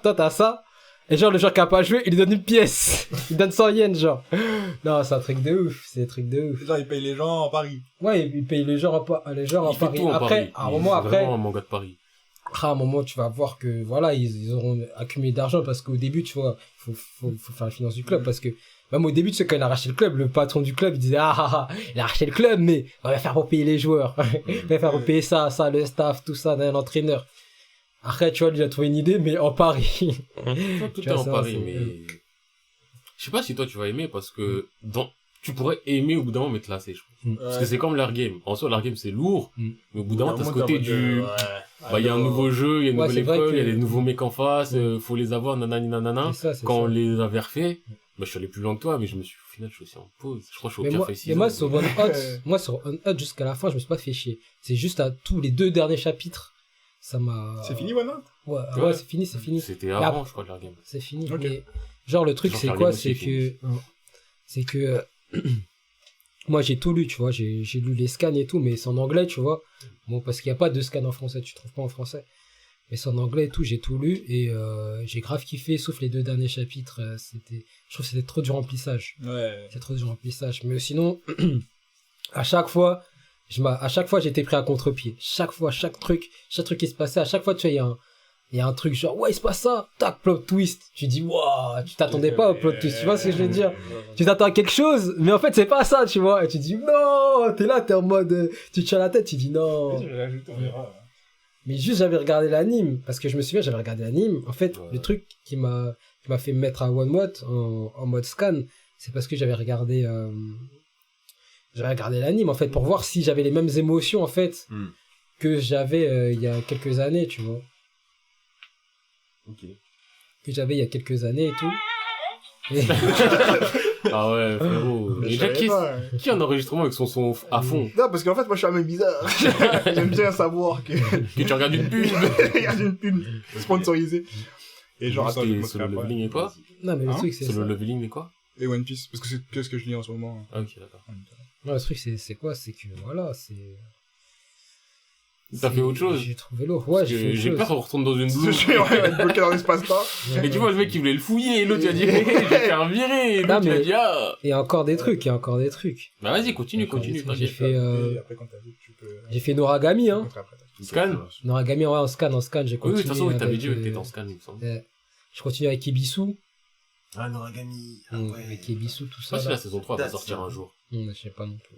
Et genre le joueur qui a pas joué, il lui donne une pièce. Il donne 100 yens genre. Non, c'est un truc de ouf, Genre il paye les gens en Paris. Ouais, il paye les gens en Paris. Après à un moment c'est vraiment un manga de Paris. À un moment, tu vas voir que, voilà, ils auront accumulé d'argent parce qu'au début, tu vois, faut faire la finance du club parce que, même au début, tu sais, quand il a racheté le club, le patron du club, il disait, il a racheté le club, mais on va faire pour payer les joueurs. On va faire pour payer ça, le staff, tout ça, l'entraîneur. Après, tu vois, lui, il a trouvé une idée, mais en Paris. Tout est en Paris, mais, je sais pas si toi tu vas aimer parce que, tu pourrais aimer au bout d'un moment mais te lasser, je pense. Parce que c'est comme l'Air Game. En soi, l'Air Game c'est lourd, mais au bout d'un moment t'as ce côté du, bah, il y a un nouveau jeu, il y a une nouvelle école, il y a des nouveaux mecs en face, faut les avoir, nanani nanana. Quand on les avait refaits, bah, je suis allé plus loin que toi, mais au final, je suis aussi en pause. Je crois que je suis au café 6 Mais moi, sur One Hot, jusqu'à la fin, je me suis pas fait chier. C'est juste à tous les 2 derniers chapitres, ça m'a... C'est fini, One Hot? Ouais, c'est fini. C'était avant, je crois, l'Air Game. C'est fini. Okay. Mais, genre, le truc, c'est quoi? C'est que, moi j'ai tout lu, tu vois, j'ai lu les scans et tout, mais c'est en anglais, tu vois. Bon, parce qu'il n'y a pas de scan en français, tu trouves pas en français. Mais c'est en anglais et tout, j'ai tout lu et j'ai grave kiffé, sauf les 2 derniers chapitres, je trouve que c'était trop du remplissage. Ouais. C'est trop du remplissage. Mais sinon, à chaque fois, j'étais pris à contre-pied. Chaque truc qui se passait, à chaque fois, tu vois, il y a un truc genre, ouais, il se passe ça, tac, plot twist. Tu dis, waouh, tu t'attendais pas au plot twist, tu vois ce que je veux dire? Tu t'attends à quelque chose, mais en fait, c'est pas ça, tu vois. Et tu dis, non, t'es là, t'es en mode, tu te tiens la tête, tu dis, non. Mais juste, j'avais regardé l'anime, parce que je me souviens, j'avais regardé l'anime. En fait, le truc qui m'a fait me mettre à One Mode en mode scan, c'est parce que j'avais regardé l'anime, en fait, pour voir si j'avais les mêmes émotions, en fait, que j'avais il y a quelques années, tu vois. Ok. Que j'avais il y a quelques années et tout. Ah ouais, frérot. Déjà, qui est en enregistrement avec son son à fond? Non, parce qu'en fait, moi, je suis un mec bizarre. J'aime bien savoir que tu regardes une pub. Regarde une pub sponsorisée. Et genre, attends, je Solo Leveling et quoi? Non, mais le truc, c'est Solo Leveling et quoi? Et One Piece, parce que c'est qu'est-ce que je lis en ce moment. Ah, ok, d'accord. Non, le truc, c'est quoi? C'est que, voilà, c'est... T'as fait autre chose? J'ai trouvé lourd. Ouais, j'ai peur qu'on retourne dans une Je boule. suis bloqué dans l'espace-temps. Et tu vois, le mec, il voulait le fouiller, et l'autre, il a dit, je vais faire virer, et l'autre, il a dit, ah. Il y a encore des trucs, Bah, vas-y, continue. J'ai fait Noragami, hein. Scan? Noragami, ouais, en scan, j'ai continué. Oui, de toute façon, t'avais dit que t'étais en scan, il me semble. Je continue avec Ebisu. Ah, Noragami. Ouais. Avec Ebisu, tout ça. Je sais pas si la saison 3 va sortir un jour. Je sais pas non plus.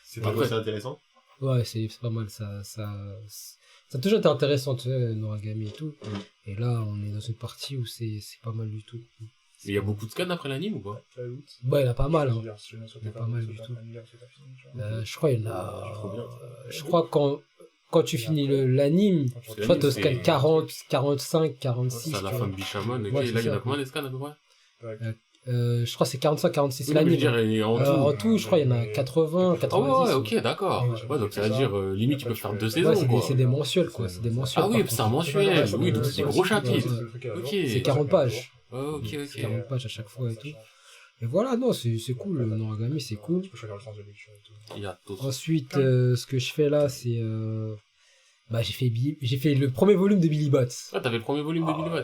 C'est pas quoi, c'est intéressant? Ouais, c'est pas mal, ça a toujours été intéressant, tu sais, Noragami et tout. Et là, on est dans une partie où c'est pas mal du tout. Il y a beaucoup de scans après l'anime ou pas? Ouais, il y en a pas mal, hein. Il y en a pas mal du tout. Je crois qu'il y en a... Je crois quand quand tu finis l'anime, je crois que t'as scan 40, 45, 46. C'est à la fin de Bishamon, ok. Ouais, Là, il y en a ça. combien des scans à peu près? Je crois que c'est 45, 46 Oui, mais je veux l'anime. dire, et en tout. En tout, je crois qu'il y en a 80, Ah 90. ouais, ok, d'accord. Ouais, donc ça veut dire, limite, tu peux faire 2 Ouais, saisons, quoi. c'est des mensuels, quoi. C'est des mensuels. Ah oui, par c'est un contre. mensuel. Oui, donc c'est des gros chapitres. Ok. C'est 40 pages. Ok, C'est ok. 40 pages à chaque fois et tout. Et voilà, non, c'est cool. Le Noragami, c'est cool. Tu peux choisir le sens de lecture et tout. Il y a tous. Ensuite, ce que je fais là, c'est... Bah, j'ai fait le premier volume de Billy Bats. Ah, t'avais le premier volume de Billy Bat.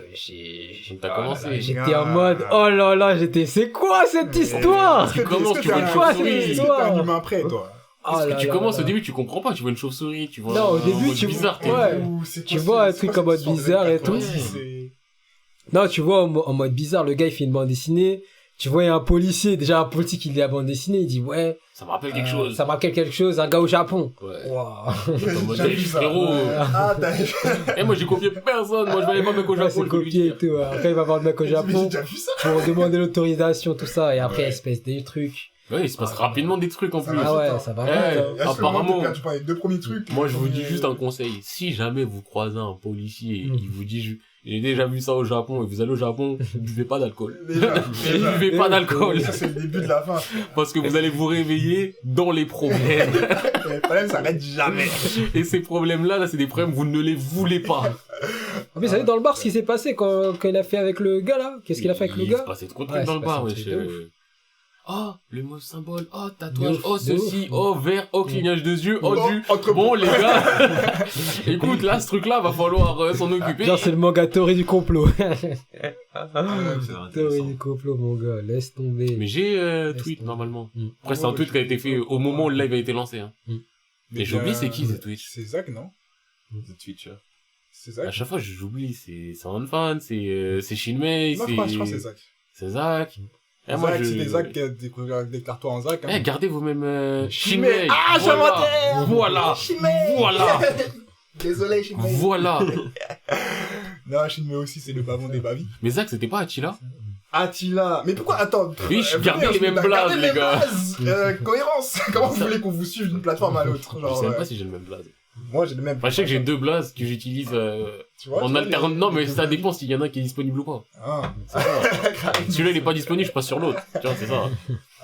Donc t'as commencé. J'étais en mode, oh là là, c'est quoi cette histoire? Tu commences, tu vois une quoi, chauve-souris. cette Est-ce que histoire? t'es un humain prêt, toi? Ah là Tu là commences là. au début, tu comprends pas, tu vois une chauve-souris, tu vois. Non, au un début, mode tu bizarre, t'es- ouais. Tu vois un truc en mode bizarre et tout. Non, tu vois, en mode bizarre, le gars, il fait une bande dessinée. Tu vois, il y a un policier, déjà un policier qui lit la bande dessinée, il dit, ouais, Ça me rappelle quelque chose. ça me rappelle quelque chose, un gars au Japon. Ouais. Waouh. En mode, J'ai vu ça. frérot. Ah, t'as Eh, moi j'ai copié personne, moi je vais aller voir le mec au Ouais, Japon. c'est je peux lui copié et dire. tout. Après, il va voir le mec au j'ai Japon déjà vu ça. pour demander l'autorisation, tout ça. Et après, Ouais. il se passe des trucs. Ouais, il se passe rapidement des trucs en Ça plus. va. Ah ouais, putain. ça va Eh, vite, hein. apparemment. Tu parles des 2 premiers trucs. Moi je vous dis juste un conseil. Si jamais vous croisez un policier et il vous dit j'ai déjà vu ça au Japon et vous allez au Japon, ne buvez pas d'alcool. Déjà. Ne buvez pas d'alcool. Ça, c'est le début de la fin. Parce que vous allez vous réveiller dans les problèmes. Le problème, ça arrête jamais. Et ces problèmes-là, là, c'est des problèmes, vous ne les voulez pas. En plus, vous savez, dans le bar, ce qui s'est passé quand il a fait avec le gars, là? Qu'est-ce qu'il a fait avec le Il se gars? passait trop de Ouais, trucs dans il le se bar, passait wesh. des trucs de Oh, le mot symbole, oh, tatouage, De ouf, oh, de ceci, ouf. oh, vert, oh, clignage de yeux, oh, Bon, du... entre Bon, les gars, écoute, là, ce truc-là, va falloir s'en occuper. Genre, c'est le manga théorie du complot. C'est Théorie du complot, mon gars. Laisse tomber. Mais j'ai Laisse tweet, tomber. normalement. Mm. Après, c'est un tweet qui a été fait au moment où le live a été lancé. Hein. Et j'oublie c'est qui, ce Twitch. C'est Zach, non? The Twitcher. C'est À Zach? chaque fois, j'oublie. C'est Fan, c'est Shinmei, Non, je crois que c'est Zach. c'est Zach. Et moi, Zach, je... c'est des Zach, déclare-toi en Zach. Eh, gardez vous-même Shinmei. Shinmei. Ah, j'ai Voilà. inventé. Voilà. Voilà. Désolé, Shinmei. Voilà. Non, Shinmei aussi, c'est le bavon des bavis. Mais Zach, c'était pas Attila? Attila. Mais pourquoi? Attends. Oui, gardez les mêmes blases, les gars. Cohérence. Comment vous voulez qu'on vous suive d'une plateforme à l'autre? Je Genre, sais même pas si j'ai le même blaze. moi, j'ai le même. Enfin, je sais que j'ai 2 blazes que j'utilise Tu vois, en tu vois, alternant. les- Non, mais ça dépend s'il y en a qui est disponible ou pas. Ah, C'est ça. Celui-là, il est pas disponible, je passe sur l'autre. Tu vois, c'est ça.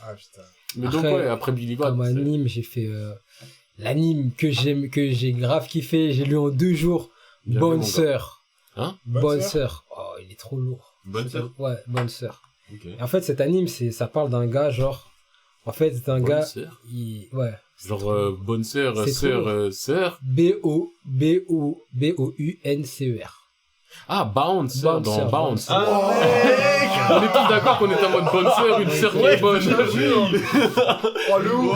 ah, putain. Mais donc, Après, ouais, après Billy Bat. Comme anime, j'ai fait l'anime que j'ai grave kiffé. J'ai lu en 2 jours. Bien Bonne vu, mon sœur. Hein? Bonne sœur. Oh, il est trop lourd. Bonne sœur. Ouais, bonne sœur. Ok. Et en fait, cet anime, ça parle d'un gars, genre. En fait, c'est un Bonne gars. sœur. Ouais. Genre, bonne sœur, C'est sœur. B-O-U-N-C-E-R. Ah, Bounce, dans Bouncer, Bounce. Bouncer. On est tous d'accord qu'on est en mode bonne sœur, une sœur qui est bonne. Oh, le ouf.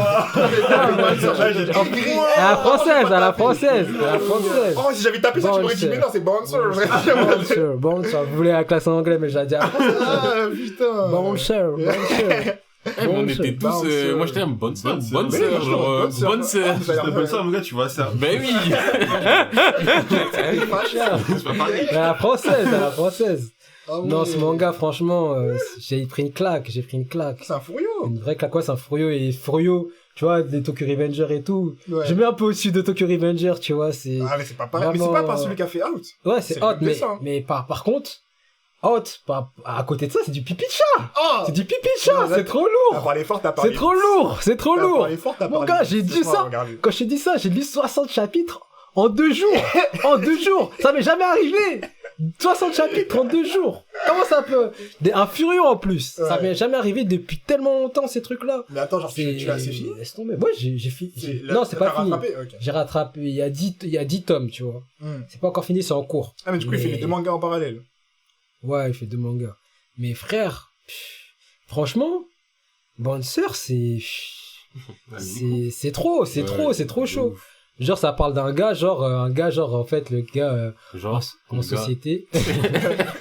À la française, à la française, à la française. Oh, si j'avais tapé ça, tu m'aurais dit, Bouncer. mais non, c'est Bouncer. Bouncer, bouncer. Vous voulez la classe en anglais, mais j'ai dit à la française. Ah, putain. Bouncer, bouncer. Eh, mais on était tous, Bouncer. moi j'étais un bonne sœur, Bonne bonne sœur. sœur, Oui, genre, bonne sœur. bonne sœur. Si t'appelles ça, mon gars, tu vois ça. Ben oui. C'est pas pareil. À la française, à la française. Ah oui. Non, ce manga, franchement, j'ai pris une claque, C'est un furieux. Une vraie claque, ouais, c'est un Furio. Et Furio, tu vois, des Tokyo Revenger et tout. Ouais. Je mets un peu au-dessus de Tokyo Revenger, tu vois, c'est... Ah, mais c'est pas pareil. Mais c'est Vraiment, pas par celui qui a fait Out. Ouais, c'est c'est le hot, même mais, dessin. mais par contre, hot, à côté de ça, c'est du pipi de chat. Oh. C'est du pipi de chat, Ouais, c'est trop T'as lourd. parlé fort, t'as parlé. C'est trop lourd, c'est trop T'as lourd. parlé fort, t'as Mon parlé. gars, j'ai dit C'est ça. fort, regardez. Quand je t'ai dit ça, j'ai lu 60 chapitres en 2 jours. En 2 jours. Ça m'est jamais arrivé. 60 chapitres en 2 jours. Comment ça peut... Un furieux en plus. Ça Ouais. m'est jamais arrivé depuis tellement longtemps, ces trucs-là. Mais attends, genre, tu l'as assez fini? Laisse tomber. Moi, j'ai fini. Là, Non, c'est pas t'as fini. rattrapé? Ok. J'ai rattrapé. Il y a 10 tomes, tu vois. Hmm. C'est pas encore fini, c'est en cours. Ah, mais du coup, il fait Mais- les 2 mangas en parallèle. Ouais, il fait 2 mangas. Mais frère, franchement, Bonne Sœur, c'est trop, c'est trop chaud. Genre, ça parle d'un gars, en fait, le gars Genre, en le gars. société.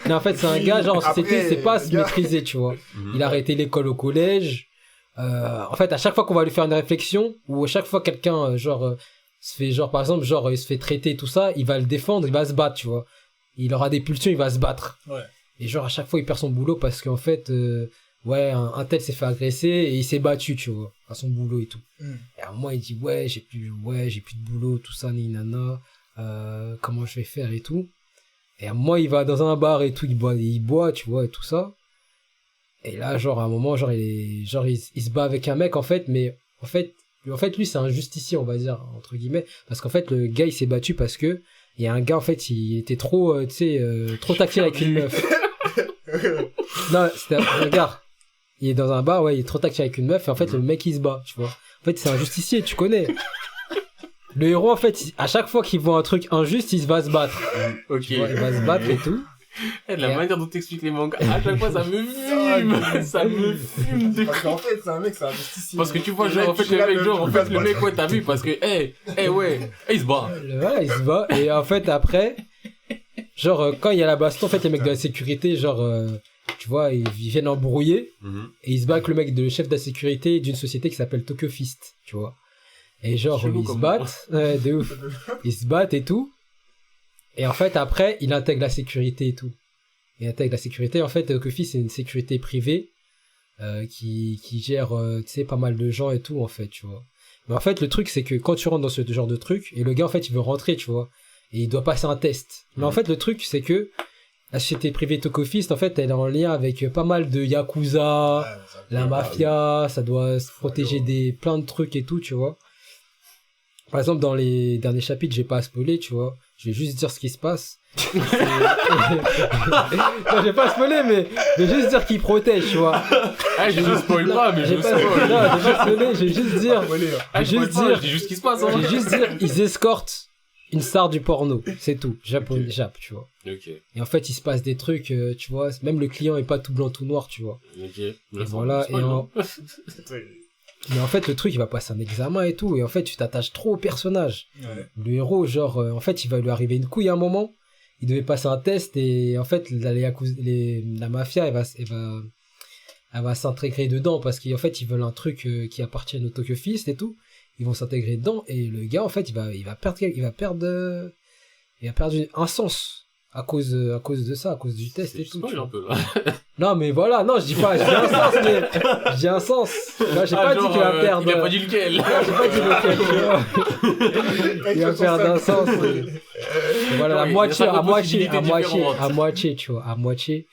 Non, en fait, c'est un gars, genre, en société, Après, il sait pas le se gars. maîtriser, tu vois. Mhm. Il a arrêté l'école au collège. En fait, à chaque fois qu'on va lui faire une réflexion, ou à chaque fois quelqu'un, se fait, par exemple, il se fait traiter, tout ça, il va le défendre, il va se battre, tu vois. Il aura des pulsions, il va se battre. Ouais. Et genre, à chaque fois, il perd son boulot parce qu'en fait, ouais, un tel s'est fait agresser et il s'est battu, tu vois, à son boulot et tout. Et à un moment, il dit, ouais, j'ai plus de boulot, tout ça, nana, comment je vais faire et tout. Et à un moment, il va dans un bar et tout, il boit, tu vois, et tout ça. Et là, genre, à un moment, il se bat avec un mec, en fait, mais en fait, lui, c'est un justicier, on va dire, entre guillemets, parce qu'en fait, le gars, il s'est battu parce que il y a un gars, en fait, il était trop, tu sais, trop tactile avec une meuf. Non, regarde, il est dans un bar, ouais, il est trop tactile avec une meuf, et en fait, le mec, il se bat, tu vois. En fait, c'est un justicier, tu connais. Le héros, en fait, à chaque fois qu'il voit un truc injuste, il va se battre. Ok. Tu vois, il va se battre et tout. La manière dont t'expliques les mangas, à chaque fois, ça me fume. Ça me fume de Parce qu'en fait, c'est un mec, c'est un justicier. Parce que tu vois, genre, en fait, le mec, ouais, t'as vu, parce que, ouais, il se bat. Voilà, il se bat, et en fait, après, genre, quand il y a la baston, en fait, les mecs de la sécurité, genre, tu vois, ils viennent embrouiller, et ils se battent avec le chef de la sécurité d'une société qui s'appelle Tokyo Fist, tu vois. Et genre, ils se battent, ouais, de ouf. Ils se battent et tout. Et en fait, après, il intègre la sécurité et tout. Il intègre la sécurité. En fait, Tokyo Fist, c'est une sécurité privée, qui gère, tu sais, pas mal de gens et tout, en fait, tu vois. Mais en fait, le truc, c'est que quand tu rentres dans ce genre de truc, et le gars, en fait, il veut rentrer, tu vois. Et il doit passer un test. Mais en fait, le truc, c'est que la société privée Tokyo Fist, en fait, elle est en lien avec pas mal de yakuza, la mafia, ça doit se protéger des plein de trucs et tout, tu vois. Par exemple, dans les derniers chapitres, j'ai pas à spoiler, tu vois. Je vais juste dire ce qui se passe. Non, je vais pas spoiler, mais je vais juste dire qu'il protège, tu vois. Ah, je ne spoil pas, mais je Non, je vais pas spoiler, je vais juste dire. je dis juste ce qui se passe, Je vais juste dire, ils escortent une star du porno. C'est tout. Jap, tu vois. Ok. Et en fait, il se passe des trucs, tu vois. Même le client est pas tout blanc, tout noir, tu vois. Ok. Et voilà, mais en fait, le truc, il va passer un examen et tout. Et en fait, tu t'attaches trop au personnage. Ouais. Le héros, genre, en fait, il va lui arriver une couille à un moment. Il devait passer un test et en fait, la mafia, elle va s'intégrer dedans parce qu'en fait, ils veulent un truc qui appartient au Tokyo Fist et tout. Ils vont s'intégrer dedans et le gars, en fait, il va perdre un sens. À cause de ça, à cause du test et tout. Un peu, là. Non, mais voilà, non, je dis pas, j'ai un sens, mais j'ai un sens. Là, j'ai pas dit qu'il va perdre. Il a pas dit lequel. J'ai pas dit lequel, tu vois. Il va perdre un sens. Voilà, à moitié, tu vois, à moitié.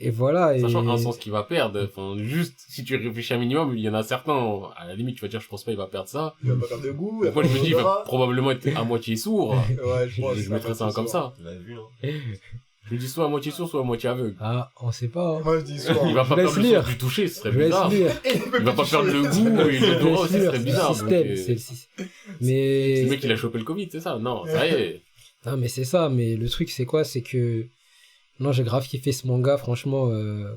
Et voilà. Sachant un sens qu'il va perdre, enfin, juste, si tu réfléchis un minimum, il y en a certains, à la limite, tu vas dire, je pense pas, il va perdre ça. Il va pas perdre de goût. Moi, je me dis, il va probablement être à moitié sourd. Ouais, je mettrais ça comme ça. Je me dis soit à moitié sourd, soit à moitié aveugle. Ah, on sait pas. Moi, je dis soit. Il va pas perdre le sens du toucher, ce serait bizarre. Il va pas perdre le goût et l'odorat aussi, ce serait bizarre. Mais. Le mec, il a chopé le Covid, c'est ça? Non, ça y est. Non, mais c'est ça, mais le truc, c'est quoi? C'est que, non, j'ai grave kiffé ce manga, franchement,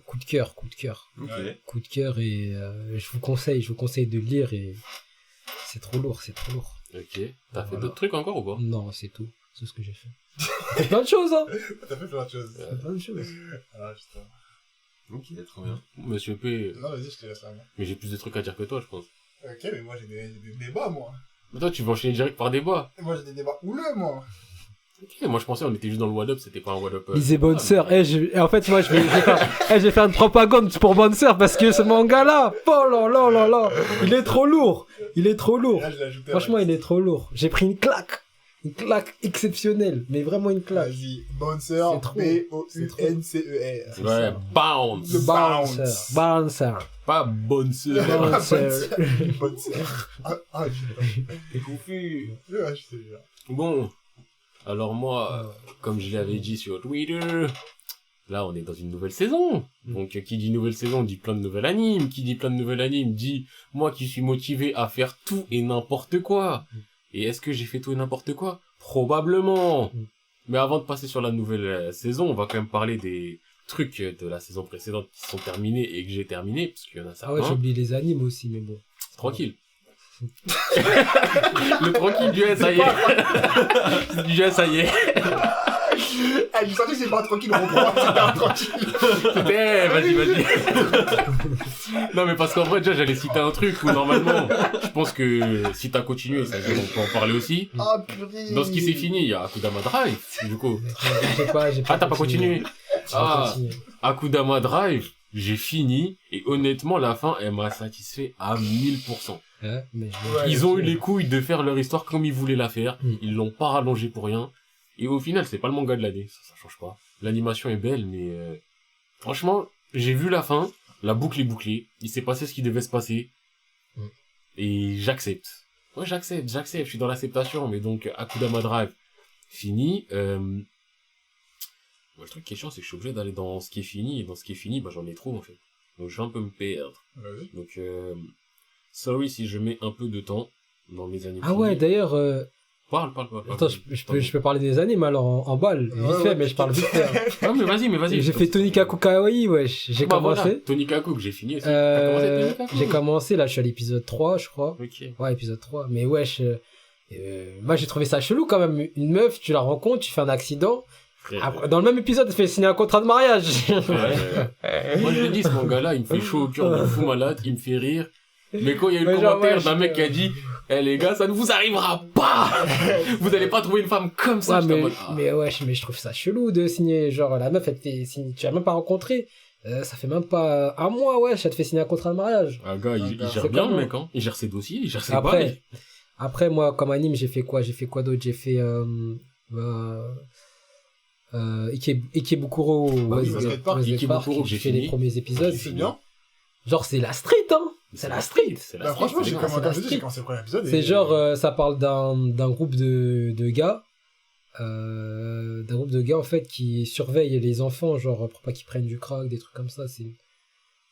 coup de cœur. Okay. Coup de cœur et je vous conseille de lire et c'est trop lourd. Ok. T'as fait d'autres trucs encore ou pas? Non, c'est tout. C'est ce que j'ai fait. T'as fait plein de choses, hein. T'as fait plein de choses. Ah, putain. Ok, trop bien. Monsieur P. Non, vas-y, je te laisse la main. Mais j'ai plus de trucs à dire que toi, je pense. Ok, mais moi, j'ai des débats, moi. Mais toi, tu vas enchaîner direct par débat. Moi, j'ai des débats houleux, moi. Ok, moi je pensais on était juste dans le What Up, c'était pas un What Up. Lisez Bonne Sœur. Et en fait, moi, je vais faire une propagande pour Bonne Sœur parce que ce manga-là, oh là, il est trop lourd. Là, Franchement, il est trop lourd. J'ai pris une claque exceptionnelle, mais vraiment une claque. Vas-y, Bonne Sœur, B-O-U-N-C-E-R. Ouais, Bounce. Bouncer. Pas Bonne Sœur. Bonne Sœur. Ah, putain. T'es confus. Ouais, je sais bien. Bon. Alors moi, comme je l'avais dit sur Twitter, là on est dans une nouvelle saison. Donc qui dit nouvelle saison dit plein de nouvelles animes. Qui dit plein de nouvelles animes dit moi qui suis motivé à faire tout et n'importe quoi. Et est-ce que j'ai fait tout et n'importe quoi? Probablement. Mais avant de passer sur la nouvelle saison, on va quand même parler des trucs de la saison précédente qui sont terminés et que j'ai terminé, parce qu'il y en a certains. Ah ouais, j'ai oublié les animes aussi, mais bon. Tranquille. Le tranquille du S, ça y est. Du S, ça y est. Ah, je sentais que c'est pas tranquille, on reprend. C'est pas tranquille. C'était, vas-y. Non, mais parce qu'en vrai, déjà, j'allais citer un truc où, normalement, je pense que si t'as continué, ça, on peut en parler aussi. Ah, purée. Dans ce qui s'est fini, il y a Akudama Drive, du coup. J'ai pas Ah, t'as pas continué? Ah, Akudama Drive. j'ai fini, et honnêtement, la fin, elle m'a satisfait à 1000%. Ouais, mais Ils ont eu les couilles de faire leur histoire comme ils voulaient la faire. Ils l'ont pas rallongée pour rien. Et au final, c'est pas le manga de l'année. Ça change pas. L'animation est belle, mais franchement, j'ai vu la fin. La boucle est bouclée. Il s'est passé ce qui devait se passer. Et j'accepte. Ouais, j'accepte. Je suis dans l'acceptation. Mais donc, Akudama Drive, fini. Moi, le truc qui est chiant, c'est que je suis obligé d'aller dans ce qui est fini. Et dans ce qui est fini, bah, j'en ai trop, en fait. Donc, je vais un peu me perdre. Vas-y. Donc, sorry si je mets un peu de temps dans mes animes. Ah ouais, d'ailleurs, Parle. attends, je peux parler des animes alors en balle, vite fait, mais je parle vite fait. Ah, mais vas-y. J'ai fait Tonikaku Kawaii, wesh. J'ai commencé. Voilà. Tonikaku que j'ai fini aussi. T'as commencé Tonikaku? J'ai commencé, là, je suis à l'épisode 3, je crois. Ok. Ouais, épisode 3. Mais wesh, moi j'ai trouvé ça chelou quand même. Une meuf, tu la rencontres, tu fais un accident. Après, dans le même épisode, elle fait signer un contrat de mariage. Moi, je le dis, ce manga-là, il me fait chaud au cœur de fou malade, il me fait rire. Mais quand il y a eu le commentaire d'un mec qui a dit, les gars, ça ne vous arrivera pas! Vous allez pas trouver une femme comme ça. Ouais, mais wesh, mais je trouve ça chelou de signer, genre, la meuf, elle te fait signer, tu l'as même pas rencontré. Ça fait même pas un mois, wesh, elle te fait signer un contrat de mariage. Ah, gars, il gère bien le mec, hein. Il gère ses dossiers, il gère ses après, bails. Après, moi, comme anime, j'ai fait quoi d'autre? J'ai fait, Ikebukuro, Ikebukuro, j'ai fait les premiers épisodes. C'est bien. Genre, c'est la street, hein. C'est la street. Bah, franchement, j'ai commencé le premier épisode. C'est genre, ça parle d'un groupe de gars. D'un groupe de gars, en fait, qui surveillent les enfants, genre, pour pas qu'ils prennent du crack, des trucs comme ça. C'est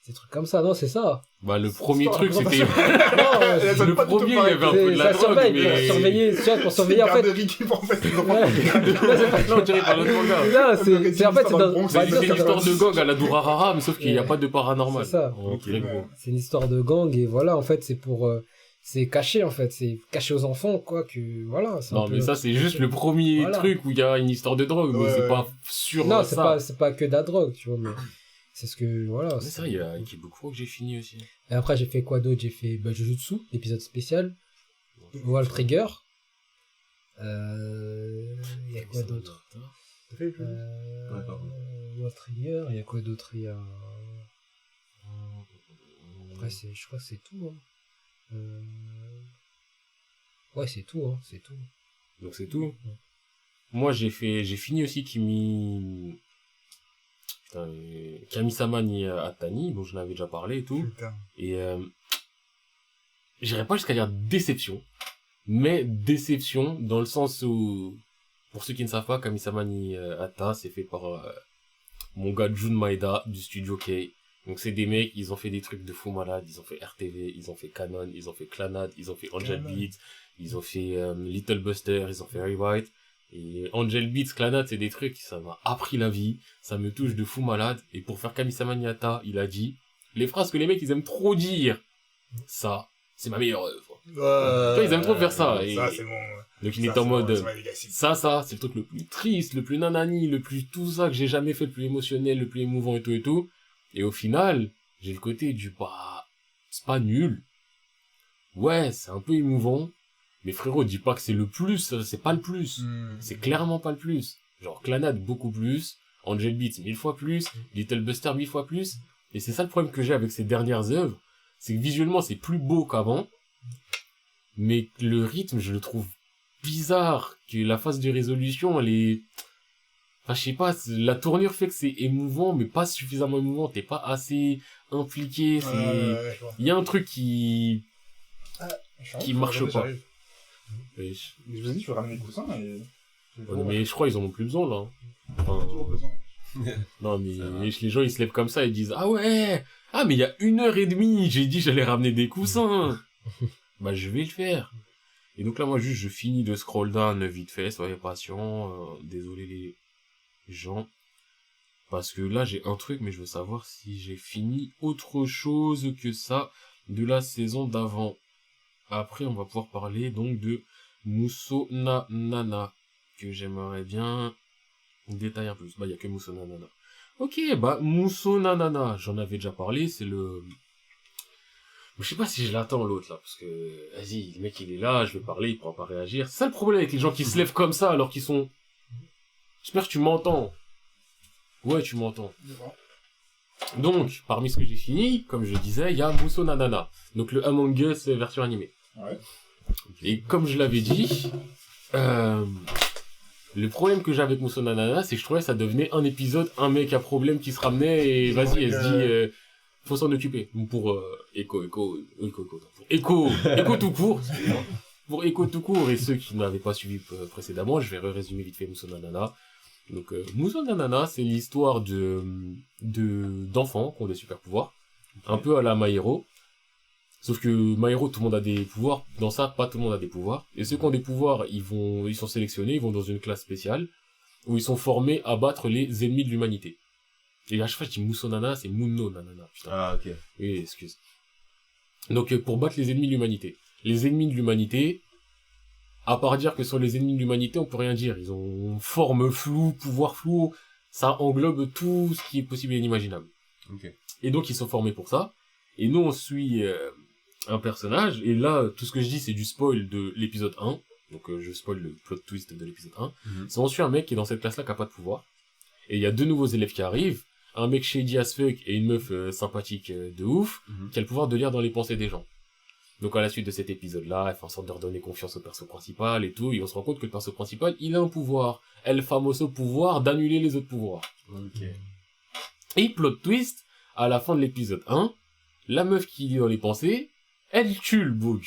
des trucs comme ça, non, c'est ça. Bah, le premier truc, c'était... Le premier, il y avait un peu de la drogue, mais... Pour surveiller, en fait... Non, on dirait pas l'autre manga. Non, c'est en fait, c'est dans... C'est une histoire de gang à la Durarara, mais sauf qu'il n'y a pas de paranormal. C'est ça. C'est une histoire de gang, et voilà, en fait, c'est pour... C'est caché, en fait. C'est caché aux enfants, quoi, que... Voilà. Non, mais ça, c'est juste le premier truc où il y a une histoire de drogue, mais c'est pas sûr. Non, c'est pas que de la drogue, tu vois, mais... C'est ce que, voilà. Mais ça, il y a Ikebukuro que j'ai fini aussi. Et après, j'ai fait quoi d'autre? J'ai fait Jujutsu, épisode spécial. Wall Trigger. Il y a quoi d'autre? Wall Trigger, il y a quoi d'autre? Il y a... Après, je crois que c'est tout. Hein. Ouais, c'est tout. Hein. C'est tout. Donc c'est tout. Moi, j'ai fini aussi Kami-sama ni Atani, dont je l'avais déjà parlé et tout. Putain. Et j'irais pas jusqu'à dire déception, mais déception dans le sens où, pour ceux qui ne savent pas, Kami-sama ni Ata, c'est fait par mon gars Jun Maeda du studio K. Donc c'est des mecs, ils ont fait des trucs de fou malade, ils ont fait RTV, ils ont fait Canon, ils ont fait Clannad, ils ont fait Angel Beats, ils ont fait Little Buster, ils ont fait Rewrite. Et Angel Beats, Clannad, c'est des trucs, ça m'a appris la vie, ça me touche de fou malade. Et pour faire Kami-sama ni Ata, il a dit les phrases que les mecs ils aiment trop dire. Ça, c'est ma meilleure œuvre. Tu vois, ils aiment trop faire ça. Et ça, c'est bon. donc il est en mode ça, c'est le truc le plus triste, le plus nanani, le plus tout ça que j'ai jamais fait, le plus émotionnel, le plus émouvant et tout et tout. Et au final, j'ai le côté du c'est pas nul. Ouais, c'est un peu émouvant. Mais frérot, dis pas que c'est le plus, c'est pas le plus. C'est clairement pas le plus. Genre, Clannad, beaucoup plus. Angel Beats, 1000 fois plus. Little Buster, 1000 fois plus. Et c'est ça le problème que j'ai avec ces dernières œuvres. C'est que visuellement, c'est plus beau qu'avant. Mais le rythme, je le trouve bizarre. Que la phase de résolution, elle est... Enfin, je sais pas, la tournure fait que c'est émouvant, mais pas suffisamment émouvant. T'es pas assez impliqué. Il y a un truc qui marche pas. Je vous ai dit, je vais ramener les coussins et... mais je crois qu'ils en ont plus besoin, là. Enfin... Non, mais les gens, ils se lèvent comme ça et disent « Ah ouais! Ah, mais il y a 1h30, j'ai dit j'allais ramener des coussins! » Bah, je vais le faire. Et donc là, moi, juste, je finis de scroll down vite fait, soyez patients. Désolé les gens. Parce que là, j'ai un truc, mais je veux savoir si j'ai fini autre chose que ça de la saison d'avant. Après, on va pouvoir parler donc de Muso na Nana, que j'aimerais bien détailler un peu. Bah, il y a que Muso na Nana. Ok, bah, Muso na Nana, j'en avais déjà parlé, c'est le... Je sais pas si je l'attends l'autre là, parce que, vas-y, le mec il est là, je vais parler, il pourra pas réagir. C'est ça le problème avec les gens qui se lèvent comme ça alors qu'ils sont... J'espère que tu m'entends. Ouais, tu m'entends. Donc, parmi ce que j'ai fini, comme je disais, il y a Muso Nanana. Donc le Among Us version animée. Ouais. Et comme je l'avais dit, le problème que j'ai avec Muso Nanana, c'est que je trouvais que ça devenait un épisode, un mec à problème qui se ramenait et vas-y, elle se dit, faut s'en occuper. Pour Echo tout court. Pour Echo tout court, et ceux qui n'avaient pas suivi précédemment, je vais résumer vite fait Muso Nanana. Donc, Muso Nanana, c'est l'histoire d'enfants qui ont des super pouvoirs. Un peu à la My Hero. Sauf que My Hero, tout le monde a des pouvoirs. Dans ça, pas tout le monde a des pouvoirs. Et ceux qui ont des pouvoirs, ils sont sélectionnés, ils vont dans une classe spéciale, où ils sont formés à battre les ennemis de l'humanité. Et à chaque fois, je dis Muso Nanana, c'est Muno Nanana, putain. Ah, ok. Oui, excuse. Donc, pour battre les ennemis de l'humanité. Les ennemis de l'humanité, à part dire que sur les ennemis de l'humanité, on peut rien dire. Ils ont forme floue, pouvoir flou. Ça englobe tout ce qui est possible et inimaginable. Ok. Et donc, ils sont formés pour ça. Et nous, on suit un personnage. Et là, tout ce que je dis, c'est du spoil de l'épisode 1. Donc, je spoil le plot twist de l'épisode 1. C'est on suit un mec qui est dans cette classe-là qui a pas de pouvoir. Et il y a 2 nouveaux élèves qui arrivent. Un mec shady as fuck et une meuf sympathique de ouf. Qui a le pouvoir de lire dans les pensées des gens. Donc à la suite de cet épisode-là, elle fait en sorte de redonner confiance au perso principal et tout, et on se rend compte que le perso principal, il a un pouvoir. El famoso pouvoir d'annuler les autres pouvoirs. Ok. Et plot twist, à la fin de l'épisode 1, la meuf qui lit dans les pensées, elle tue le bug.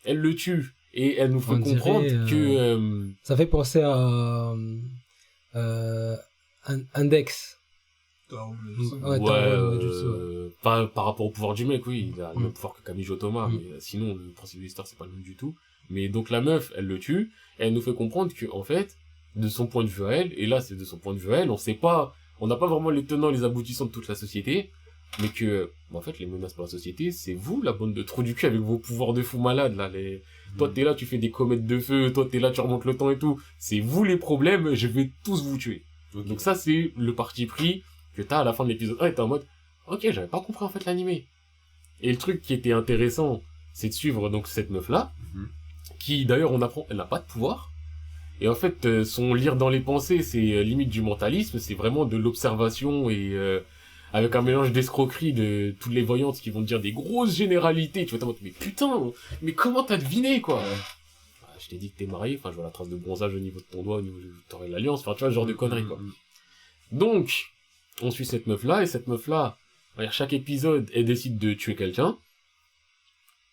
Elle le tue. Et elle nous fait On comprendre dirait, que... Ça fait penser à Index. Ouais, par rapport au pouvoir du mec, oui, il a le même pouvoir que Kamijo Thomas, mais sinon, le principe de l'histoire, c'est pas le même du tout. Mais donc la meuf, elle le tue, et elle nous fait comprendre que, en fait, de son point de vue à elle, et là, c'est de son point de vue à elle, on sait pas, on n'a pas vraiment les tenants, les aboutissants de toute la société, mais que, en fait, les menaces pour la société, c'est vous, la bande de trous du cul, avec vos pouvoirs de fou malades, là, toi, t'es là, tu fais des comètes de feu, toi, t'es là, tu remontes le temps et tout, c'est vous les problèmes, je vais tous vous tuer. Okay. Donc ça, c'est le parti pris que t'as à la fin de l'épisode 1, et t'es en mode, ok, j'avais pas compris, en fait, l'animé. Et le truc qui était intéressant, c'est de suivre, donc, cette meuf-là, qui, d'ailleurs, on apprend, elle n'a pas de pouvoir. Et en fait, son lire dans les pensées, c'est limite du mentalisme, c'est vraiment de l'observation et avec un mélange d'escroquerie de toutes les voyantes qui vont te dire des grosses généralités. Tu vas t'en mais putain, mais comment t'as deviné, quoi? Bah, je t'ai dit que t'es marié, enfin, je vois la trace de bronzage au niveau de ton doigt, au niveau de t'aurais l'alliance, enfin, tu vois, ce genre de conneries, quoi. Donc, on suit cette meuf-là, et cette meuf-là, à chaque épisode, elle décide de tuer quelqu'un.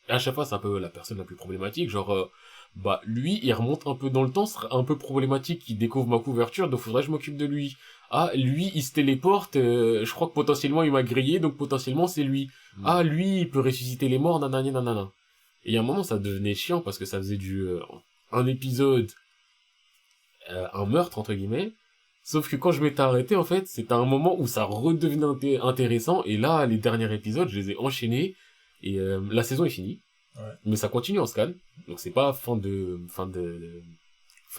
Et à chaque fois, c'est un peu la personne la plus problématique, genre... bah lui il remonte un peu dans le temps, ce serait un peu problématique, il découvre ma couverture, donc faudrait que je m'occupe de lui. Ah lui il se téléporte, je crois que potentiellement il m'a grillé, donc potentiellement c'est lui. Ah lui il peut ressusciter les morts, nanana nanana. Et il y a un moment ça devenait chiant parce que ça faisait un épisode, un meurtre entre guillemets, sauf que quand je m'étais arrêté en fait, c'était un moment où ça redevenait intéressant, et là les derniers épisodes je les ai enchaînés, et la saison est finie. Ouais. Mais ça continue en scan, donc c'est pas fin de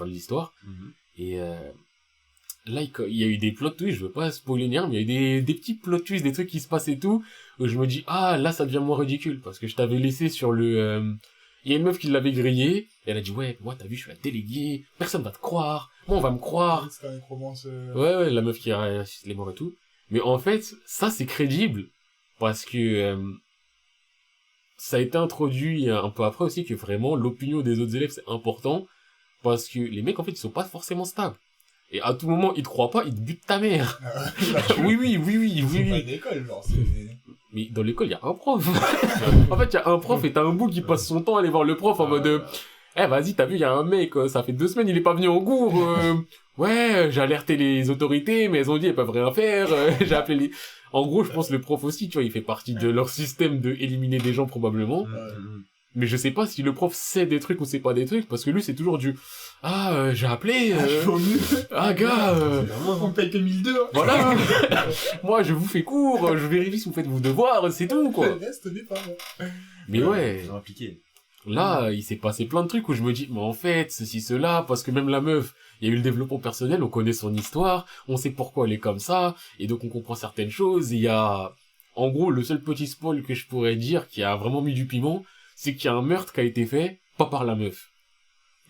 l'histoire. Et là il y a eu des plot twists, je veux pas spoiler ni rien, mais il y a eu des petits plot twists, des trucs qui se passent et tout, où je me dis ah là ça devient moins ridicule, parce que je t'avais laissé sur le il y a une meuf qui l'avait grillé, et elle a dit ouais moi t'as vu je suis la déléguée, personne va te croire, moi on va me croire. Ouais la meuf qui a les morts et tout. Mais en fait ça c'est crédible parce que ça a été introduit un peu après aussi que vraiment l'opinion des autres élèves c'est important, parce que les mecs en fait ils sont pas forcément stables. Et à tout moment ils te croient pas, ils te butent ta mère. oui. C'est pas une école genre, mais dans l'école il y a un prof. En fait il y a un prof et t'as un bout qui passe son temps à aller voir le prof en mode vas-y t'as vu il y a un mec, ça fait 2 semaines il est pas venu en cours. Ouais j'ai alerté les autorités mais elles ont dit elles peuvent rien faire. J'ai appelé les... En gros, je pense le prof aussi, tu vois, il fait partie de leur système de éliminer des gens probablement. Mais je sais pas si le prof sait des trucs ou sait pas des trucs, parce que lui c'est toujours du j'ai appelé gars on paye que 1002 hein. Voilà. Moi je vous fais cours, je vérifie si vous faites vos devoirs, c'est tout quoi. Mais ouais, là il s'est passé plein de trucs où je me dis mais en fait ceci cela, parce que même la meuf, il y a eu le développement personnel, on connaît son histoire, on sait pourquoi elle est comme ça, et donc on comprend certaines choses, et il y a... En gros, le seul petit spoil que je pourrais dire qui a vraiment mis du piment, c'est qu'il y a un meurtre qui a été fait, pas par la meuf.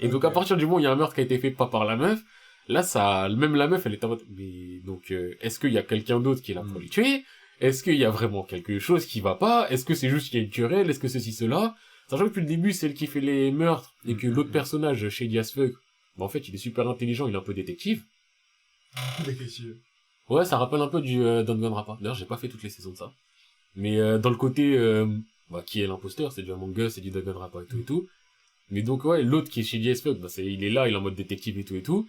Et donc à partir du moment où il y a un meurtre qui a été fait pas par la meuf, Là, ça, même la meuf, elle est en mode, mais donc, est-ce qu'il y a quelqu'un d'autre qui est là pour les tuer? Est-ce qu'il y a vraiment quelque chose qui va pas? Est-ce que c'est juste qu'il y a une querelle? Est-ce que ceci, cela? Sachant que depuis le début, c'est elle qui fait les meurtres, et que l'autre personnage, Shady as fuck, bah, en fait, il est super intelligent, il est un peu détective. Ouais, ça rappelle un peu du Danganronpa. D'ailleurs, j'ai pas fait toutes les saisons de ça. Mais dans le côté, bah, qui est l'imposteur, c'est du Among Us, c'est du Danganronpa et tout. Mais donc, ouais, l'autre qui est Shady as fuck, bah, il est là, il est en mode détective et tout.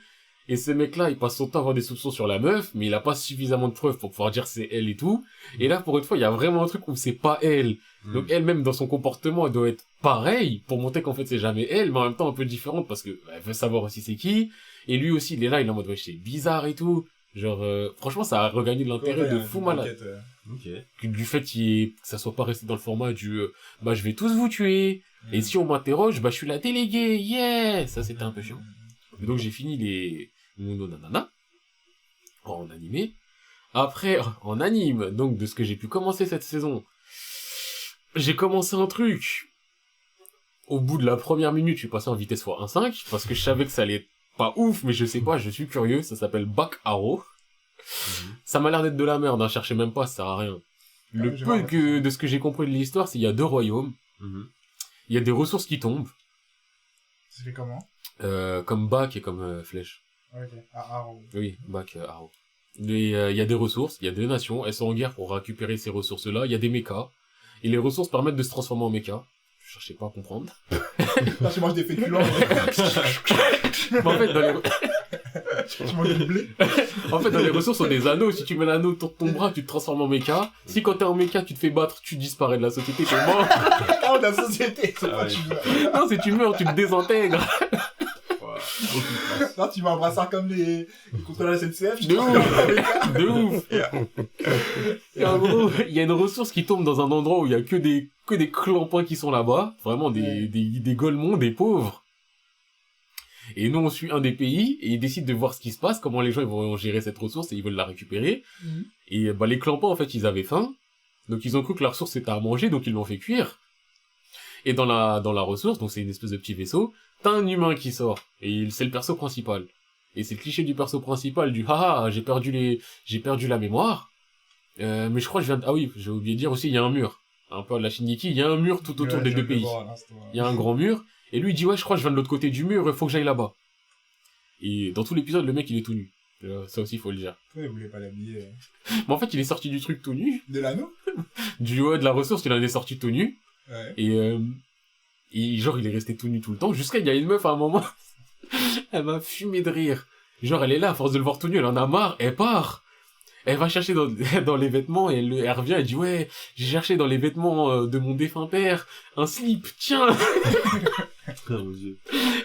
Et ce mec-là, il passe son temps à avoir des soupçons sur la meuf, mais il a pas suffisamment de preuves pour pouvoir dire c'est elle et tout. Et là, pour une fois, il y a vraiment un truc où c'est pas elle. Donc elle-même, dans son comportement, elle doit être pareille, pour montrer qu'en fait c'est jamais elle, mais en même temps un peu différente, parce que elle veut savoir aussi c'est qui. Et lui aussi, il est là, il est en mode, ouais, c'est bizarre et tout. Genre, franchement, ça a regagné de l'intérêt de fou malade. Du fait que ça soit pas resté dans le format du, bah, je vais tous vous tuer. Et si on m'interroge, bah, je suis la déléguée, yeah! Ça, c'était un peu chiant. Et donc, j'ai fini les Mono Nanana en animé. Après, en anime, donc, de ce que j'ai pu commencer cette saison, j'ai commencé un truc. Au bout de la première minute, je suis passé en vitesse x1.5, parce que je savais que ça allait être pas ouf, mais je sais pas, je suis curieux, ça s'appelle Back Arrow. Ça m'a l'air d'être de la merde, hein, cherchez même pas, ça sert à rien. Le peu de ce que j'ai compris de l'histoire, c'est qu'il y a 2 royaumes. Il y a des ressources qui tombent. Ça fait comment? Comme Back et comme Flèche. Ok, Arrow. Oui, Back Arrow. Il y a des ressources, il y a 2 nations, elles sont en guerre pour récupérer ces ressources-là, il y a des mechas. Et les ressources permettent de se transformer en mecha. Je cherchais pas à comprendre. Là, tu manges des féculents. En fait, dans les... Tu manges du blé. En fait, dans les ressources, on a des anneaux. Si tu mets l'anneau autour de ton bras, tu te transformes en mecha. Si quand t'es en mecha, tu te fais battre, tu disparais de la société, t'es mort. Oh, la société, c'est pas tu veux. Non, si tu meurs, tu te désintègres. Non, tu vas un brassard comme les contrôleurs de la SNCF. De ouf. Et en gros, il y a une ressource qui tombe dans un endroit où il y a que des clampins qui sont là-bas. Vraiment des golemons, des pauvres. Et nous, on suit un des pays, et ils décident de voir ce qui se passe, comment les gens ils vont gérer cette ressource, et ils veulent la récupérer. Et bah, les clampins, en fait, ils avaient faim. Donc, ils ont cru que la ressource c'était à manger, donc ils l'ont fait cuire. Et dans la ressource, donc c'est une espèce de petit vaisseau, t'as un humain qui sort. Et c'est le perso principal. Et c'est le cliché du perso principal, du haha, j'ai perdu la mémoire. Mais je crois que ah oui, j'ai oublié de dire aussi, il y a un mur. Un peu à la Shingeki, il y a un mur tout autour des 2 pays. Il y a un grand mur. Et lui, il dit, ouais, je crois que je viens de l'autre côté du mur, il faut que j'aille là-bas. Et dans tout l'épisode, le mec, il est tout nu. Ça aussi, il faut le dire. Pourquoi il voulait pas l'habiller? Mais en fait, il est sorti du truc tout nu. De l'anneau? De la ressource, il en est sorti tout nu. Ouais. Et genre, il est resté tout nu tout le temps. Jusqu'à, il y a une meuf, à un moment, elle m'a fumé de rire. Genre, elle est là, à force de le voir tout nu, elle en a marre, elle part. Elle va chercher dans les vêtements, et elle revient, elle dit, ouais, j'ai cherché dans les vêtements de mon défunt père, un slip, tiens!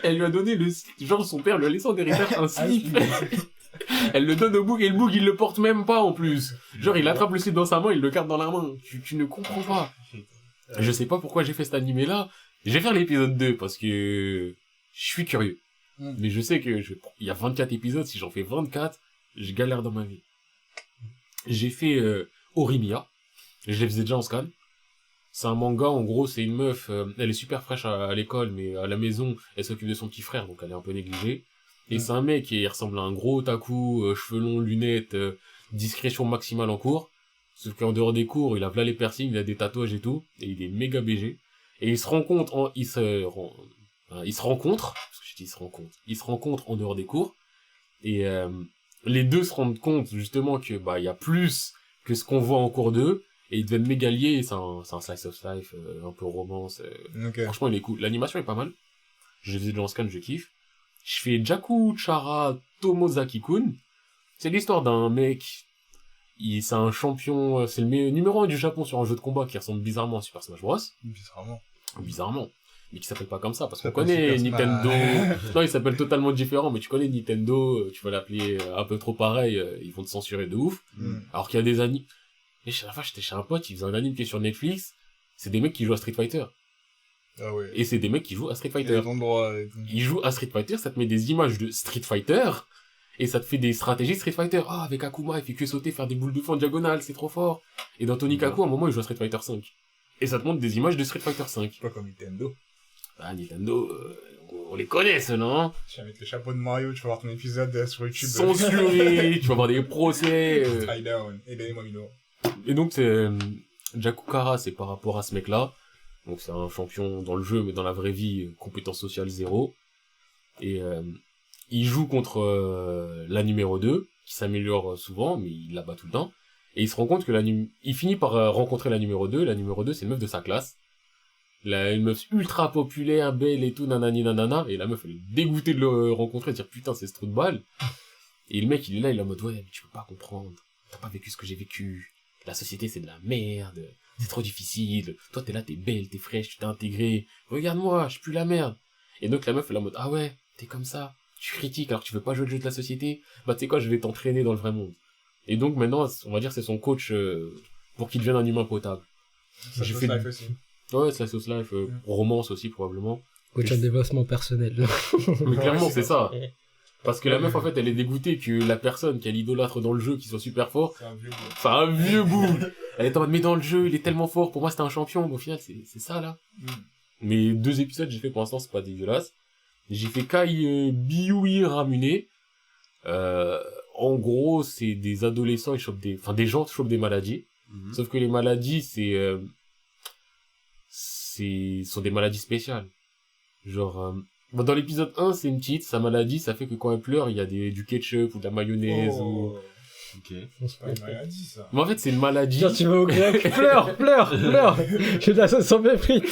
Elle lui a donné genre son père lui a laissé en héritage un slip. Elle le donne au Boog, et le Boog, il le porte même pas, en plus. Genre, il attrape le slip dans sa main, il le garde dans la main. Tu ne comprends pas. Je sais pas pourquoi j'ai fait cet animé-là. Je vais faire l'épisode 2, parce que je suis curieux. Mais je sais que il y a 24 épisodes, si j'en fais 24, je galère dans ma vie. J'ai fait Orimiya. Je les faisais déjà en scan. C'est un manga, en gros, c'est une meuf, elle est super fraîche à l'école, mais à la maison, elle s'occupe de son petit frère, donc elle est un peu négligée. Et c'est un mec qui ressemble à un gros otaku, cheveux longs, lunettes, discrétion maximale en cours. Sauf qu'en dehors des cours, il a plein les piercings, il a des tatouages et tout, et il est méga BG. Et ils se rencontrent, ils se rencontrent en dehors des cours. Et les deux se rendent compte justement que bah il y a plus que ce qu'on voit en cours d'eux. Et ils deviennent méga liés, c'est un slice of life, un peu romance. Okay. Franchement, il est cool. L'animation est pas mal. Je les ai déjà en scan, je kiffe. Je fais Jaku Chara Tomozaki-kun. C'est l'histoire d'un mec, c'est un champion, c'est le numéro 1 du Japon sur un jeu de combat qui ressemble bizarrement à Super Smash Bros. Bizarrement. Mais qui s'appelle pas comme ça, parce qu'on connaît Nintendo. Non, il s'appelle totalement différent, mais tu connais Nintendo, tu vas l'appeler un peu trop pareil, ils vont te censurer de ouf. Alors qu'il y a des animes. Et la fois, j'étais chez un pote, il faisait un anime qui est sur Netflix, c'est des mecs qui jouent à Street Fighter. Ah ouais. Et c'est des mecs qui jouent à Street Fighter. Ils jouent à Street Fighter, ça te met des images de Street Fighter, et ça te fait des stratégies Street Fighter. Ah, avec Akuma, il fait que sauter, faire des boules de feu en diagonale, c'est trop fort. Et dans Tony Kaku, à un moment, il joue à Street Fighter 5. Et ça te montre des images de Street Fighter 5. Pas comme Nintendo. Ah, Nintendo, on les connaît, ceux, non? Tu vas mettre le chapeau de Mario, tu vas voir ton épisode sur YouTube. Censuré, tu vas avoir des procès. Try down, et donnez-moi 1000 €. Et donc, c'est, Jakukara, c'est par rapport à ce mec-là. Donc, c'est un champion dans le jeu, mais dans la vraie vie, compétence sociale 0. Et, il joue contre la numéro 2, qui s'améliore souvent, mais il la bat tout le temps. Et il se rend compte que il finit par rencontrer la numéro 2. La numéro 2, c'est une meuf de sa classe. Une meuf ultra populaire, belle et tout, nanani nanana. Et la meuf, elle est dégoûtée de le rencontrer, de dire putain, c'est ce trou de balle. Et le mec, il est là, il est en mode ouais, mais tu peux pas comprendre. T'as pas vécu ce que j'ai vécu. La société, c'est de la merde. C'est trop difficile. Toi, t'es là, t'es belle, t'es fraîche, tu t'es intégrée. Regarde-moi, je suis plus la merde. Et donc, la meuf, elle est en mode ah ouais, t'es comme ça. Tu critiques alors que tu veux pas jouer le jeu de la société. Bah, tu sais quoi, je vais t'entraîner dans le vrai monde. Et donc, maintenant, on va dire, c'est son coach pour qu'il devienne un humain potable. Ça J'ai fait fait life aussi. Ouais, c'est la sauce life, romance aussi, probablement. Coach en développement personnel. Mais clairement, Ouais, c'est ça. Ouais. Parce que la meuf, en fait, elle est dégoûtée que la personne qu'elle idolâtre dans le jeu, qui soit super fort, C'est un vieux gars. c'est un vieux boule. Elle est en mode, mais dans le jeu, il est tellement fort, pour moi, c'était un champion. Mais au final, c'est ça, là. Mais 2 épisodes, j'ai fait pour l'instant, c'est pas dégueulasse. J'ai fait Kai Biui Ramune. En gros, c'est des adolescents, des gens chopent des maladies. Sauf que les maladies, sont des maladies spéciales. Genre, dans l'épisode 1, c'est une petite, sa maladie, ça fait que quand elle pleure, il y a du ketchup ou de la mayonnaise ou... Ok. C'est pas une maladie, ça. Mais en fait, c'est une maladie. Tiens, tu vas au grec, pleure. J'ai de la sauce sur mes frites.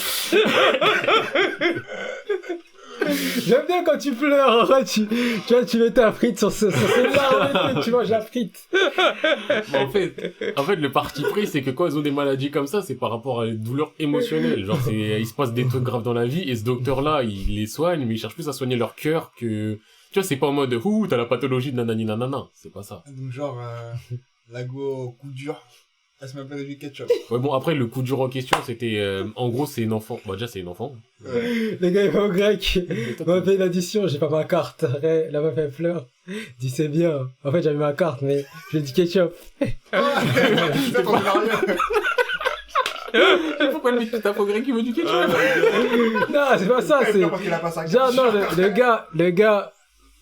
J'aime bien quand tu pleures, ouais, tu vois, tu mets ta frite sur ces larmes, et tu manges la frite. Mais en fait, le parti pris, c'est que quand ils ont des maladies comme ça, c'est par rapport à des douleurs émotionnelles. Genre, il se passe des trucs graves dans la vie, et ce docteur-là, il les soigne, mais il cherche plus à soigner leur cœur que... Tu vois, c'est pas en mode, ouh, t'as la pathologie de nanani nanana. C'est pas ça. Donc, genre, Lago au coup dur, elle se met plein de du ketchup. Ouais, bon, après, le coup dur en question, c'était, en gros, c'est une enfant. Bah, déjà, c'est une enfant. Le gars, il va au grec. On m'a fait l'addition, j'ai pas ma carte. La meuf, elle pleure. Il dit, c'est bien. En fait, j'avais ma carte, mais j'ai du ketchup. Pourquoi le mec qui tape au grec, il veut du ketchup? Non, c'est pas ça, c'est... Parce qu'il a pas sa carte. Genre, non, le gars,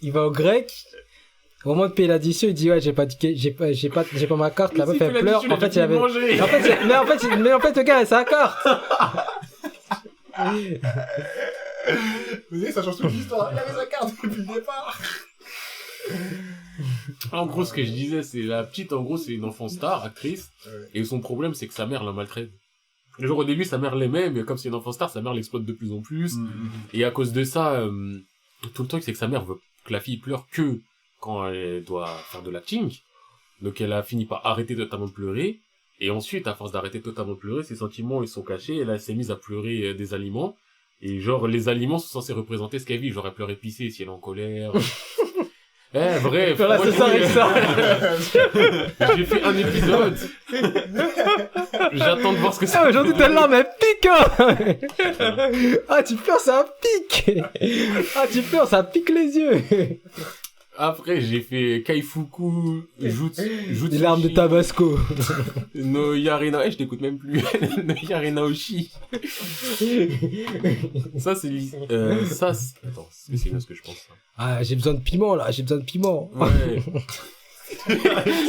il va au grec. Au moment de payer l'addition, il dit, ouais, j'ai pas ma carte. La meuf, elle pleure. En fait, il avait... Mais en fait, le gars, il a sa carte. Vous voyez, ça change toute l'histoire. Il avait sa carte depuis le départ. En gros, ce que je disais, c'est la petite, en gros, c'est une enfant star, actrice. Et son problème, c'est que sa mère la maltraite. Genre, au début, sa mère l'aimait, mais comme c'est une enfant star, sa mère l'exploite de plus en plus. Et à cause de ça, tout le truc, c'est que sa mère veut que la fille pleure que quand elle doit faire de l'acting. Donc, elle a fini par arrêter totalement de pleurer. Et ensuite, à force d'arrêter totalement de pleurer, ses sentiments, ils sont cachés. Et là, elle s'est mise à pleurer des aliments. Et genre, les aliments sont censés représenter ce qu'elle vit. Genre, elle pleure épicé si elle est en colère. Bref. Là, c'est ça avec ça. J'ai fait un épisode. J'attends de voir ce que ça... Ah, aujourd'hui, ta larme, elle pique, hein. Ah, tu pleures, ça pique. Ah, tu pleures, ça pique les yeux. Après, j'ai fait Kaifuku Jutsu. Des larmes de Tabasco. No Yarina... je t'écoute même plus. No Yarina Oshi. Ça, c'est... Attends, c'est bien ce que je pense. Ça. Ah, j'ai besoin de piment, là. J'ai besoin de piment. Ouais.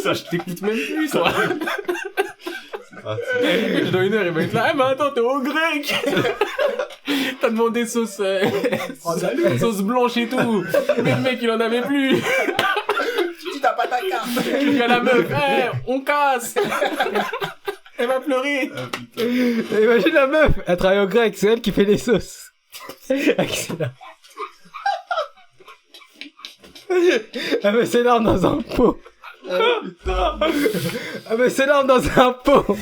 Ça, je t'écoute même plus, ça. Je dois une heure, il va être là. Eh, mais attends, t'es au grec. T'as demandé sauce blanche et tout. Mais le mec, il en avait plus. Tu dis, t'as pas ta carte. Il y a la meuf. On casse. Elle va pleurer. Imagine la meuf, elle travaille au grec, c'est elle qui fait les sauces. Excellent. Elle met ses larmes dans un pot. Elle met ses larmes dans un pot.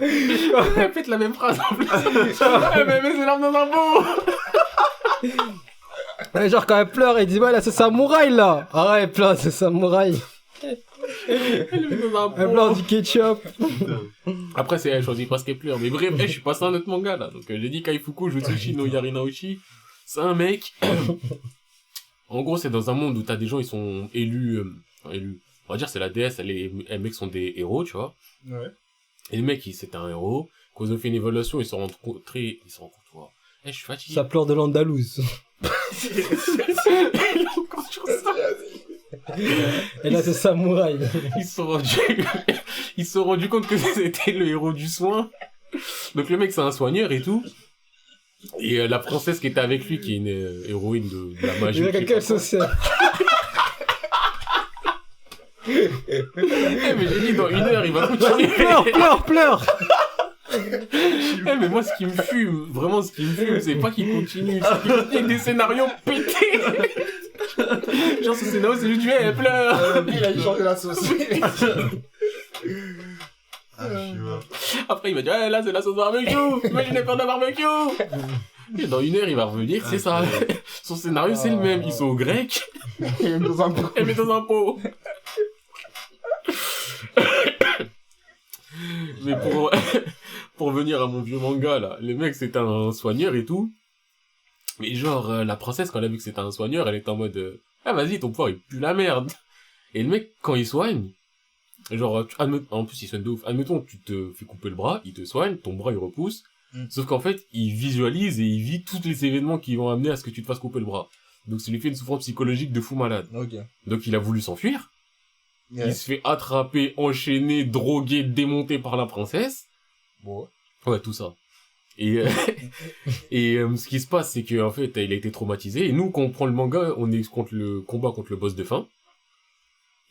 Répète la même phrase en plus. Elle met ses larmes dans un pot. Genre quand elle pleure, elle dit ouais là c'est samouraï là. Ah ouais elle pleure c'est samouraï. Elle pleure du ketchup. Après c'est elle choisit parce qu'elle pleure. Mais bref, je suis passé à un autre manga là. Donc j'ai dit Kaifuku Jutsushi no Yarinaoshi. C'est un mec. En gros c'est dans un monde où t'as des gens ils sont élus. On va dire c'est la déesse, les mecs sont des héros tu vois. Ouais. Et le mec c'était un héros. Quand ils ont fait une évaluation ils se sont rencontrés. Je suis fatigué. Ça pleure de l'Andalouse. Il est encore sur ça. Et là, c'est samouraï. Ils se sont rendus compte que c'était le héros du soin. Donc le mec, c'est un soigneur et tout. Et la princesse qui était avec lui, qui est une héroïne de la magie. Il y a quelqu'un social. Eh, mais j'ai dit, dans 1 heure, il va continuer. Pleure. Eh, mais moi, ce qui me fume, vraiment, ce qui me fume, c'est pas qu'il continue, c'est qu'il continue des scénarios pétés. Genre, ce scénario, c'est juste, elle pleure. Il a changé la sauce. Ah, je suis mort. Après, il va dire, là, c'est la sauce barbecue. Moi, je n'ai peur de barbecue. Et dans 1 heure, il va revenir, c'est ça. Son scénario, c'est le même. Ils sont au grec. Il met dans un pot. Elle met dans un pot. Mais pour venir à mon vieux manga, là, le mec, c'était un soigneur et tout. Mais genre, la princesse, quand elle a vu que c'était un soigneur, elle était en mode, ah, vas-y, ton pouvoir, il pue la merde. Et le mec, quand il soigne, genre, en plus, il soigne de ouf. Admettons, tu te fais couper le bras, il te soigne, ton bras, il repousse. Sauf qu'en fait, il visualise et il vit tous les événements qui vont amener à ce que tu te fasses couper le bras. Donc, ça lui fait une souffrance psychologique de fou malade. Ok. Donc, il a voulu s'enfuir. Ouais. Il se fait attraper, enchaîner, droguer, démonter par la princesse. Bon. Ouais, tout ça. Et ce qui se passe, c'est qu'en fait, il a été traumatisé. Et nous, quand on prend le manga, on est contre le combat contre le boss de fin.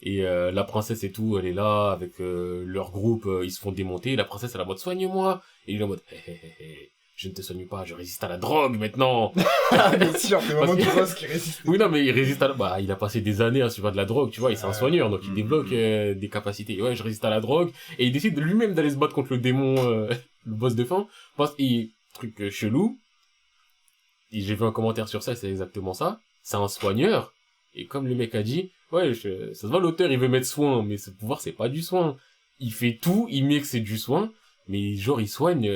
Et la princesse et tout, elle est là avec leur groupe, ils se font démonter. La princesse, elle est en mode soigne-moi. Et il est en mode je ne te soigne pas, je résiste à la drogue maintenant. Bien sûr, c'est vraiment Parce du que- boss qui résiste. Oui, non, mais il résiste à la... Bah, il a passé des années à suivre de la drogue, tu vois, il c'est un soigneur, donc il débloque des capacités. Et ouais, je résiste à la drogue. Et il décide lui-même d'aller se battre contre le démon, le boss de fin. Parce que, truc chelou, et j'ai vu un commentaire sur ça, c'est exactement ça. C'est un soigneur. Et comme le mec a dit, ouais, ça se voit, l'auteur, il veut mettre soin, mais ce pouvoir, c'est pas du soin. Il fait tout, il met que c'est du soin. Mais genre, il soigne...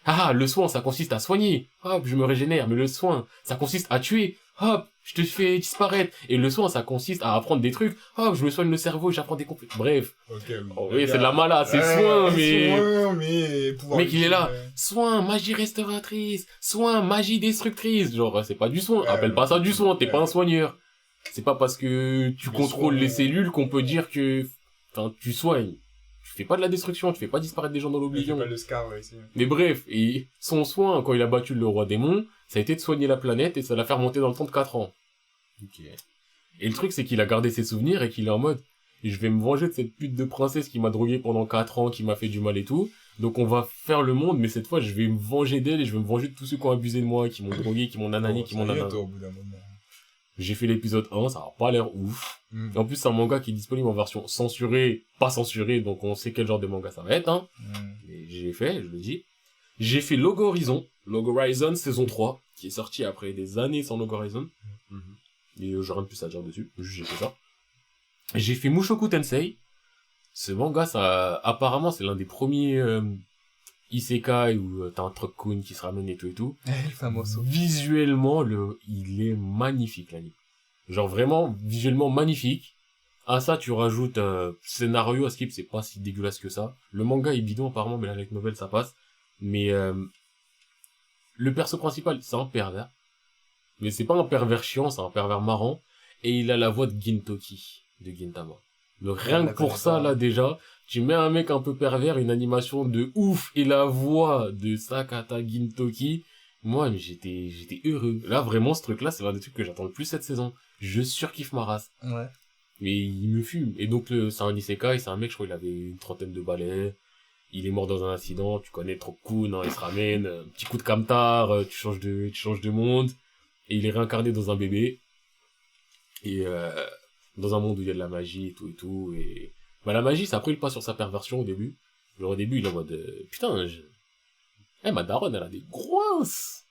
le soin, ça consiste à soigner. Hop, je me régénère. Mais le soin, ça consiste à tuer. Hop, je te fais disparaître. Et le soin, ça consiste à apprendre des trucs. Hop, je me soigne le cerveau, j'apprends des compétences. Bref. Ok. Oh, oui, c'est de la mala, c'est soin, mais... Soin, mais... pouvoir Mec, il est là. utiliser- Soin, magie restauratrice. Soin, magie destructrice. Genre, c'est pas du soin. Ouais, Appelle pas ça du soin, t'es ouais. pas un soigneur. C'est pas parce que tu Le contrôles soin, les cellules qu'on peut dire que... Enfin, tu soignes. Tu fais pas de la destruction, tu fais pas disparaître des gens dans Il fait l'oblivion. pas le scar, ouais, c'est... Mais bref, et son soin, quand il a battu le roi démon, ça a été de soigner la planète et ça l'a fait remonter dans le temps de 4 ans. Et le truc, c'est qu'il a gardé ses souvenirs et qu'il est en mode, je vais me venger de cette pute de princesse qui m'a drogué pendant 4 ans, qui m'a fait du mal et tout. Donc on va faire le monde, mais cette fois, je vais me venger d'elle et je vais me venger de tous ceux qui ont abusé de moi, qui m'ont drogué, qui m'ont nanani, qui m'ont nanana. au bout d'un moment. J'ai fait l'épisode 1, ça a pas l'air ouf. Et en plus, c'est un manga qui est disponible en version censurée, pas censurée, donc on sait quel genre de manga ça va être, hein. Et j'ai fait, je le dis. J'ai fait Log Horizon saison 3, qui est sorti après des années sans Log Horizon. Et j'ai rien de plus à dire dessus, juste j'ai fait ça. J'ai fait Mushoku Tensei. Ce manga, ça, apparemment, c'est l'un des premiers isekai où t'as un truck-kun qui se ramène et tout et tout. Le famoso. Visuellement, il est magnifique, l'anime. Genre vraiment, visuellement magnifique. À ça, tu rajoutes scénario à skip, c'est pas si dégueulasse que ça. Le manga est bidon, apparemment, mais la light novel, ça passe. Mais le perso principal, c'est un pervers. Mais c'est pas un pervers chiant, c'est un pervers marrant. Et il a la voix de Gintoki, de Gintama. Donc rien que pour ça, là, déjà, tu mets un mec un peu pervers, une animation de ouf, et la voix de Sakata Gintoki, moi, mais j'étais heureux. Là, vraiment, ce truc-là, c'est l'un des trucs que j'attends le plus cette saison. Je surkiffe ma race. Ouais. Mais il me fume. Et donc, c'est un isekai, c'est un mec, je crois, il avait une 30aine de balais. Il est mort dans un accident, tu connais Trokkun, hein, il se ramène, petit coup de camtar, tu changes de monde. Et il est réincarné dans un bébé. Et, dans un monde où il y a de la magie et tout. Et, bah, la magie, ça a pris le pas sur sa perversion au début. Genre, au début, il est en mode, putain, ma daronne, elle a des groinces.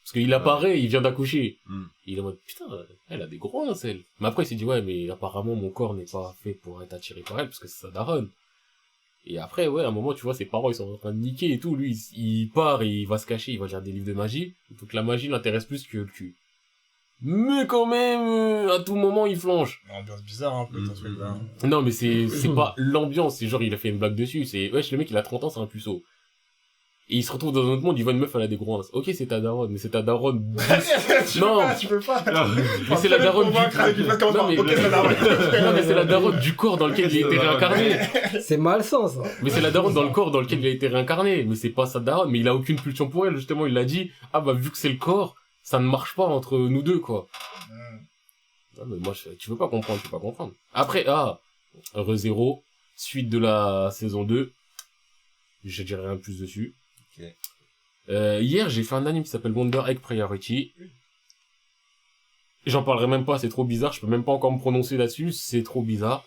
Parce qu'il apparaît, il vient d'accoucher. Il est en mode, putain, elle a des groinces, elle. Mais après, il s'est dit, ouais, mais apparemment, mon corps n'est pas fait pour être attiré par elle, parce que c'est sa daronne. Et après, ouais, à un moment, tu vois, ses parents, ils sont en train de niquer et tout. Lui, il part et il va se cacher, il va lire des livres de magie. Donc la magie l'intéresse plus que le cul. Mais quand même, à tout moment, il flanche. Ambiance bizarre, un peu, ton truc, là. Non, mais c'est pas l'ambiance, c'est genre, il a fait une blague dessus. C'est, wesh, le mec, il a 30 ans, c'est un puceau. Et il se retrouve dans un autre monde, il voit une meuf, elle a des gros uns. Ok, c'est ta daronne, mais c'est ta daronne. Tu peux pas. Mais c'est la daronne du Non, mais... non, mais c'est la daronne du corps dans lequel il a été réincarné. C'est malsain, ça. Mais c'est la daronne dans le corps dans lequel il a été réincarné. Mais c'est pas sa daronne, mais il a aucune pulsion pour elle, justement, il l'a dit. Ah bah, vu que c'est le corps, ça ne marche pas entre nous deux, quoi. Non, mais moi, tu veux pas comprendre. Après, Re:Zero, suite de la saison 2. Je dirais rien de plus dessus. Ok. Hier, j'ai fait un anime qui s'appelle Wonder Egg Priority. J'en parlerai même pas, c'est trop bizarre, je peux même pas encore me prononcer là-dessus, c'est trop bizarre.